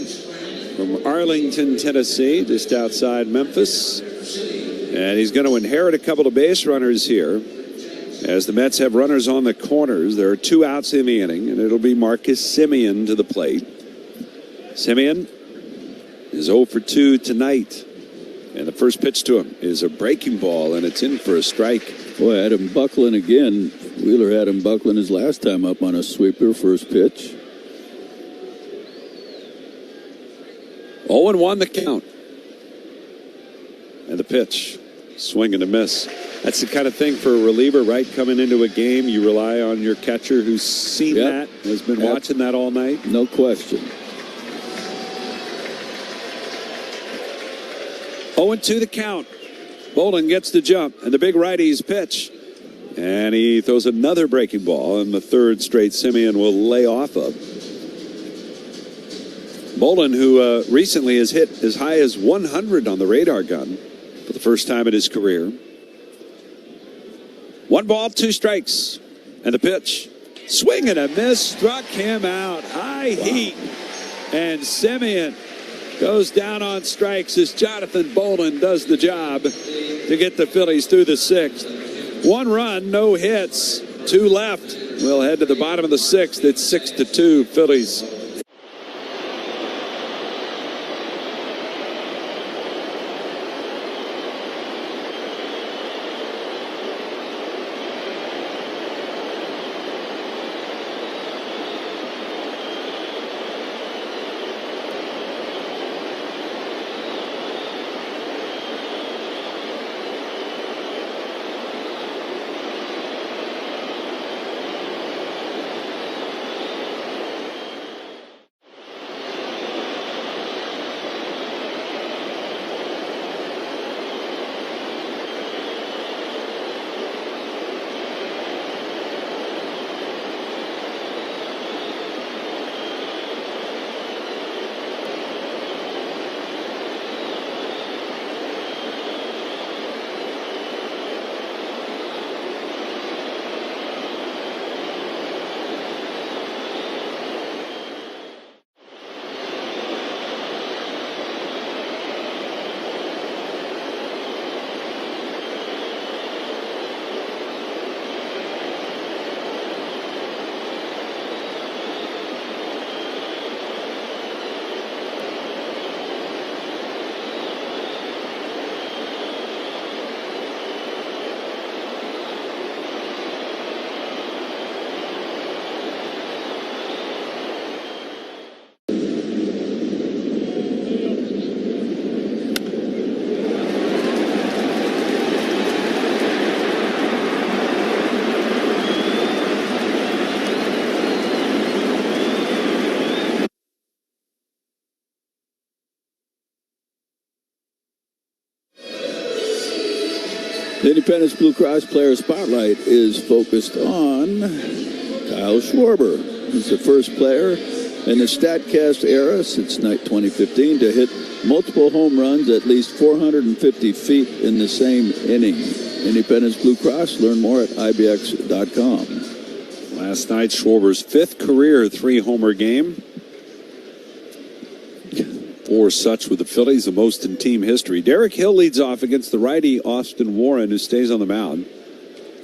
from Arlington, Tennessee, just outside Memphis. And he's going to inherit a couple of base runners here. As the Mets have runners on the corners, there are 2 outs in the inning, and it'll be Marcus Semien to the plate. Semien is 0 for 2 tonight. And the first pitch to him is a breaking ball, and it's in for a strike. Boy, Adam Buckland again. Wheeler had him Buckland his last time up on a sweeper, first pitch. 0-1 the count. And the pitch. Swing and a miss. That's the kind of thing for a reliever, right? Coming into a game, you rely on your catcher who's seen that, has been watching that all night. No question. 0-2 the count. Bolden gets the jump, and the big righty's pitch. And he throws another breaking ball, and the third straight Semien will lay off of. Bolden, who recently has hit as high as 100 on the radar gun for the first time in his career. 1 ball, 2 strikes. And the pitch. Swing and a miss. Struck him out. High heat. And Semien goes down on strikes as Jonathan Bolden does the job to get the Phillies through the 6th. 1 run, no hits, 2 left. We'll head to the bottom of the 6th. It's 6-2 Phillies. The Independence Blue Cross Player Spotlight is focused on Kyle Schwarber. He's the first player in the StatCast era since 2015 to hit multiple home runs at least 450 feet in the same inning. Independence Blue Cross. Learn more at ibx.com. Last night, Schwarber's 5th career 3-homer game. 4 such with the Phillies, the most in team history. Derek Hill leads off against the righty Austin Warren, who stays on the mound.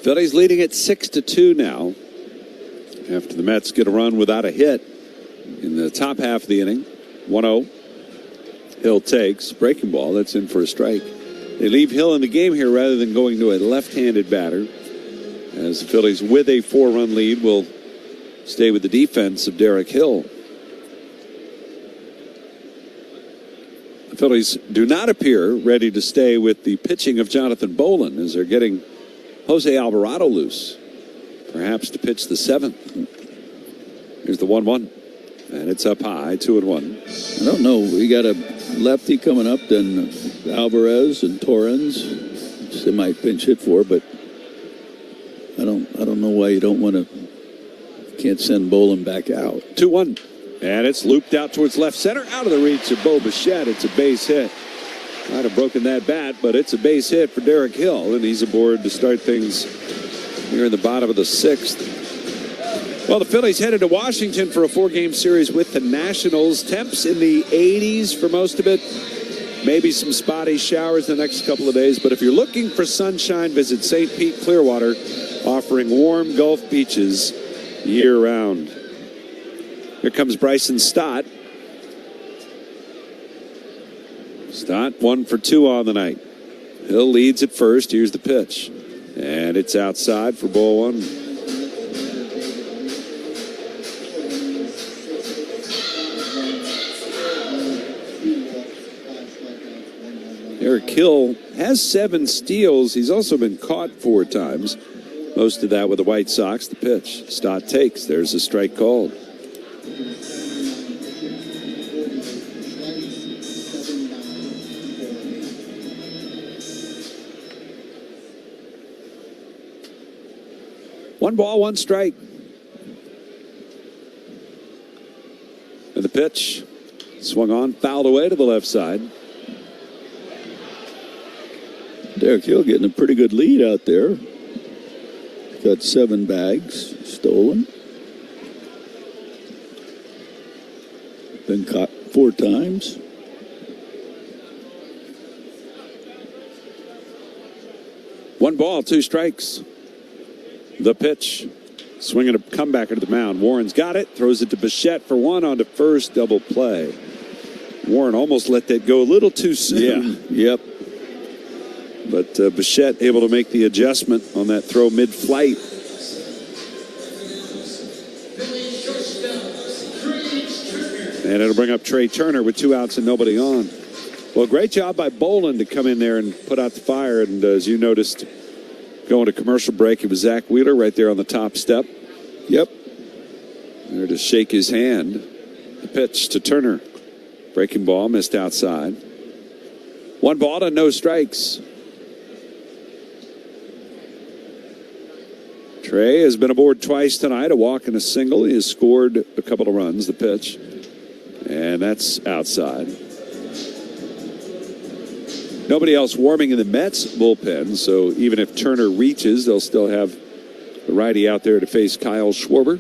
Phillies leading at 6-2 now, after the Mets get a run without a hit in the top half of the inning. 1-0. Hill takes breaking ball. That's in for a strike. They leave Hill in the game here rather than going to a left-handed batter, as the Phillies, with a 4-run lead, will stay with the defense of Derek Hill. The Phillies do not appear ready to stay with the pitching of Jonathan Bolden, as they're getting Jose Alvarado loose, perhaps to pitch the 7th. Here's the 1-1, and it's up high, 2-1. I don't know. We got a lefty coming up, then Alvarez and Torrens, which they might pinch hit for, but I don't know why you don't want to. Can't send Bolden back out. 2-1. And it's looped out towards left center, out of the reach of Bo Bichette. It's a base hit. Might have broken that bat, but it's a base hit for Derek Hill, and he's aboard to start things here in the bottom of the 6th. Well, the Phillies headed to Washington for a 4-game series with the Nationals. Temps in the 80s for most of it. Maybe some spotty showers the next couple of days, but if you're looking for sunshine, visit St. Pete Clearwater, offering warm Gulf beaches year-round. Here comes Bryson Stott. Stott 1 for 2 on the night. Hill leads at first. Here's the pitch. And it's outside for ball 1. Derek Hill has 7 steals. He's also been caught 4 times. Most of that with the White Sox. The pitch. Stott takes. There's a strike called. 1 ball, 1 strike. And the pitch swung on, fouled away to the left side. Derek Hill getting a pretty good lead out there. Got 7 bags stolen. Been caught 4 times. One ball, 2 strikes. The pitch. Swinging a comebacker to the mound. Warren's got it. Throws it to Bichette for 1 on to first. Double play. Warren almost let that go a little too soon. Yeah. Yep. But Bichette able to make the adjustment on that throw mid-flight. And it'll bring up Trey Turner with 2 outs and nobody on. Well, great job by Bolin to come in there and put out the fire. And as you noticed, going to commercial break, it was Zach Wheeler right there on the top step. Yep. There to shake his hand. The pitch to Turner. Breaking ball, missed outside. 1 ball to no strikes. Trey has been aboard twice tonight, a walk and a single. He has scored a couple of runs, the pitch. And that's outside. Nobody else warming in the Mets bullpen, so even if Turner reaches, they'll still have the righty out there to face Kyle Schwarber,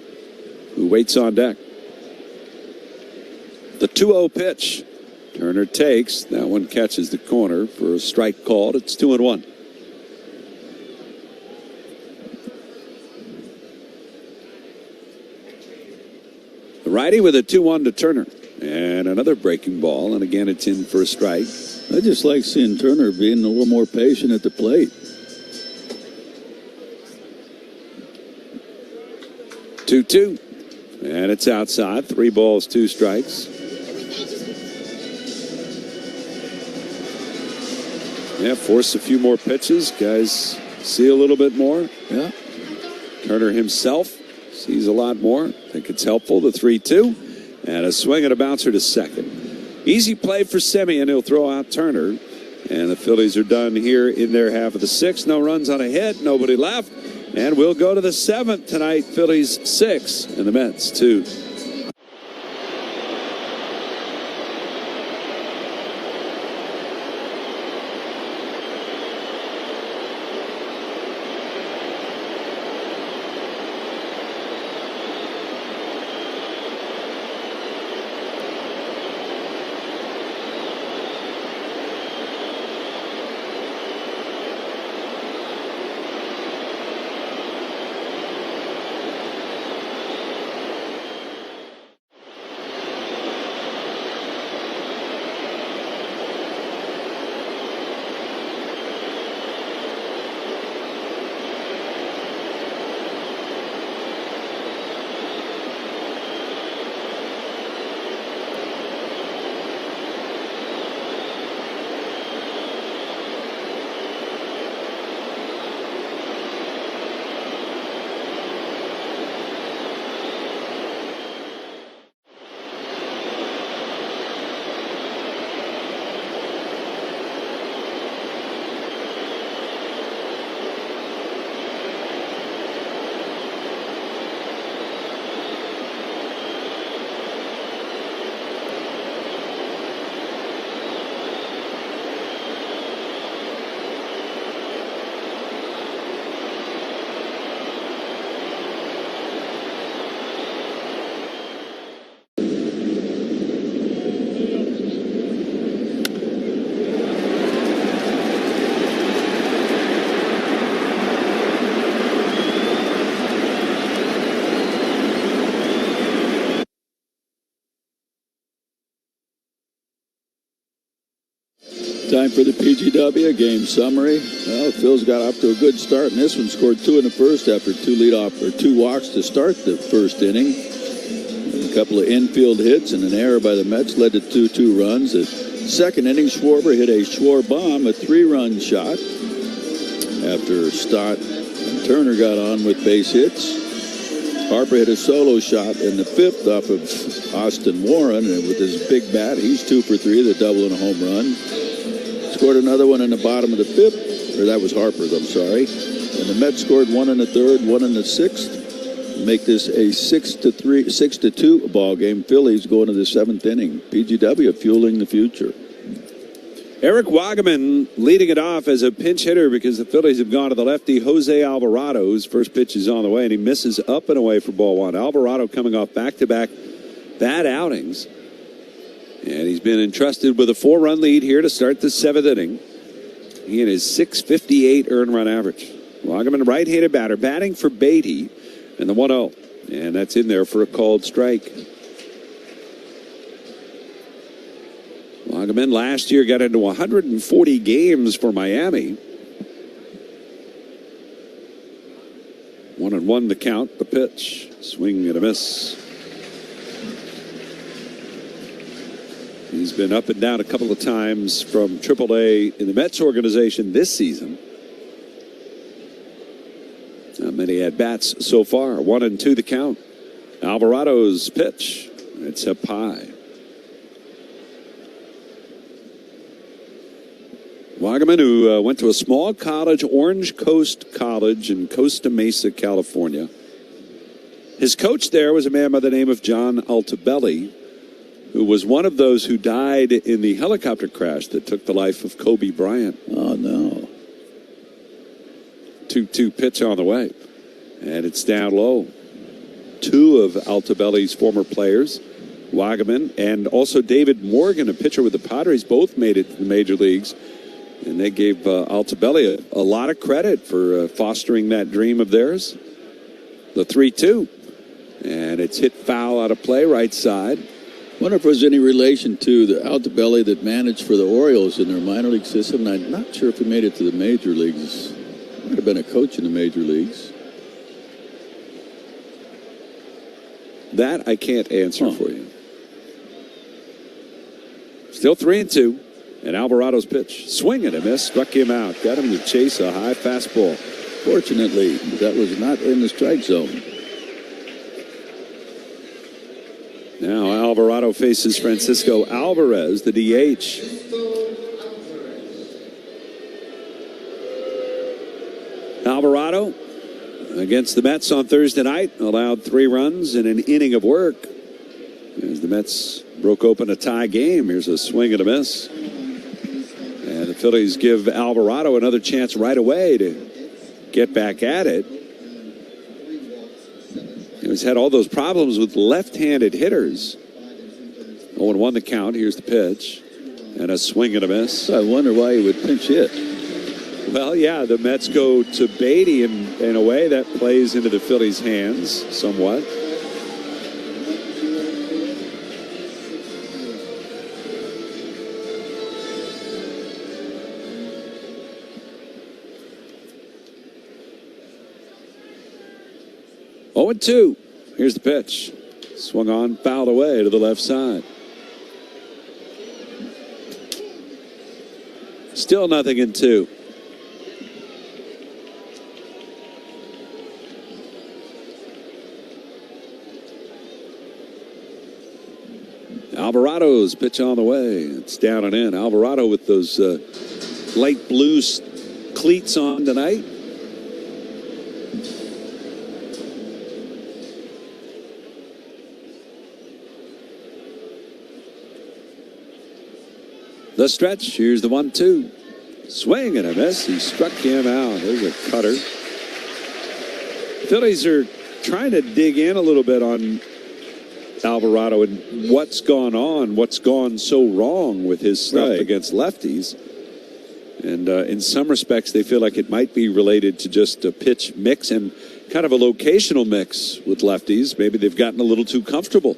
who waits on deck. The 2-0 pitch. Turner takes. That one catches the corner for a strike called. It's 2-1. The righty with a 2-1 to Turner. And another breaking ball, and again it's in for a strike. I just like seeing Turner being a little more patient at the plate. 2-2. And it's outside. 3 balls, 2 strikes. Yeah, force a few more pitches. Guys see a little bit more. Yeah. Turner himself sees a lot more. I think it's helpful. The 3-2. And a swing and a bouncer to second. Easy play for Semien. He'll throw out Turner. And the Phillies are done here in their half of the 6th. No runs on a hit. Nobody left. And we'll go to the 7th tonight. Phillies 6 and the Mets 2. Time for the PGW game summary. Well, Phil's got off to a good start in this one. Scored 2 in the first after 2 walks to start the first inning. And a couple of infield hits and an error by the Mets led to 2-2 runs. The second inning, Schwarber hit a Schwar bomb, a 3-run shot. After Stott and Turner got on with base hits. Harper hit a solo shot in the 5th off of Austin Warren, and with his big bat, he's 2 for 3, the double and a home run. Scored another one in the bottom of the 5th, or that was Harper's, I'm sorry. And the Mets scored 1 in the third, 1 in the sixth. Make this a 6-2 ball game. Phillies going to the seventh inning. PGW fueling the future. Eric Wagaman leading it off as a pinch hitter because the Phillies have gone to the lefty Jose Alvarado, whose first pitch is on the way, and he misses up and away for ball one. Alvarado coming off back-to-back bad outings. And he's been entrusted with a 4-run lead here to start the seventh inning. He and his .658 earned run average. Wagaman, right-handed batter, batting for Beatty, and the 1-0. And that's in there for a called strike. Wagaman last year got into 140 games for Miami. 1-1 the count, the pitch. Swing and a miss. He's been up and down a couple of times from AAA in the Mets organization this season. Not many at-bats so far. 1-2 the count. Alvarado's pitch. It's up high. Wagaman, who went to a small college, Orange Coast College in Costa Mesa, California. His coach there was a man by the name of John Altobelli, who was one of those who died in the helicopter crash that took the life of Kobe Bryant. Oh, no. 2-2 pitch on the way. And it's down low. Two of Altobelli's former players, Wagaman and also David Morgan, a pitcher with the Padres, both made it to the major leagues. And they gave Altobelli a lot of credit for fostering that dream of theirs. The 3-2. And it's hit foul out of play, right side. Wonder if there's any relation to the Altobelli that managed for the Orioles in their minor league system. And I'm not sure if he made it to the major leagues. Might have been a coach in the major leagues. That I can't answer for you. Still 3-2. And Alvarado's pitch. Swing and a miss. Struck him out. Got him to chase a high fastball. Fortunately, that was not in the strike zone. Now Alvarado faces Francisco Alvarez, the DH. Alvarado against the Mets on Thursday night allowed 3 runs in an inning of work as the Mets broke open a tie game. Here's a swing and a miss. And the Phillies give Alvarado another chance right away to get back at it. He's had all those problems with left-handed hitters. 0-1 the count. Here's the pitch. And a swing and a miss. I wonder why he would pinch hit. Well, yeah, the Mets go to Beatty, and in a way that plays into the Phillies' hands somewhat. Oh, 0-2. Here's the pitch. Swung on, fouled away to the left side. Still 0-2. Alvarado's pitch on the way. It's down and in. Alvarado with those light blue cleats on tonight. The stretch. Here's the 1-2. Swing and a miss. He struck him out. There's a cutter. Phillies are trying to dig in a little bit on Alvarado and what's gone on, what's gone so wrong with his stuff against lefties. And in some respects, they feel like it might be related to just a pitch mix and kind of a locational mix with lefties. Maybe they've gotten a little too comfortable.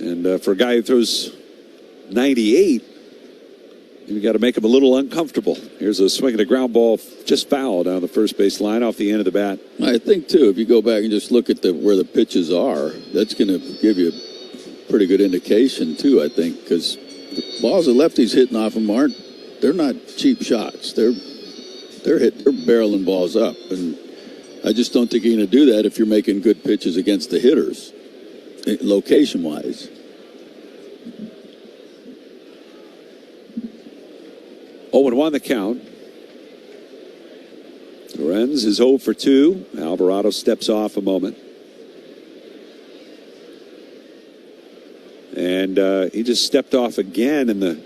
And for a guy who throws 98, you got to make him a little uncomfortable. Here's a swing and a ground ball just foul down the first base line off the end of the bat. I think, too, if you go back and just look at where the pitches are, that's going to give you a pretty good indication, too, I think, because the balls the lefties hitting off them they're not cheap shots. They're barreling balls up. And I just don't think you're going to do that if you're making good pitches against the hitters, location-wise. Oh, 0-1 the count. Torrens is 0 for 2. Alvarado steps off a moment. And he just stepped off again, and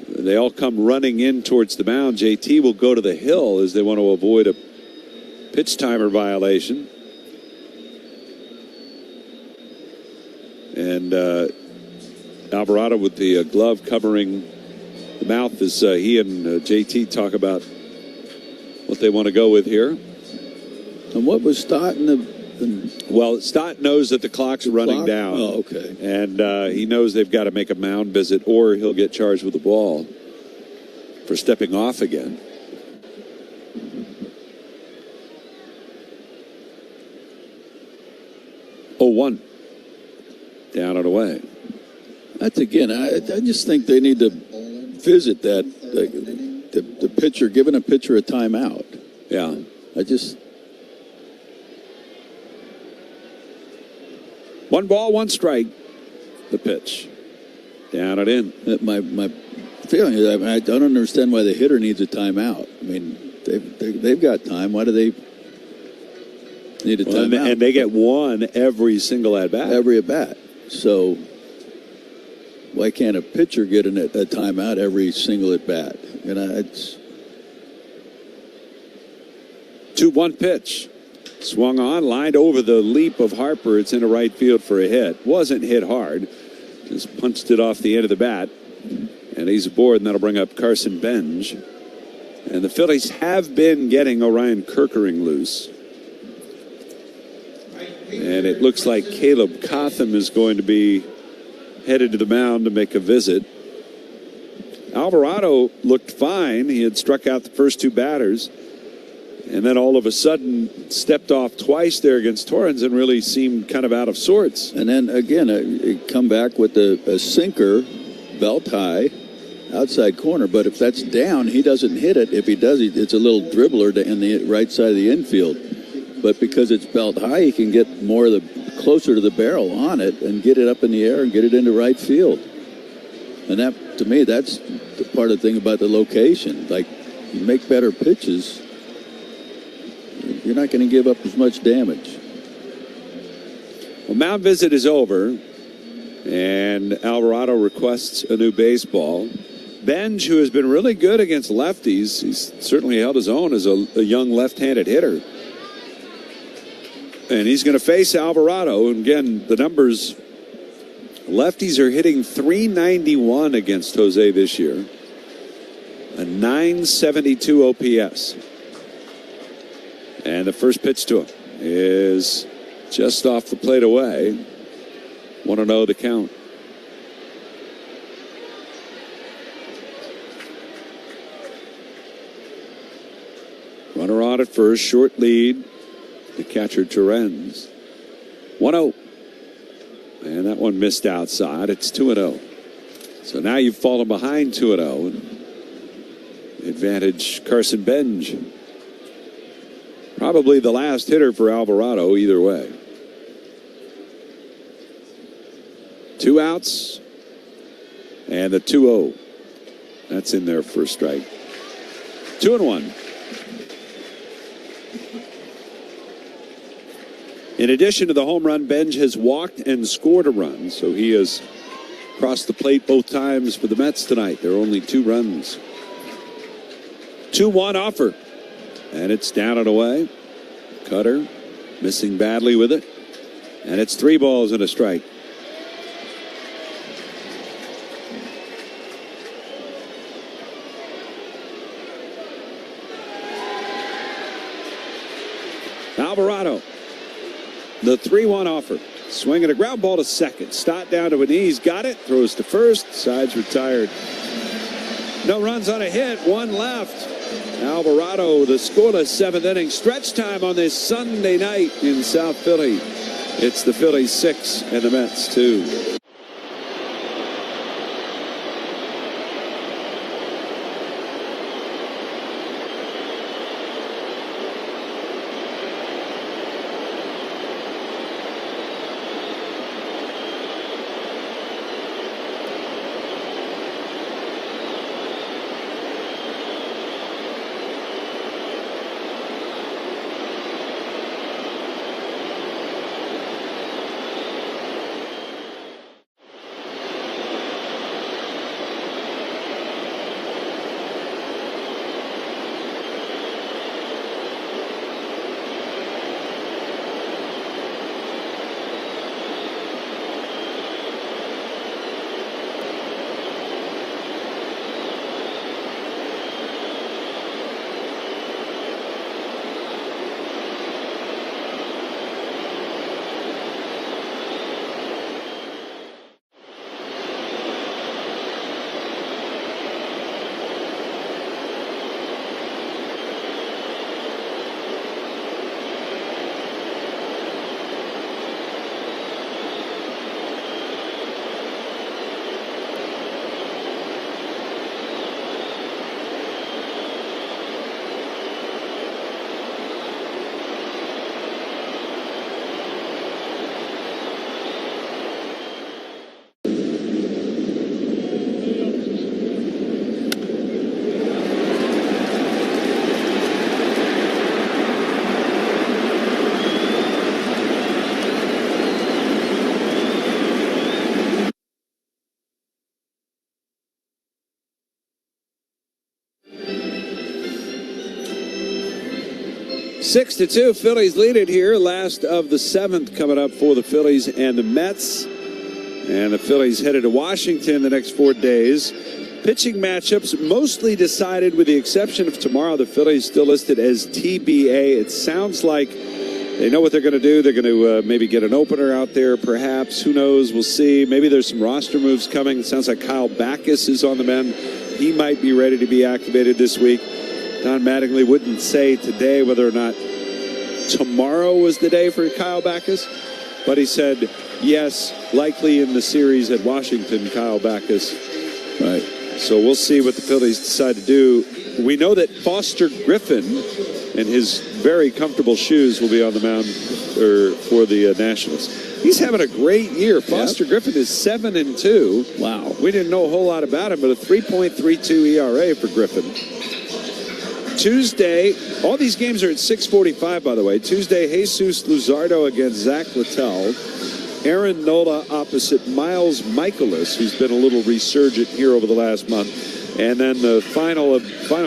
they all come running in towards the mound. JT will go to the hill as they want to avoid a pitch timer violation. And Alvarado with the glove covering the mouth as he and JT talk about what they want to go with here. And what was Stott in the... Well, Stott knows that the clock's running down. Oh, okay. And he knows they've got to make a mound visit or he'll get charged with the ball for stepping off again. Oh, 1. Down and away. That's again, I just think they need to visit that, the pitcher, giving a pitcher a timeout. Yeah. I just... 1 ball, 1 strike. The pitch. Down and in. My feeling is I don't understand why the hitter needs a timeout. I mean, they've got time. Why do they need a timeout? And they get 1 every single at-bat. Every at-bat. So why can't a pitcher get a timeout every single at-bat? You know, it's... 2-1 pitch. Swung on, lined over the leap of Harper. It's into right field for a hit. Wasn't hit hard. Just punched it off the end of the bat. And he's aboard, and that'll bring up Carson Benj. And the Phillies have been getting Orion Kerkering loose. And it looks like Caleb Cotham is going to be headed to the mound to make a visit. Alvarado looked fine. He had struck out the first 2 batters. And then all of a sudden stepped off twice there against Torrens and really seemed kind of out of sorts. And then again, come back with a sinker, belt high, outside corner. But if that's down, he doesn't hit it. If he does, it's a little dribbler in the right side of the infield. But because it's belt high, he can get more of closer to the barrel on it and get it up in the air and get it into right field. And that, to me, that's the part of the thing about the location. Like, you make better pitches, you're not going to give up as much damage. Well, mound visit is over, and Alvarado requests a new baseball. Benj, who has been really good against lefties, he's certainly held his own as a young left-handed hitter. And he's going to face Alvarado. And again, the numbers, lefties are hitting .391 against Jose this year. A .972 OPS. And the first pitch to him is just off the plate away. 1-0 to count. Runner on at first, short lead. The catcher Torrens. 1-0. And that one missed outside. It's 2-0. So now you've fallen behind 2-0. Advantage Carson Benj. Probably the last hitter for Alvarado either way. 2 outs. And the 2-0. That's in there for a strike. 2-1. In addition to the home run, Benj has walked and scored a run. So he has crossed the plate both times for the Mets tonight. There are only 2 runs. 2-1 offer. And it's down and away. Cutter missing badly with it. And it's 3 balls and a strike. Alvarado. The 3-1 offer. Swinging a ground ball to second. Stott down to a knee. He's got it. Throws to first. Side's retired. No runs on a hit. 1 left. Alvarado, the scoreless 7th inning. Stretch time on this Sunday night in South Philly. It's the Phillies 6 and the Mets 2. 6-2, Phillies lead it here. Last of the 7th coming up for the Phillies and the Mets. And the Phillies headed to Washington the next 4 days. Pitching matchups mostly decided with the exception of tomorrow. The Phillies still listed as TBA. It sounds like they know what they're going to do. They're going to maybe get an opener out there, perhaps. Who knows? We'll see. Maybe there's some roster moves coming. It sounds like Kyle Backus is on the mend. He might be ready to be activated this week. Don Mattingly wouldn't say today whether or not tomorrow was the day for Kyle Backus, but he said, yes, likely in the series at Washington, Kyle Backus. Right. So we'll see what the Phillies decide to do. We know that Foster Griffin and his very comfortable shoes will be on the mound for the Nationals. He's having a great year. Foster Griffin is 7-2. Wow. We didn't know a whole lot about him, but a 3.32 ERA for Griffin. Tuesday, all these games are at 6:45, by the way. Tuesday, Jesus Luzardo against Zach Littell. Aaron Nola opposite Miles Michaelis, who's been a little resurgent here over the last month. And then the final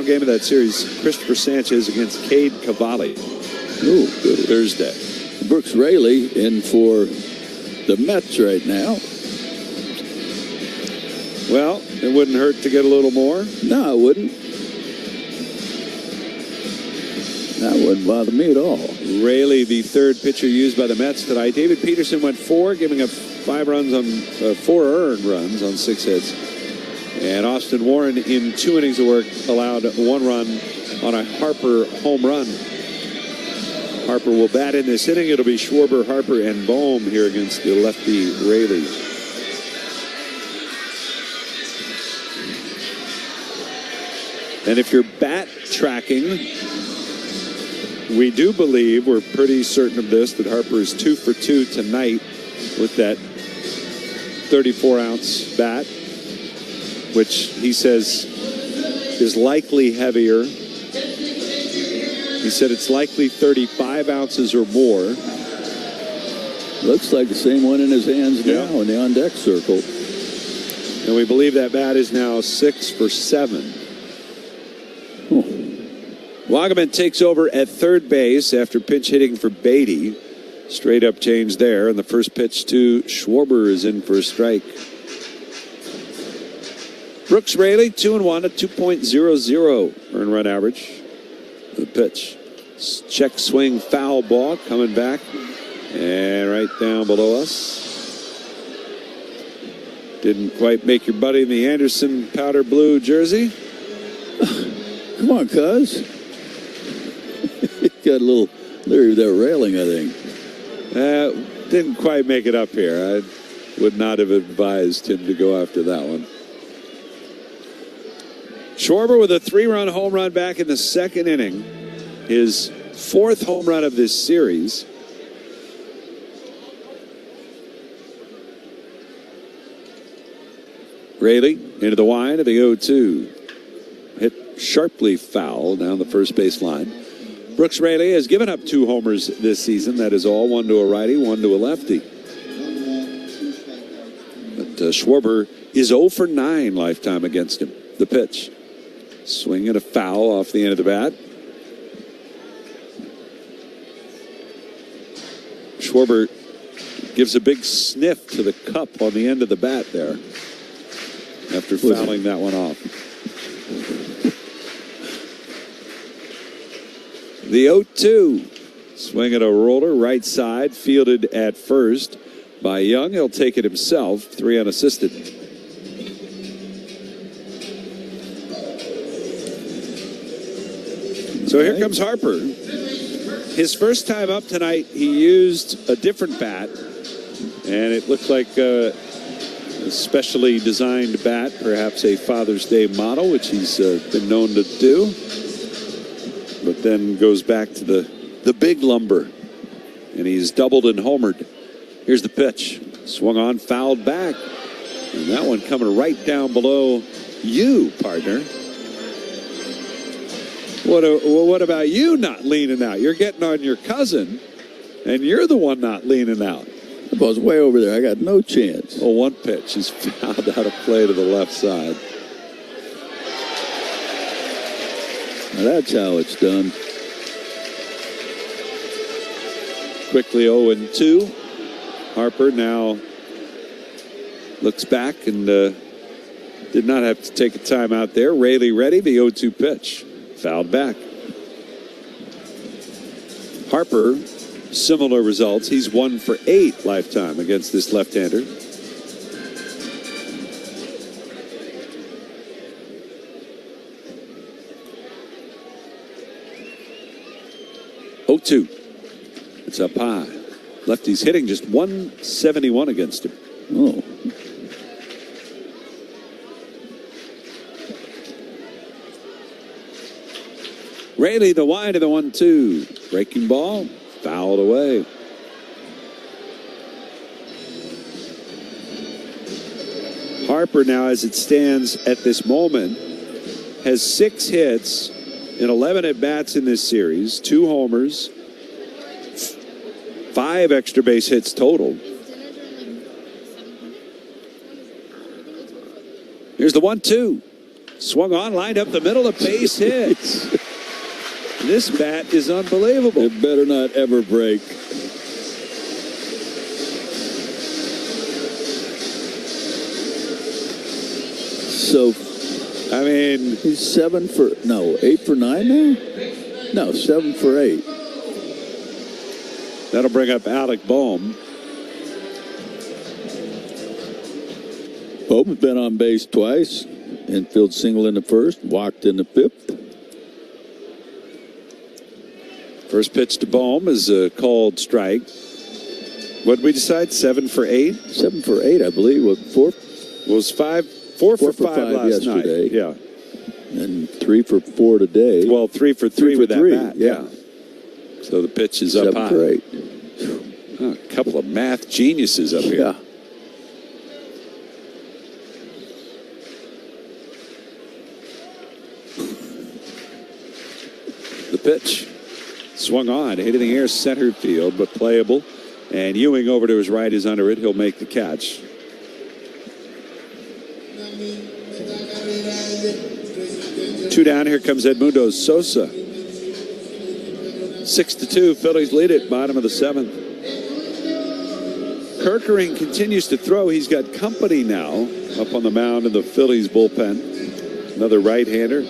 game of that series, Christopher Sanchez against Cade Cavalli. Ooh, good. Thursday. Brooks Raley in for the Mets right now. Well, it wouldn't hurt to get a little more. No, it wouldn't. That wouldn't bother me at all. Raley, the third pitcher used by the Mets tonight. David Peterson went 4, giving up 4 earned runs on 6 hits. And Austin Warren, in 2 innings of work, allowed 1 run on a Harper home run. Harper will bat in this inning. It'll be Schwarber, Harper, and Bohm here against the lefty Raley. And if you're bat tracking, we do believe, we're pretty certain of this, that Harper is 2 for 2 tonight with that 34-ounce bat, which he says is likely heavier. He said it's likely 35 ounces or more. Looks like the same one in his hands now in the on-deck circle. And we believe that bat is now 6 for 7. Wagaman takes over at third base after pinch hitting for Beatty. Straight up change there. And the first pitch to Schwarber is in for a strike. Brooks Raley, 2-1 at 2.00 earned run average. The pitch. Check swing foul ball coming back. And right down below us. Didn't quite make your buddy in the Anderson powder blue jersey. Come on, cuz. Got a little leery of that railing, I think. Didn't quite make it up here. I would not have advised him to go after that one. Schwarber with a 3-run home run back in the 2nd inning. His 4th home run of this series. Raley into the wide of the 0-2. Hit sharply foul down the first base line. Brooks Raley has given up 2 homers this season. That is all, 1 to a righty, 1 to a lefty. But Schwarber is 0 for 9 lifetime against him. The pitch. Swing and a foul off the end of the bat. Schwarber gives a big sniff to the cup on the end of the bat there after fouling that one off. The 0-2. Swing at a roller, right side, fielded at first by Young. He'll take it himself, 3 unassisted. So here comes Harper. His first time up tonight, he used a different bat, and it looked like a specially designed bat, perhaps a Father's Day model, which he's been known to do. But then goes back to the big lumber, and he's doubled and homered. Here's the pitch. Swung on, fouled back. And that one coming right down below you, partner. What about you not leaning out? You're getting on your cousin, and you're the one not leaning out. The ball's way over there. I got no chance. Well, one pitch is fouled out of play to the left side. Now that's how it's done. quickly 0-2. Harper now looks back and did not have to take a timeout there. Raley ready, the 0-2 pitch. Fouled back. Harper, similar results. He's 1 for 8 lifetime against this left-hander. It's up high. Lefty's hitting just 171 against him. Oh. Raley, the wide of the 1-2. Breaking ball, fouled away. Harper now, as it stands at this moment, has 6 hits in 11 at-bats in this series, 2 homers, 5 extra base hits total. Here's the 1-2. Swung on, lined up the middle, a base hit. This bat is unbelievable. It better not ever break. So, I mean, he's 8 for 9 now? No, 7 for 8. That'll bring up Alec Bohm. Bohm's been on base twice. Infield single in the first, walked in the 5th. First pitch to Bohm is a called strike. What did we decide? 7 for 8? 7 for 8, I believe. What, 4? Was 4 for 5 last yesterday. night. Yeah. And 3 for 4 today. Well, 3 for 3 with that bat. Yeah. So the pitch is up high. 7 for 8. Oh, a couple of math geniuses up here. Yeah. The pitch. Swung on, hit in the air center field, but playable. And Ewing over to his right is under it. He'll make the catch. Two down. Here comes Edmundo Sosa. 6-2. Phillies lead it. Bottom of the 7th. Kerkering continues to throw. He's got company now up on the mound in the Phillies bullpen. Another right-hander.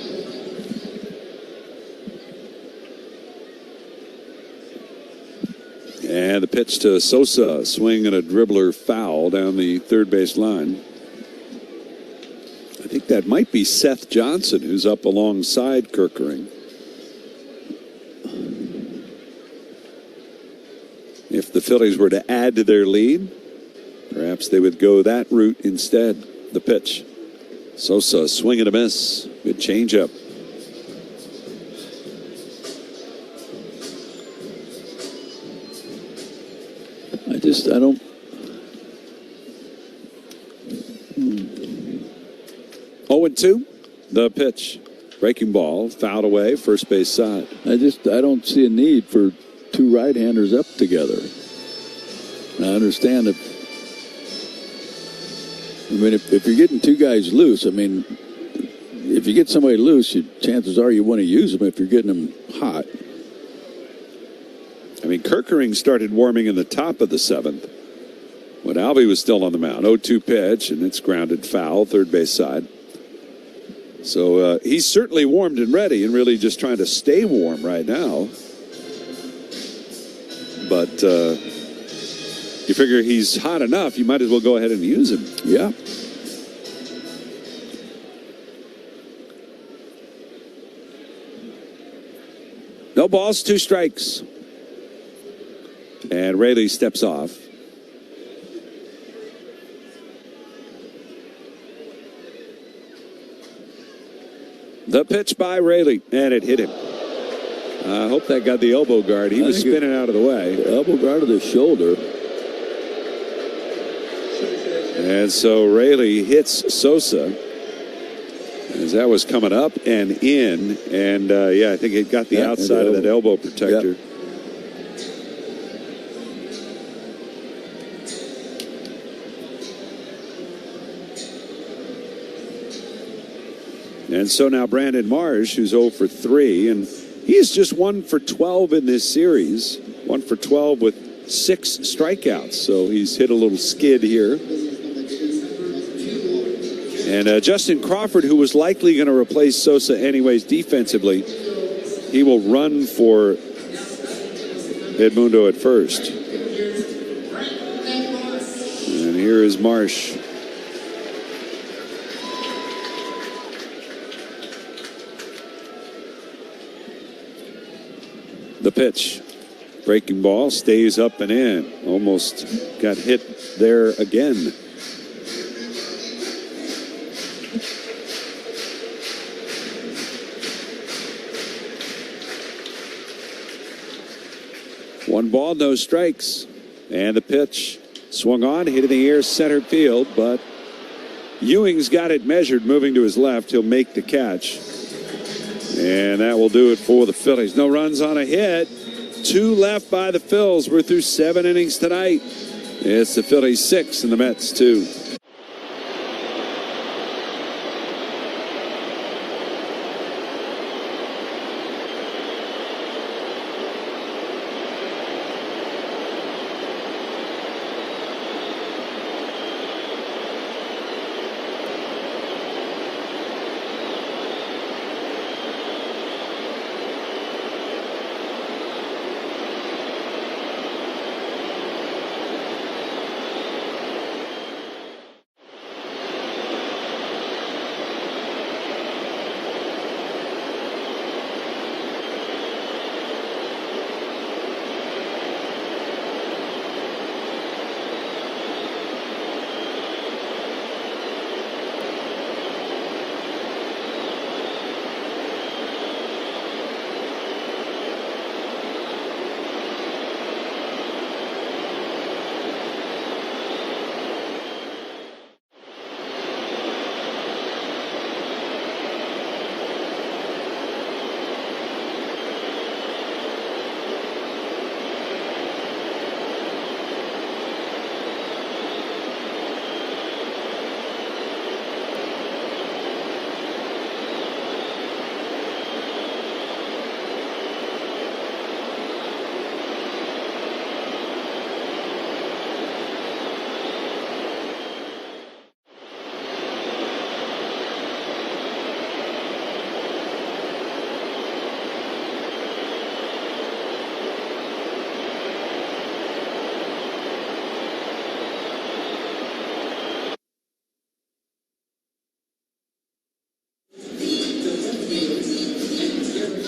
And the pitch to Sosa, swing and a dribbler foul down the third base line. I think that might be Seth Johnson, who's up alongside Kerkering. If the Phillies were to add to their lead, perhaps they would go that route instead. The pitch. Sosa, swing and a miss. Good changeup. I don't. 0-2. The pitch. Breaking ball, fouled away, first base side. I don't see a need for 2 right-handers up together. I understand if you're getting 2 guys loose, if you get somebody loose, chances are you want to use them if you're getting them hot. Kerkering started warming in the top of the 7th when Alvey was still on the mound. 0-2 pitch, and it's grounded foul, third base side. So he's certainly warmed and ready and really just trying to stay warm right now. But you figure he's hot enough, you might as well go ahead and use him. Yeah. No balls, 2 strikes. And Raley steps off. The pitch by Raley, and it hit him. I hope that got the elbow guard. He was spinning out of the way. The elbow guard of the shoulder. And so Raley hits Sosa as that was coming up and in. And, I think it got the outside of that elbow protector. Yep. And so now Brandon Marsh, who's 0 for 3, and he's just 1 for 12 in this series. 1 for 12 with 6 strikeouts. So he's hit a little skid here. And Justin Crawford, who was likely going to replace Sosa anyways defensively, he will run for Edmundo at first. And here is Marsh. The pitch. Breaking ball, stays up and in. Almost got hit there again. One ball, no strikes. And the pitch swung on, hit in the air, center field, but Ewing's got it measured, moving to his left. He'll make the catch. And that will do it for the Phillies. No runs on a hit. 2 left by the Phils. We're through 7 innings tonight. It's the Phillies 6 and the Mets 2.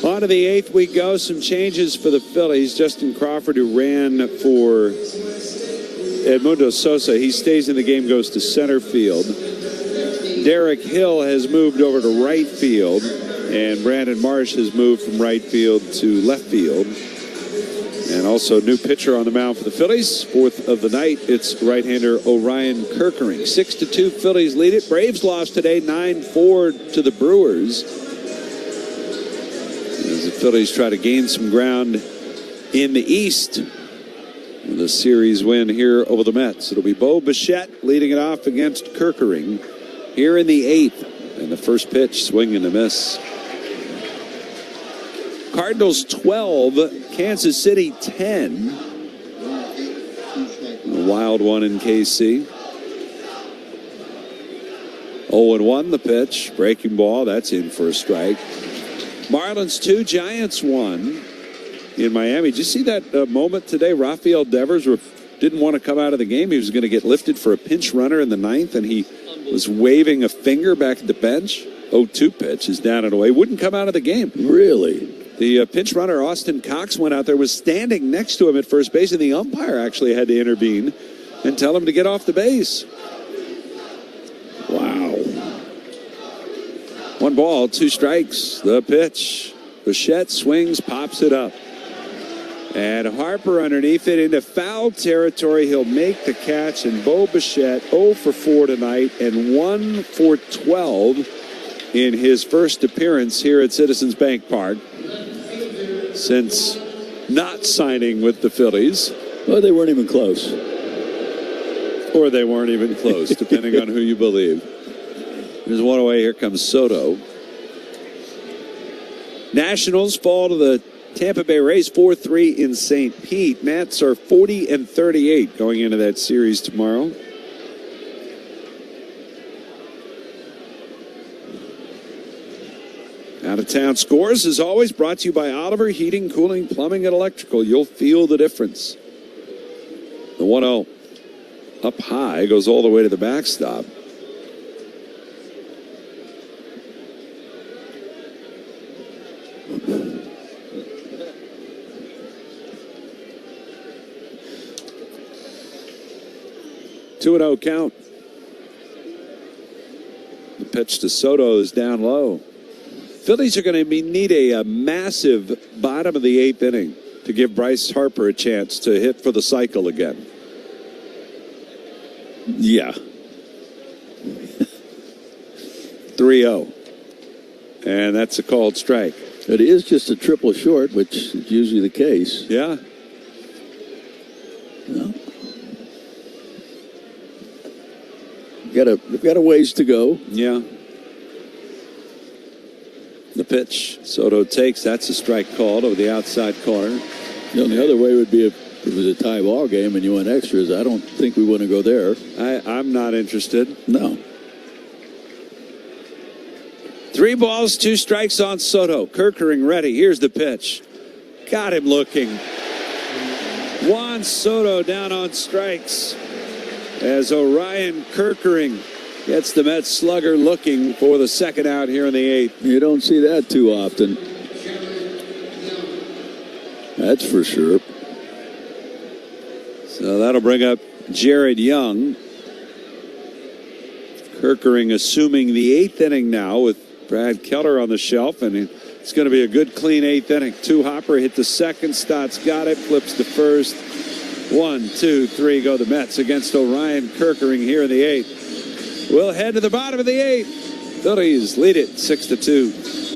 On to the 8th we go. Some changes for the Phillies. Justin Crawford, who ran for Edmundo Sosa, he stays in the game, goes to center field. Derek Hill has moved over to right field, and Brandon Marsh has moved from right field to left field. And also new pitcher on the mound for the Phillies. 4th of the night, it's right-hander Orion Kirkering. 6-2 Phillies lead it. Braves lost today 9-4 to the Brewers. As the Phillies try to gain some ground in the East with a series win here over the Mets. It'll be Bo Bichette leading it off against Kirkering here in the 8th. And the first pitch, swing and a miss. Cardinals 12, Kansas City 10. A wild one in KC. 0-1 the pitch. Breaking ball, that's in for a strike. Marlins 2, Giants 1 in Miami. Did you see that moment today? Rafael Devers didn't want to come out of the game. He was going to get lifted for a pinch runner in the 9th, and he was waving a finger back at the bench. 0-2 pitch is down and away. Wouldn't come out of the game. Really? The pinch runner, Austin Cox, went out there, was standing next to him at first base, and the umpire actually had to intervene and tell him to get off the base. Wow. 1 ball, 2 strikes. The pitch. Bichette swings, pops it up. And Harper underneath it into foul territory. He'll make the catch, and Bo Bichette 0 for 4 tonight and 1 for 12 in his first appearance here at Citizens Bank Park since not signing with the Phillies. Well, they weren't even close. Or they weren't even close, depending on who you believe. There's one away. Here comes Soto. Nationals fall to the Tampa Bay Rays 4-3 in St. Pete. Mets are 40-38 going into that series tomorrow. Out-of-town scores, as always, brought to you by Oliver Heating, Cooling, Plumbing, and Electrical. You'll feel the difference. The 1-0 up high, goes all the way to the backstop. Two and 0 count. The pitch to Soto is down low. Phillies are going to need a massive bottom of the 8th inning to give Bryce Harper a chance to hit for the cycle again. Yeah. 3-0. And that's a called strike. It is just a triple short, which is usually the case. Yeah. No. We've got a ways to go. Yeah. The pitch Soto takes, that's a strike called over the outside corner. You know, the other way would be if it was a tie ball game and you went extras. I don't think we want to go there. I'm not interested. No. 3 balls, 2 strikes on Soto. Kerkering ready. Here's the pitch. Got him looking. Juan Soto down on strikes as Orion Kerkering gets the Mets slugger looking for the second out here in the 8th. You don't see that too often. That's for sure. So that'll bring up Jared Young. Kerkering assuming the 8th inning now with Brad Keller on the shelf, and it's going to be a good, clean 8th inning. 2 Hopper hit the second. Stott's got it, flips to first. 1, 2, 3 go the Mets against Orion Kerkering here in the 8th. We'll head to the bottom of the 8th. Phillies lead it 6-2.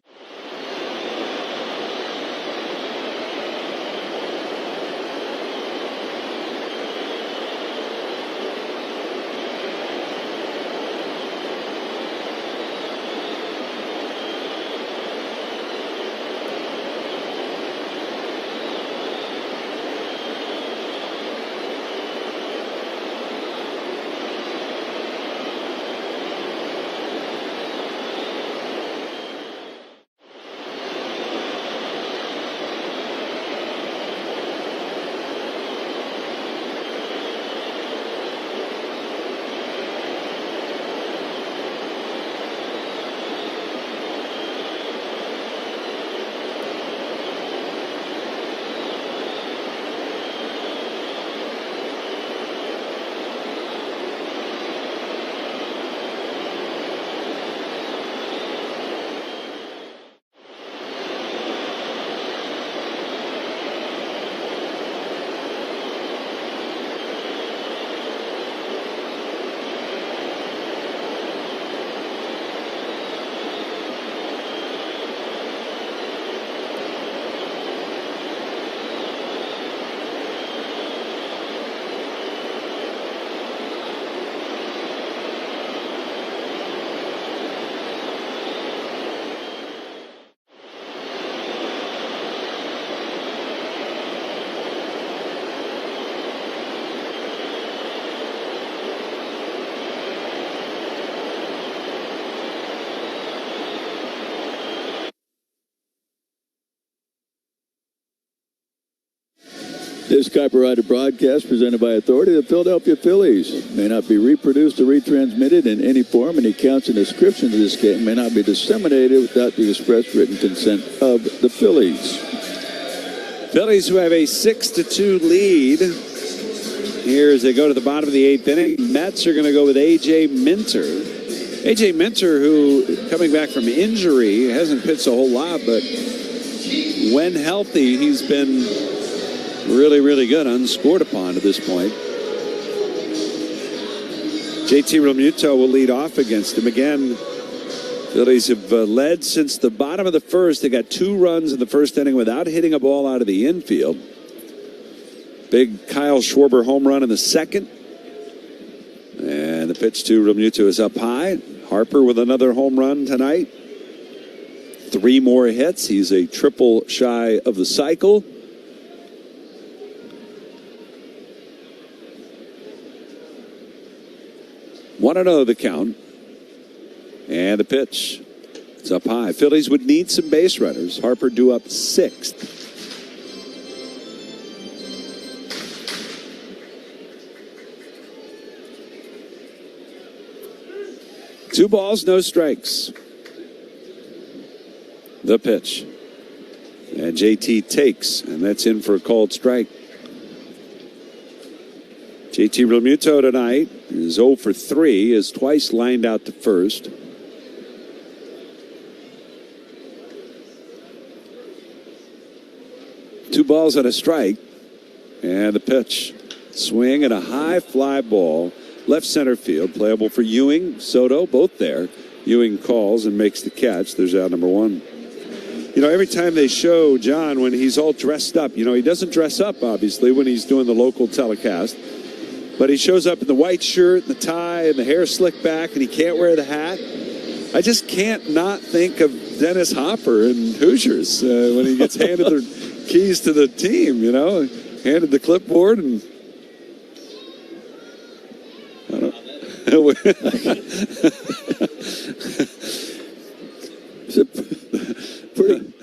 This copyrighted broadcast presented by authority of the Philadelphia Phillies may not be reproduced or retransmitted in any form. Any accounts and descriptions of this game may not be disseminated without the express written consent of the Phillies. Phillies, who have a 6-2 lead here as they go to the bottom of the 8th inning. Mets are going to go with A.J. Minter. A.J. Minter, who coming back from injury, hasn't pitched a whole lot, but when healthy, he's been really, really good, unscored upon to this point. JT Realmuto will lead off against him. Again, Phillies have led since the bottom of the first. They got 2 runs in the first inning without hitting a ball out of the infield. Big Kyle Schwarber home run in the second. And the pitch to Realmuto is up high. Harper with another home run tonight. 3 more hits. He's a triple shy of the cycle. One and 0 the count. And the pitch. It's up high. Phillies would need some base runners. Harper due up 6th. Two balls, no strikes. The pitch. And JT takes, and that's in for a called strike. JT Realmuto tonight is 0 for 3, is twice lined out to first. Two balls and a strike. And the pitch. Swing and a high fly ball. Left center field. Playable for Ewing, Soto, both there. Ewing calls and makes the catch. There's out number 1. You know, every time they show John when he's all dressed up, you know, he doesn't dress up, obviously, when he's doing the local telecast. But he shows up in the white shirt, the tie, and the hair slicked back, and he can't wear the hat. I just can't not think of Dennis Hopper and Hoosiers when he gets handed the keys to the team, you know. Handed the clipboard and... I don't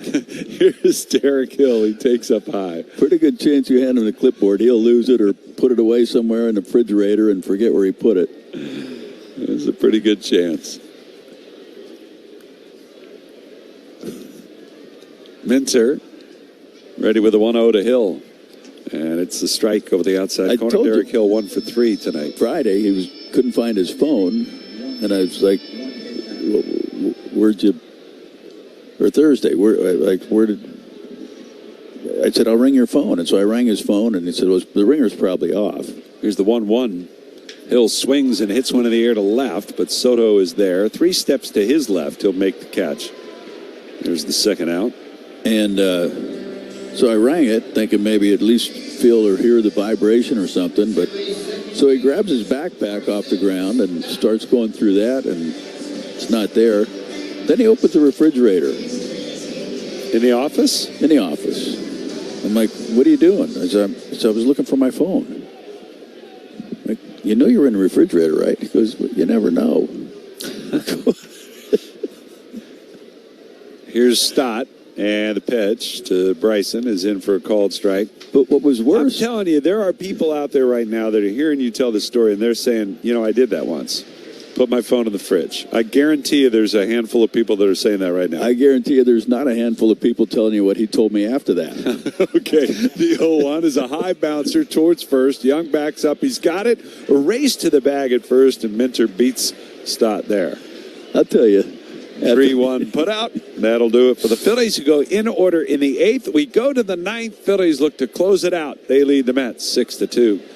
Here's Derek Hill. He takes up high. Pretty good chance you hand him the clipboard. He'll lose it or put it away somewhere in the refrigerator and forget where he put it. There's a pretty good chance. Minter ready with a 1-0 to Hill. And it's the strike over the outside corner. Derek Hill 1 for 3 tonight. Friday, he couldn't find his phone. And I was like, where'd you... Or Thursday, where did... I said, I'll ring your phone. And so I rang his phone, and he said, well, the ringer's probably off. Here's the 1-1. Hill swings and hits one in the air to left, but Soto is there. 3 steps to his left. He'll make the catch. There's the second out. And so I rang it, thinking maybe at least feel or hear the vibration or something. But so he grabs his backpack off the ground and starts going through that, and it's not there. Then he opens the refrigerator. In the office? In the office. I'm like, what are you doing? I said, I was looking for my phone. Like, you know you're in the refrigerator, right? He goes, well, you never know. Here's Stott, and the pitch to Bryson is in for a called strike. But what was worse... I'm telling you, there are people out there right now that are hearing you tell the story, and they're saying, you know, I did that once. Put my phone in the fridge. I guarantee you there's a handful of people that are saying that right now. I guarantee you there's not a handful of people telling you what he told me after that. Okay. The 0-1 is a high bouncer towards first. Young backs up. He's got it. A race to the bag at first, and Minter beats Stott there. I'll tell you. 3-1 put out. That'll do it for the Phillies, who go in order in the 8th. We go to the 9th. Phillies look to close it out. They lead the Mets 6-2.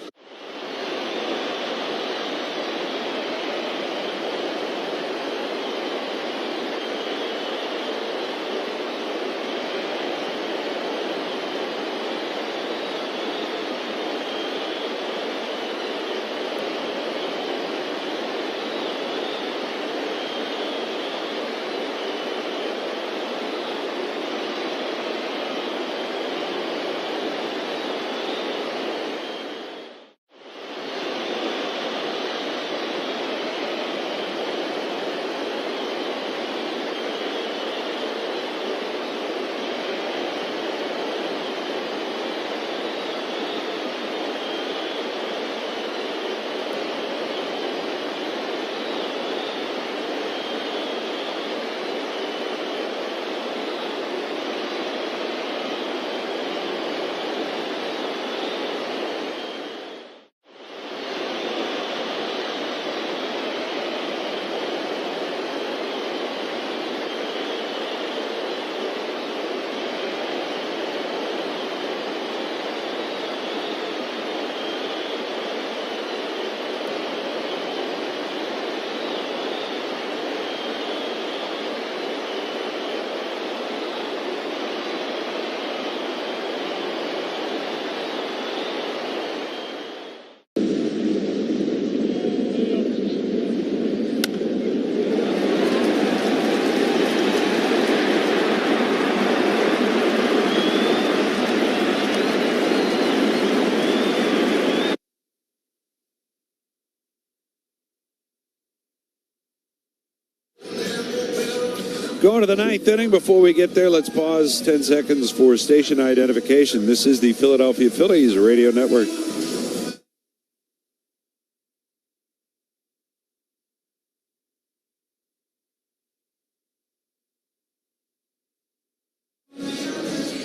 going to the ninth inning. Before we get there, let's pause 10 seconds for station identification. This is the Philadelphia Phillies Radio Network.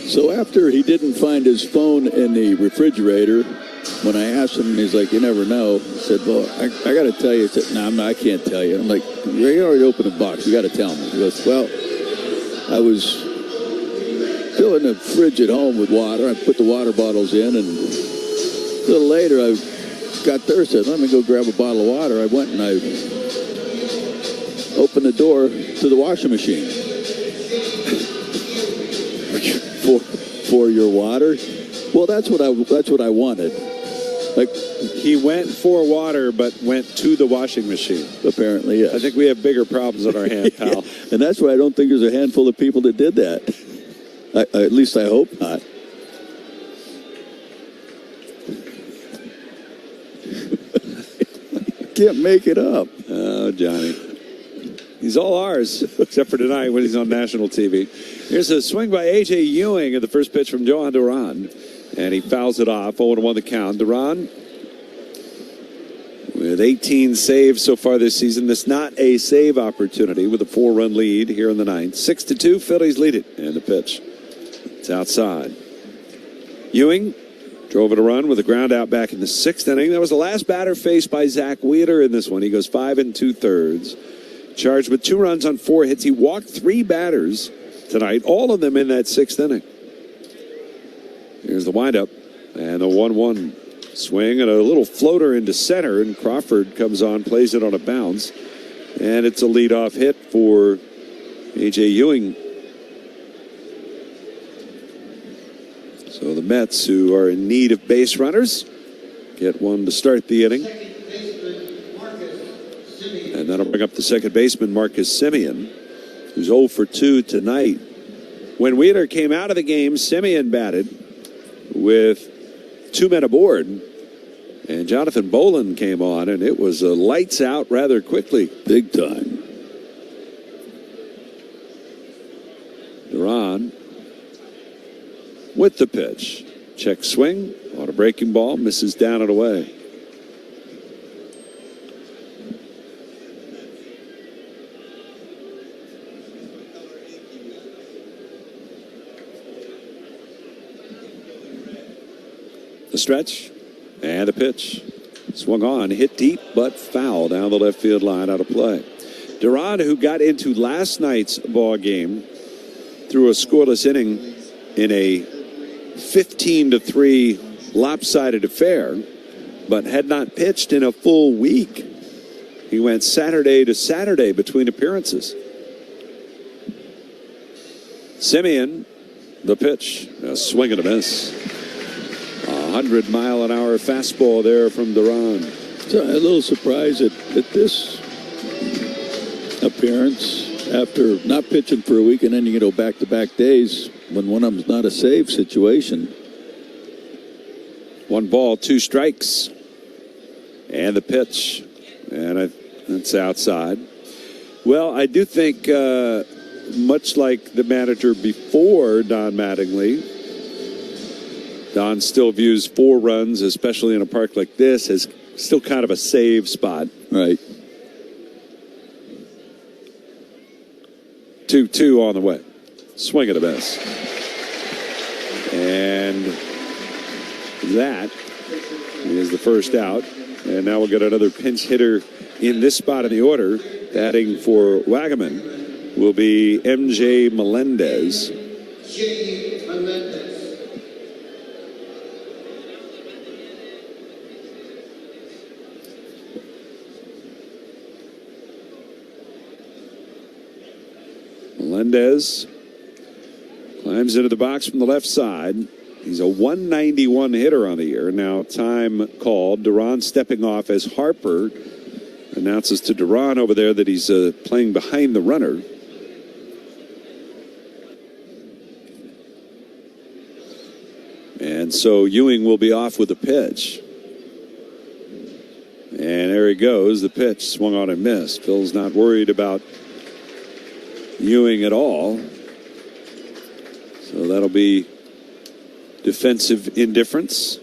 So after he didn't find his phone in the refrigerator, when I asked him, he's like, you never know. I said, well, I got to tell you. He said, no, I can't tell you. I'm like, you already opened the box. You got to tell me. He goes, well, I was filling the fridge at home with water. I put the water bottles in, and a little later I got thirsty. Let me go grab a bottle of water. I went and I opened the door to the washing machine. For your water? Well, that's what I wanted. Like, he went for water, but went to the washing machine. Apparently, yes. I think we have bigger problems on our hands, pal. Yeah. And that's why I don't think there's a handful of people that did that. At least I hope not. Can't make it up. Oh, Johnny. He's all ours, except for tonight when he's on national TV. Here's a swing by A.J. Ewing at the first pitch from Johan Duran. And he fouls it off. 0-1 the count. Duran with 18 saves so far this season. That's not a save opportunity with a 4-run lead here in the ninth. 6-2, Phillies lead it. And the pitch. It's outside. Ewing drove it a run with a ground out back in the sixth inning. That was the last batter faced by Zach Wheeler in this one. He goes 5 2/3. Charged with 2 runs on 4 hits. He walked 3 batters tonight, all of them in that sixth inning. Here's the windup and the 1-1 swing and a little floater into center, and Crawford comes on, plays it on a bounce, and it's a leadoff hit for A.J. Ewing. So the Mets, who are in need of base runners, get one to start the inning. And that'll bring up the second baseman, Marcus Semien, who's 0 for 2 tonight. When Wheeler came out of the game, Semien batted with 2 men aboard. And Jonathan Bolin came on, and it was lights out rather quickly. Big time. Duran with the pitch. Check swing on a breaking ball, misses down and away. The stretch and the pitch. Swung on, hit deep, but foul down the left field line, out of play. Duran, who got into last night's ball game, threw a scoreless inning in a 15-3 lopsided affair, but had not pitched in a full week. He went Saturday to Saturday between appearances. Semien, the pitch, a swing and a miss. 100-mile-an-hour fastball there from Duran. So a little surprised at this appearance after not pitching for a week, and then you go back-to-back days when one of them's not a save situation. 1 ball, 2 strikes. And the pitch. And it's outside. Well, I do think, much like the manager before Don Mattingly, Don still views 4 runs, especially in a park like this, as still kind of a save spot. Right. 2-2 on the way. Swing and a miss. And that is the first out. And now we'll get another pinch hitter in this spot in the order. Batting for Wagaman will be M.J. Melendez. J. Melendez. Melendez climbs into the box from the left side. He's a 191 hitter on the year. Now time called. Duran stepping off as Harper announces to Duran over there that he's playing behind the runner. And so Ewing will be off with a pitch. And there he goes. The pitch swung on and missed. Phil's not worried about Ewing at all. So that'll be defensive indifference.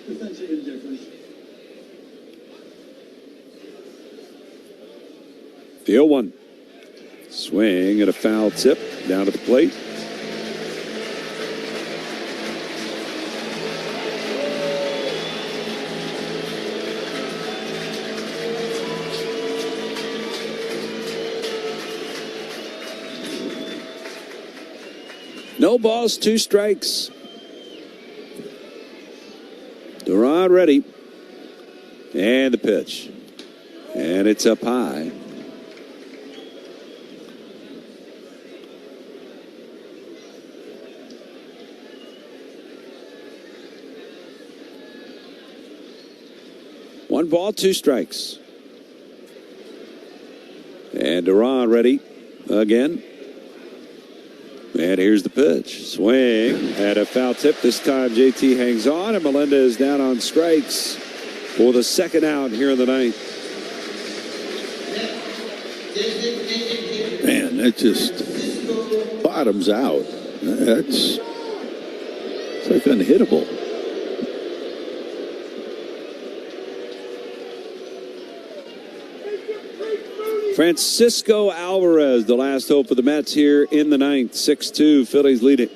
Defensive indifference. The 0-1. Swing and a foul tip down to the plate. No balls, 2 strikes. Duran ready. And the pitch. And it's up high. One ball, 2 strikes. And Duran ready again. And here's the pitch. Swing and a foul tip. This time JT hangs on, and Melendez down on strikes for the second out here in the ninth. Man, that just bottoms out. It's like unhittable. Francisco Alvarez, the last hope for the Mets here in the ninth. 6-2, Phillies leading.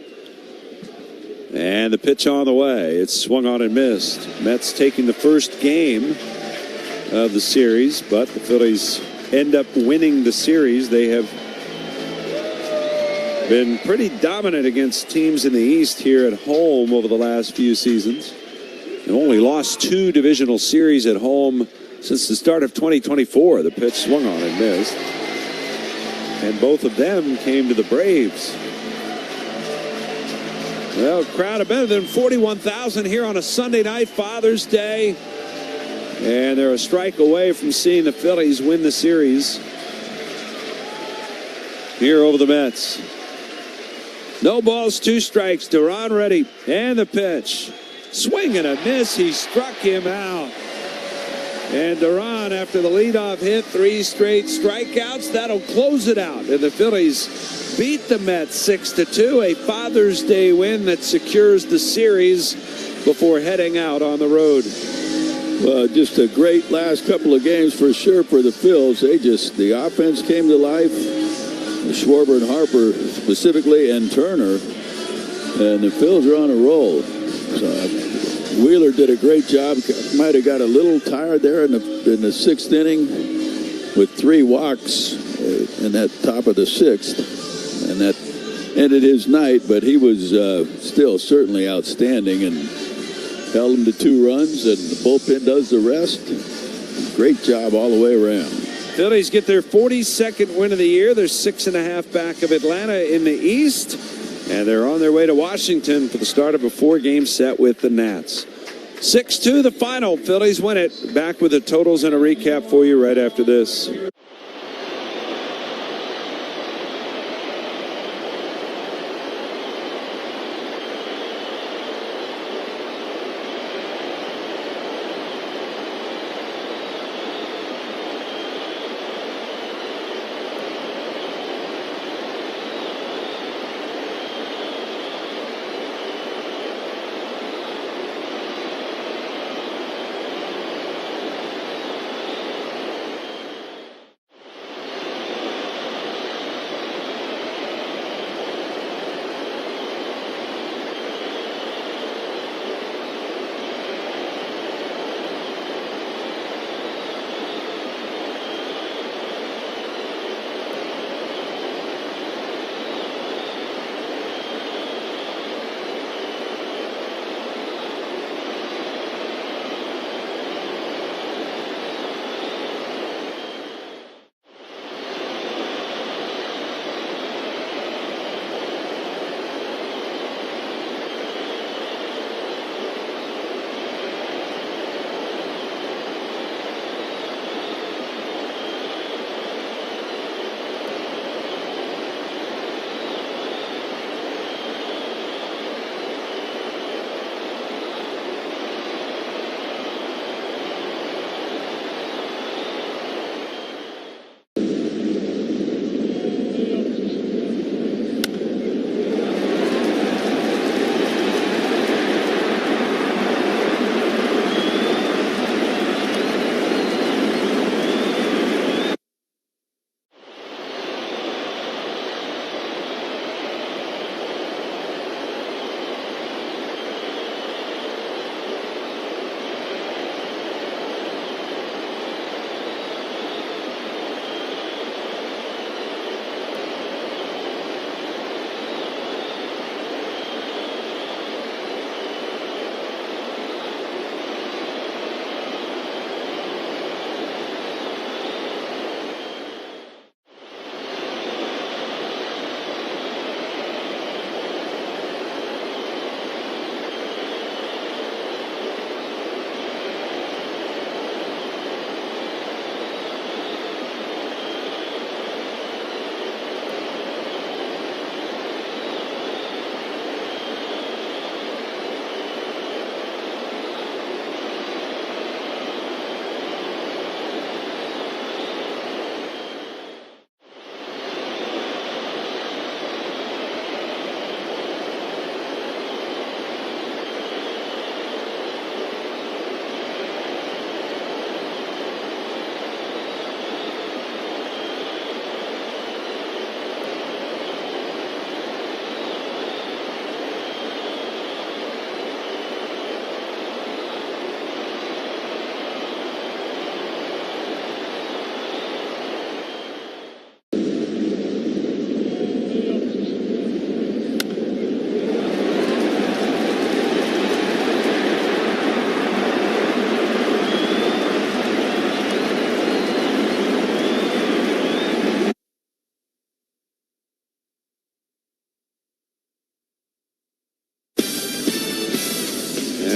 And the pitch on the way. It's swung on and missed. Mets taking the first game of the series, but the Phillies end up winning the series. They have been pretty dominant against teams in the East here at home over the last few seasons. They've only lost 2 divisional series at home since the start of 2024. The pitch swung on and missed. And both of them came to the Braves. Well, a crowd of better than 41,000 here on a Sunday night, Father's Day. And they're a strike away from seeing the Phillies win the series here over the Mets. No balls, 2 strikes. Duran ready. And the pitch. Swing and a miss. He struck him out. And Duran, after the leadoff hit, 3 straight strikeouts. That'll close it out. And the Phillies beat the Mets 6-2. A Father's Day win that secures the series before heading out on the road. Well, just a great last couple of games for sure for the Phils. The offense came to life. Schwarber and Harper specifically, and Turner. And the Phils are on a roll. So Wheeler did a great job. Might have got a little tired there in the 6th inning with 3 walks in that top of the 6th. And that ended his night, but he was still certainly outstanding and held him to 2 runs, and the bullpen does the rest. Great job all the way around. Phillies get their 42nd win of the year. They're 6.5 back of Atlanta in the East. And they're on their way to Washington for the start of a 4-game set with the Nats. 6-2 the final. Phillies win it. Back with the totals and a recap for you right after this.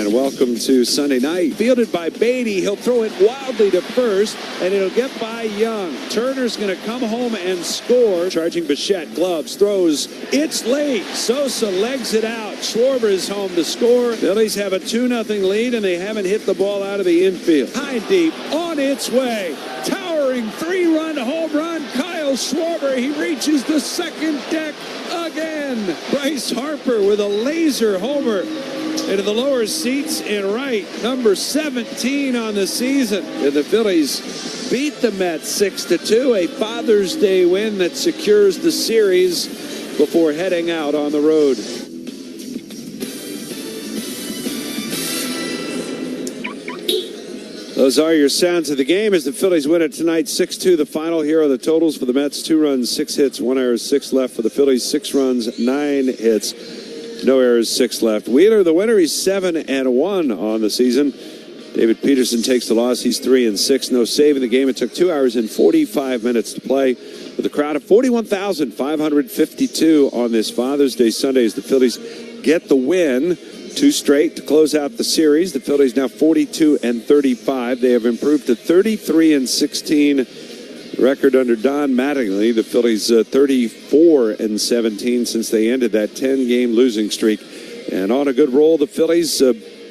And welcome to Sunday night. Fielded by Beatty. He'll throw it wildly to first, and it'll get by Young. Turner's going to come home and score. Charging Bichette. Gloves. Throws. It's late. Sosa legs it out. Schwarber is home to score. Phillies have a 2-0 lead, and they haven't hit the ball out of the infield. High deep. On its way. Towering 3-run home run. Kyle Schwarber. He reaches the second deck again. Bryce Harper with a laser homer into the lower seats in right. Number 17 on the season. And the Phillies beat the Mets 6-2. A Father's Day win that secures the series before heading out on the road. Those are your sounds of the game as the Phillies win it tonight 6-2. The final. Here are the totals for the Mets: 2 runs, 6 hits, 1 error, 6 left. For the Phillies, 6 runs, 9 hits, no errors, 6 left. Wheeler, the winner, he's 7-1 on the season. David Peterson takes the loss. He's 3-6. No save in the game. It took 2 hours and 45 minutes to play with a crowd of 41,552 on this Father's Day Sunday as the Phillies get the win. 2 straight to close out the series. The Phillies now 42-35. They have improved to 33-16 record under Don Mattingly. The Phillies 34-17 since they ended that 10-game losing streak. And on a good roll, the Phillies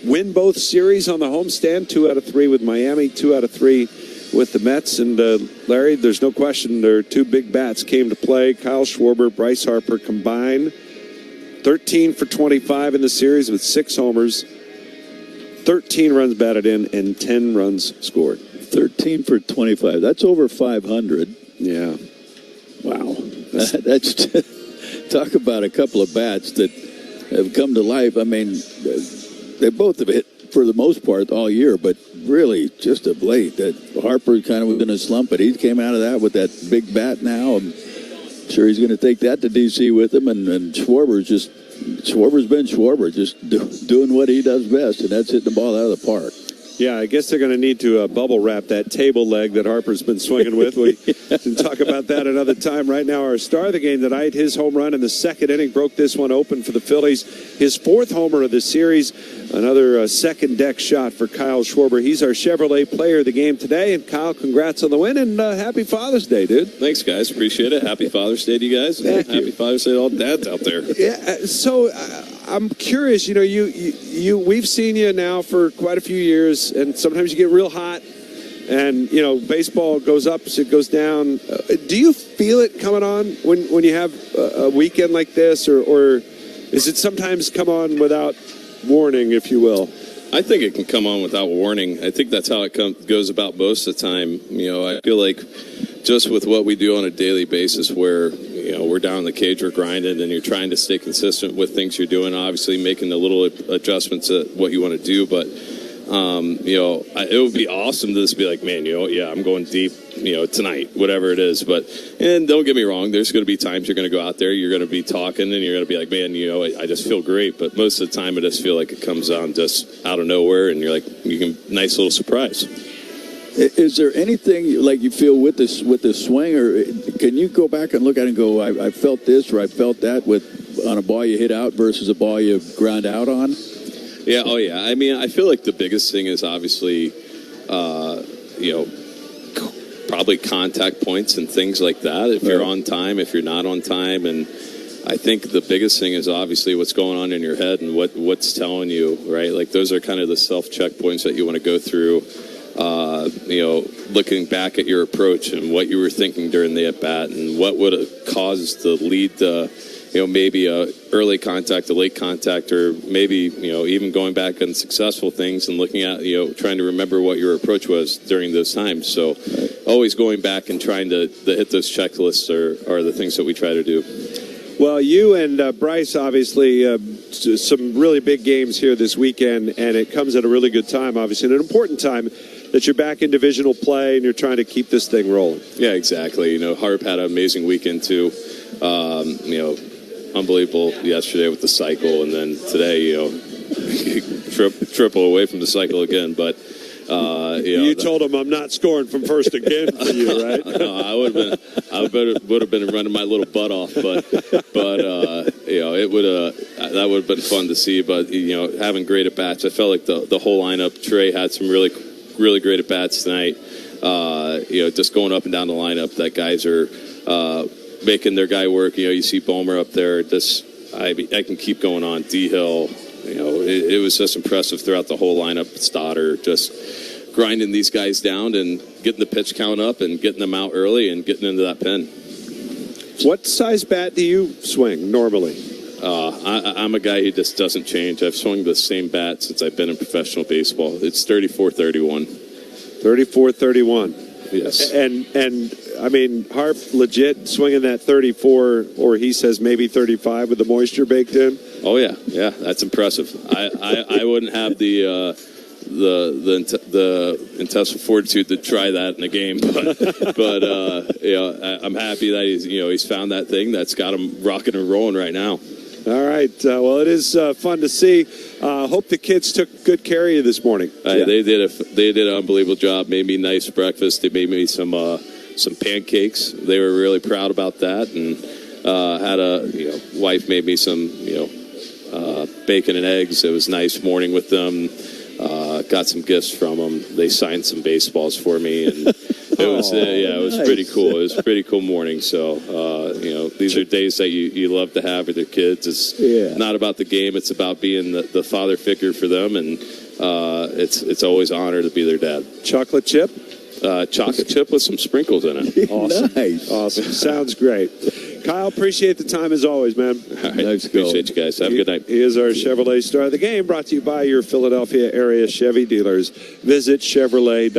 win both series on the homestand. 2 out of 3 with Miami, 2 out of 3 with the Mets. And Larry, there's no question their 2 big bats came to play. Kyle Schwarber, Bryce Harper combined 13 for 25 in the series with 6 homers, 13 runs batted in, and 10 runs scored. 13 for 25. That's over 500. Yeah. Wow. That's talk about a couple of bats that have come to life. I mean, they both have hit for the most part all year, but really just of late. That Harper kind of was in a slump, but he came out of that with that big bat now. I'm sure he's going to take that to D.C. with him, and Schwarber's been Schwarber, just doing what he does best, and that's hitting the ball out of the park. Yeah, I guess they're going to need to bubble wrap that table leg that Harper's been swinging with. We can talk about that another time. Right now, our star of the game tonight, his home run in the second inning broke this one open for the Phillies. His 4th homer of the series. Another second deck shot for Kyle Schwarber. He's our Chevrolet player of the game today. And Kyle, congrats on the win, and happy Father's Day, dude. Thanks, guys. Appreciate it. Happy Father's Day to you guys. Thank you. Happy Father's Day to all dads out there. Yeah. So I'm curious. You know, we've seen you now for quite a few years, and sometimes you get real hot, and you know, baseball goes up, so it goes down. Do you feel it coming on when you have a weekend like this, or is it sometimes come on without warning, if you will? I think it can come on without warning. I think that's how it goes about most of the time. You know, I feel like just with what we do on a daily basis where, you know, we're down in the cage, we're grinding, and you're trying to stay consistent with things you're doing, obviously making the little adjustments to what you want to do. But, you know, it would be awesome to just be like, man, you know, yeah, I'm going deep, you know, tonight, whatever it is. And don't get me wrong, there's going to be times you're going to go out there, you're going to be talking, and you're going to be like, man, you know, I just feel great. But most of the time, I just feel like it comes on just out of nowhere, and you're like, nice little surprise. Is there anything like you feel with this swing, or can you go back and look at it and go, I felt this or I felt that on a ball you hit out versus a ball you ground out on? Yeah, oh yeah. I mean, I feel like the biggest thing is obviously, you know, probably contact points and things like that. If you're on time, if you're not on time, and I think the biggest thing is obviously what's going on in your head and what's telling you, right? Like those are kind of the self-check points that you want to go through. You know, looking back at your approach and what you were thinking during the at-bat and what would have caused the lead to, you know, maybe a early contact, a late contact, or maybe, you know, even going back on successful things and looking at, you know, trying to remember what your approach was during those times. So always going back and trying to hit those checklists are the things that we try to do. Well, you and Bryce, obviously, some really big games here this weekend, and it comes at a really good time, obviously, and an important time that you're back in divisional play and you're trying to keep this thing rolling. Yeah, exactly. You know, Harp had an amazing weekend, too. You know, unbelievable yesterday with the cycle, and then today, you know, triple away from the cycle again. But You told him I'm not scoring from first again for you, right? No, I would have been running my little butt off, but it that would have been fun to see. But having great at bats, I felt like the whole lineup. Trey had some really great at bats tonight. Just going up and down the lineup, that guys are making their guy work. You see Bomer up there. I can keep going on. D-Hill. It was just impressive throughout the whole lineup. Stoddard just grinding these guys down and getting the pitch count up and getting them out early and getting into that pen. What size bat do you swing normally? I'm a guy who just doesn't change. I've swung the same bat since I've been in professional baseball. It's 34-31. 34-31. Yes. And I mean, Harp legit swinging that 34, or he says maybe 35 with the moisture baked in. Oh yeah, that's impressive. I wouldn't have the intestinal fortitude to try that in a game, but I'm happy that he's found that thing that's got him rocking and rolling right now. All right. Well, it is fun to see. Hope the kids took good care of you this morning. They did an unbelievable job. Made me nice breakfast. They made me some pancakes. They were really proud about that, and had wife made me some bacon and eggs. It was a nice morning with them. Got some gifts from them. They signed some baseballs for me, and it was nice. Pretty cool. It was a pretty cool morning. So these are days that you love to have with your kids. It's not about the game. It's about being the father figure for them, and it's always an honor to be their dad. Chocolate chip? Chocolate chip with some sprinkles in it. Awesome. Nice. Awesome. Sounds great. Kyle, appreciate the time as always, man. All right. Appreciate you guys. Have a good night. He is our Chevrolet star of the game, brought to you by your Philadelphia area Chevy dealers. Visit Chevrolet.com.